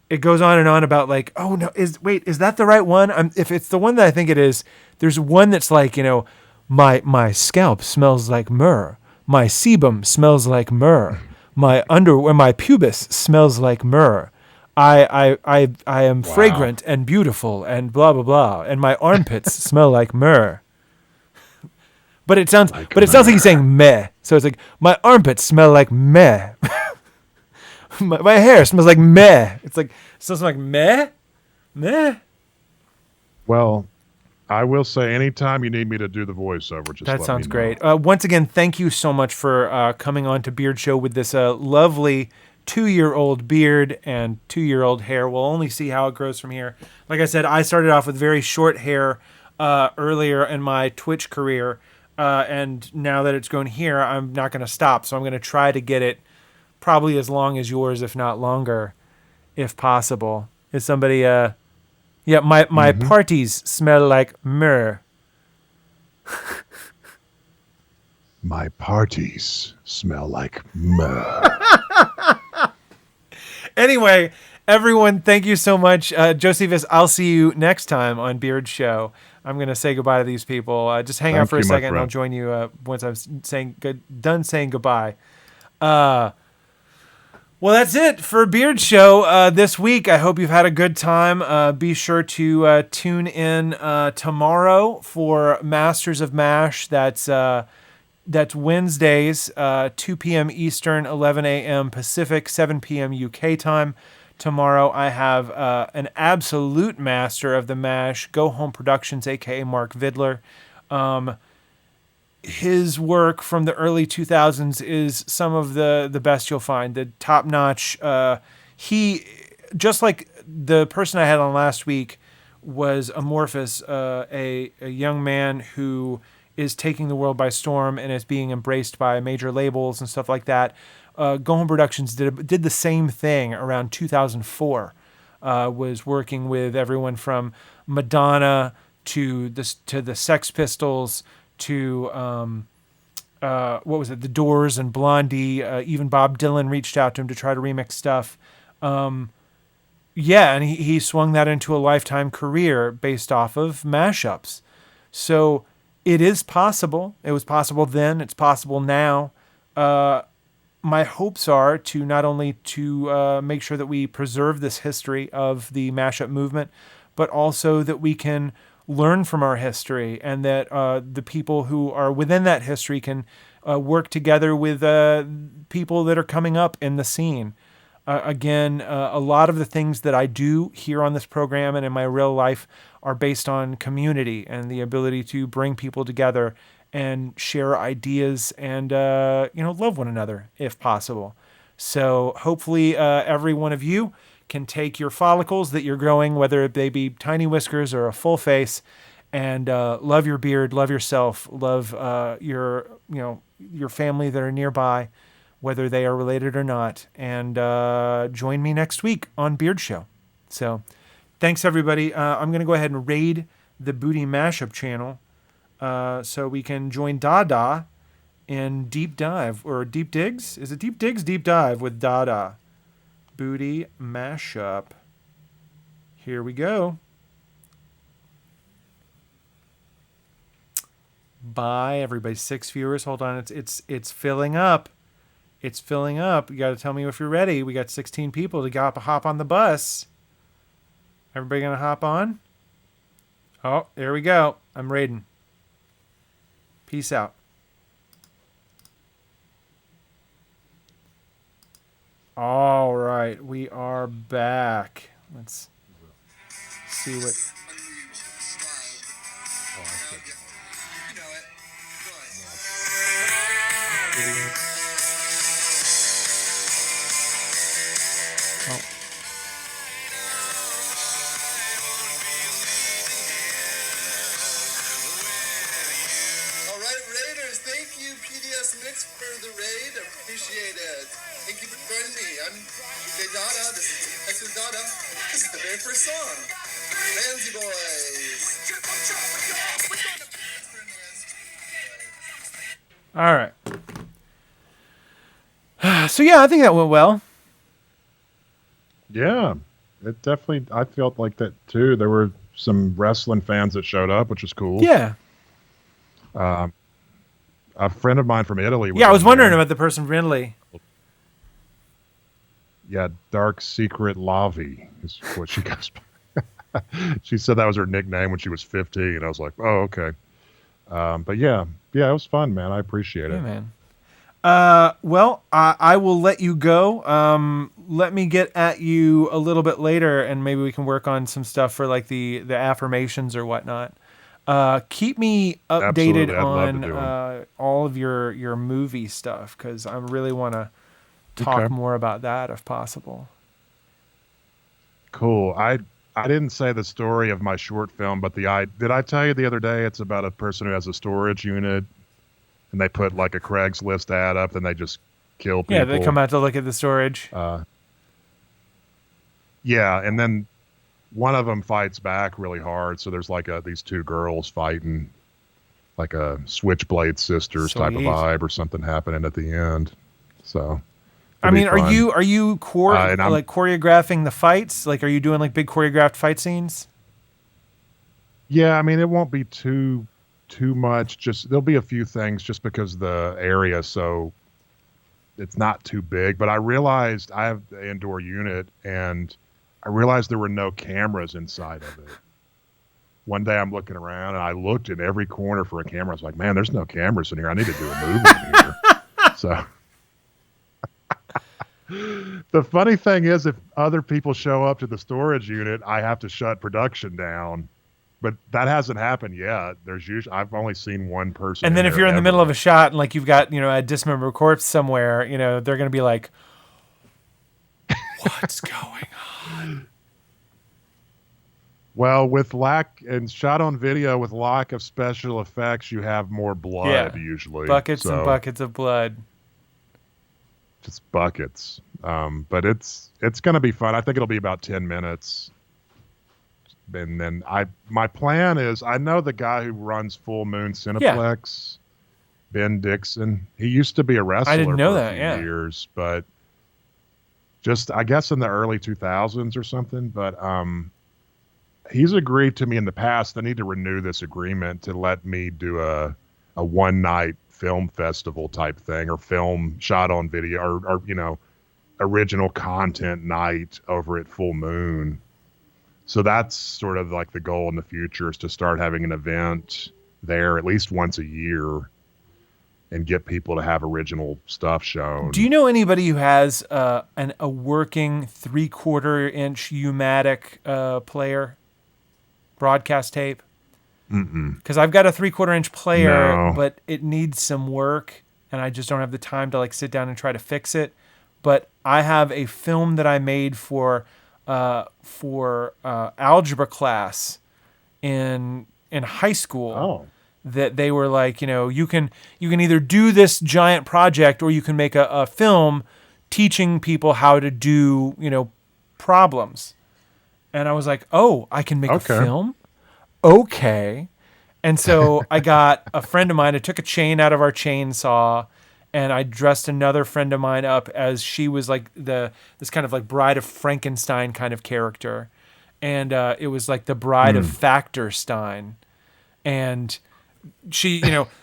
it goes on and on about like, oh no, is that the right one? If it's the one that I think it is, there's one that's like, my scalp smells like myrrh. My sebum smells like myrrh. My pubis smells like myrrh. I am fragrant and beautiful and blah blah blah, and my armpits smell like myrrh. But it sounds like he's saying meh. So it's like my armpits smell like meh. my hair smells like meh. It's like it smells like meh, meh. Well, I will say anytime you need me to do the voiceover, just that let sounds me know. great. Once again, thank you so much for coming on to Beard Show with this lovely 2-year-old beard and 2-year-old hair. We'll only see how it grows from here. Like I said, I started off with very short hair earlier in my Twitch career, and now that it's grown here, I'm not going to stop. So I'm going to try to get it probably as long as yours, if not longer, if possible. Is somebody? My parties smell like myrrh. My parties smell like myrrh. Anyway, everyone, thank you so much. Jocephus, I'll see you next time on Beard Show. I'm going to say goodbye to these people. Just hang out for a second, and I'll join you once I'm done saying goodbye. Well, that's it for Beard Show this week. I hope you've had a good time. Be sure to tune in tomorrow for Masters of MASH. That's Wednesdays, 2 p.m. Eastern, 11 a.m. Pacific, 7 p.m. UK time. Tomorrow I have an absolute master of the MASH, Go Home Productions, a.k.a. Mark Vidler. His work from the early 2000s is some of the best you'll find, the top-notch. He, just like the person I had on last week, was Amorphous, a young man who is taking the world by storm and is being embraced by major labels and stuff like that. Go Home Productions did the same thing around 2004. Was working with everyone from Madonna to the Sex Pistols to what was it, The Doors and Blondie. Even Bob Dylan reached out to him to try to remix stuff. And he swung that into a lifetime career based off of mashups. So it is possible. It was possible then. It's possible now. My hopes are to not only to make sure that we preserve this history of the mashup movement, but also that we can learn from our history and that the people who are within that history can work together with people that are coming up in the scene. Again, a lot of the things that I do here on this program and in my real life are based on community and the ability to bring people together and share ideas and, love one another if possible. So hopefully every one of you can take your follicles that you're growing, whether they be tiny whiskers or a full face, and love your beard, love yourself, love your family that are nearby, whether they are related or not, and join me next week on Beard Show. So thanks, everybody. I'm going to go ahead and raid the Booty Mashup channel so we can join Dada in Deep Dive, or Deep Digs? Is it Deep Digs? Deep Dive with Dada. Booty Mashup. Here we go. Bye, everybody. 6 viewers. Hold on. It's filling up. It's filling up. You got to tell me if you're ready. We got 16 people to hop on the bus. Everybody gonna hop on? Oh, there we go. I'm raiding. Peace out. All right, we are back. Let's see what. Oh. All right, Raiders, thank you, PDS Mix, for the raid. Appreciate it. Thank you for joining me. I'm DJ Dada. This is Texas Dada. This is the very first song. Ramsey Boys. All right. So yeah, I think that went well. Yeah, it definitely. I felt like that too. There were some wrestling fans that showed up, which was cool. Yeah. A friend of mine from Italy. Yeah, I was wondering about the person from Italy. Yeah, Dark Secret Lavi is what she goes by. She said that was her nickname when she was 15, and I was like, oh, okay. But yeah, it was fun, man. I appreciate it. Yeah, man. Well, I will let you go. Let me get at you a little bit later, and maybe we can work on some stuff for like the affirmations or whatnot. Keep me updated on all of your movie stuff, because I really want to talk more about that if possible. Cool. I didn't say the story of my short film, but did I tell you the other day it's about a person who has a storage unit, and they put like a Craigslist ad up, and they just kill people. Yeah, they come out to look at the storage. Yeah, and then one of them fights back really hard. So there's like these two girls fighting, like a Switchblade Sisters type of vibe or something happening at the end. So, I mean, are you choreographing the fights? Like, are you doing like big choreographed fight scenes? Yeah, I mean, it won't be too much. Just there'll be a few things just because the area, so it's not too big. But I realized I have the indoor unit, and I realized there were no cameras inside of it. One day I'm looking around, and I looked in every corner for a camera. I was like, man, there's no cameras in here. I need to do a movie in here. So the funny thing is, if other people show up to the storage unit, I have to shut production down. But that hasn't happened yet. I've only seen one person. And then if you're in the middle of a shot and like you've got, a dismembered corpse somewhere, they're going to be like, what's going on? Well, with shot on video with lack of special effects, you have more blood usually. Buckets and buckets of blood. Just buckets. But it's going to be fun. I think it'll be about 10 minutes. And then my plan is, I know the guy who runs Full Moon Cineplex, Ben Dixon. He used to be a wrestler. I didn't know for a few years, but just I guess in the early 2000s or something. But he's agreed to me in the past. I need to renew this agreement to let me do a one night film festival type thing, or film shot on video, or original content night over at Full Moon. So that's sort of like the goal in the future, is to start having an event there at least once a year. and get people to have original stuff shown. Do you know anybody who has a working 3/4-inch U-matic player, broadcast tape? Because I've got a 3/4-inch player, No. but it needs some work, and I just don't have the time to like sit down and try to fix it. But I have a film that I made for algebra class in high school. Oh. That they were like, you can either do this giant project or you can make a film teaching people how to do, problems. And I was like, oh, I can make a film? Okay. And so I got a friend of mine, I took a chain out of our chainsaw and I dressed another friend of mine up as she was like this kind of like Bride of Frankenstein kind of character. And it was like the Bride of Factorstein. And she,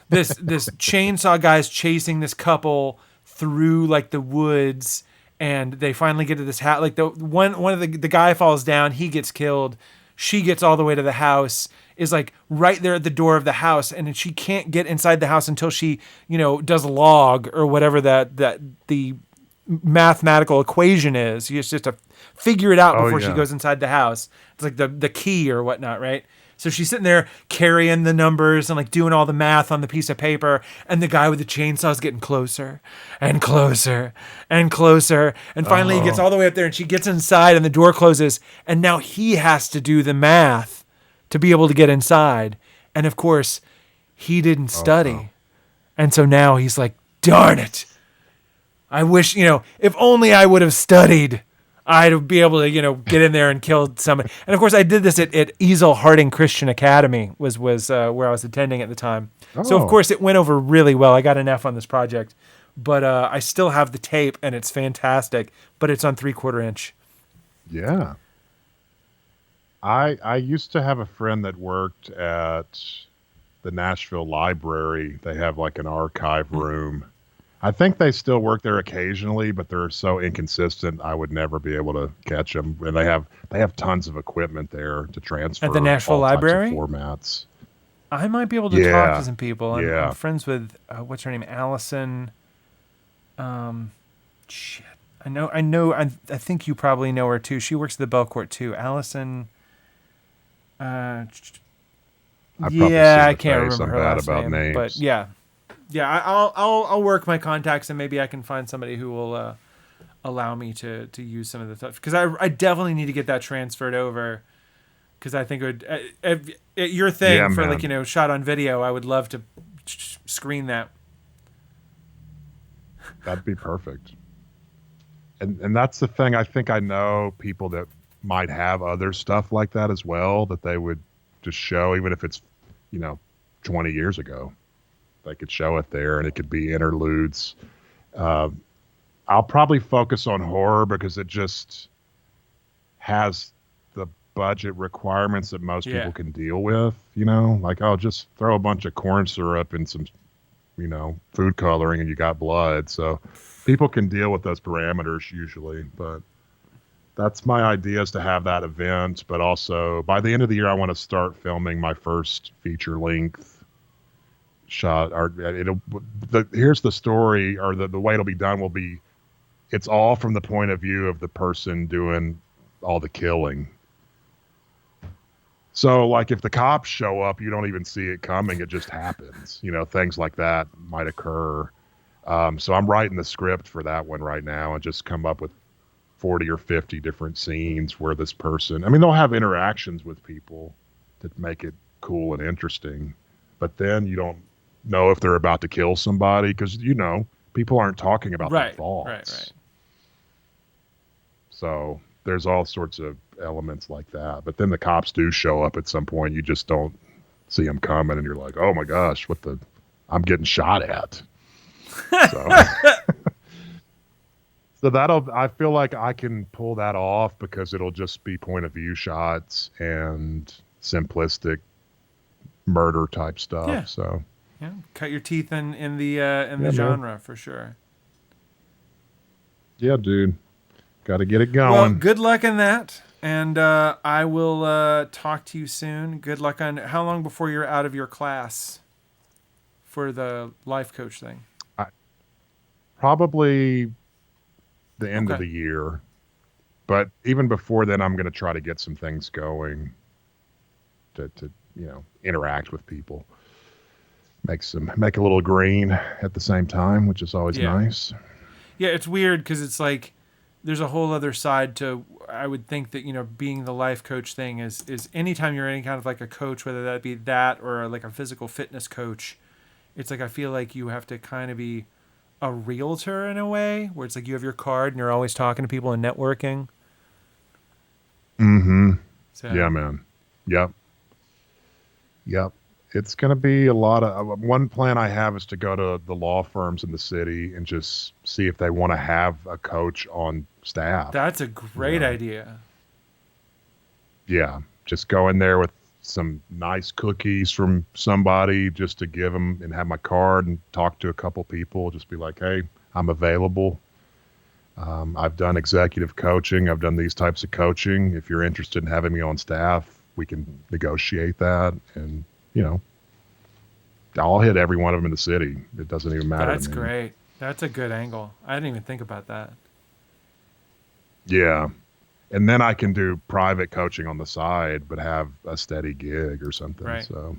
this chainsaw guy's chasing this couple through like the woods, and they finally get to this house. Like the guy falls down, he gets killed. She gets all the way to the house, is like right there at the door of the house, and she can't get inside the house until she, does log or whatever that the mathematical equation is. You just have to figure it out before she goes inside the house. It's like the key or whatnot, right? So she's sitting there carrying the numbers and like doing all the math on the piece of paper, and the guy with the chainsaw is getting closer and closer and closer. And finally he gets all the way up there and she gets inside and the door closes, and now he has to do the math to be able to get inside. And of course, he didn't study. And so now he's like, darn it. I wish, if only I would have studied, I'd be able to, get in there and kill somebody. And of course, I did this at Easel Harding Christian Academy was where I was attending at the time. So of course, it went over really well. I got an F on this project, but I still have the tape, and it's fantastic. But it's on 3/4-inch. Yeah. I used to have a friend that worked at the Nashville Library. They have like an archive room. I think they still work there occasionally, but they're so inconsistent, I would never be able to catch them. And they have tons of equipment there to transfer At the Nashville all types of Library? formats. I might be able to talk to some people. I'm friends with what's her name, Allison. Shit, I know. I think you probably know her too. She works at the Belcourt too. Allison. I can't remember her last name. Names. But yeah. I'll work my contacts, and maybe I can find somebody who will allow me to use some of the stuff, because I definitely need to get that transferred over, because I think it would your thing for man. Like shot on video. I would love to screen that. That'd be perfect. And that's the thing. I think I know people that might have other stuff like that as well, that they would just show, even if it's 20 years ago. They could show it there, and it could be interludes. I'll probably focus on horror because it just has the budget requirements that most people can deal with. Like, I'll just throw a bunch of corn syrup and some, food coloring, and you got blood. So people can deal with those parameters usually. But that's my idea, is to have that event. But also, by the end of the year, I want to start filming my first feature length shot. Here's the story, or the way it'll be done will be, it's all from the point of view of the person doing all the killing. So like if the cops show up, you don't even see it coming. It just happens. Things like that might occur. So I'm writing the script for that one right now, and just come up with 40 or 50 different scenes where this person, they'll have interactions with people to make it cool and interesting, but then you don't know if they're about to kill somebody, because people aren't talking about their thoughts. Right. So there's all sorts of elements like that. But then the cops do show up at some point. You just don't see them coming, and you're like, oh my gosh, I'm getting shot at. So, I feel like I can pull that off, because it'll just be point of view shots and simplistic murder type stuff. Yeah. So yeah, cut your teeth in the genre for sure. Yeah, dude, got to get it going. Well, good luck in that, and I will talk to you soon. Good luck on how long before you're out of your class for the life coach thing? Probably the end of Okay. the year. But even before then, I'm going to try to get some things going to interact with people. Make a little green at the same time, which is always Yeah. nice. Yeah, it's weird because it's like there's a whole other side to. I would think that being the life coach thing is anytime you're any kind of like a coach, whether that be that or like a physical fitness coach, it's like I feel like you have to kind of be a realtor in a way where it's like you have your card and you're always talking to people and networking. Mm-hmm. So, Yeah, man. Yep. It's going to be a lot of one plan I have is to go to the law firms in the city and just see if they want to have a coach on staff. that's a great idea. Yeah. Just go in there with some nice cookies from somebody just to give them and have my card and talk to a couple people. Just be like, hey, I'm available. I've done executive coaching. I've done these types of coaching. If you're interested in having me on staff, we can negotiate that. And, I'll hit every one of them in the city. It doesn't even matter. That's to me. great. That's a good angle. I didn't even think about that. Yeah. And then I can do private coaching on the side, but have a steady gig or something. Right. So,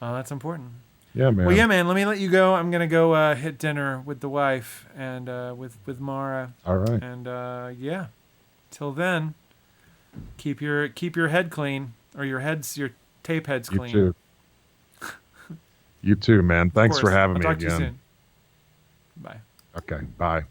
Well, that's important. yeah, man. Well, yeah, man. Let me let you go. I'm gonna go hit dinner with the wife and with Mara. All right. And yeah, till then, keep your head clean or your tape heads You clean. too. You too, man. Thanks Of for course. having I'll me talk again. to you soon. Bye. Okay. Bye.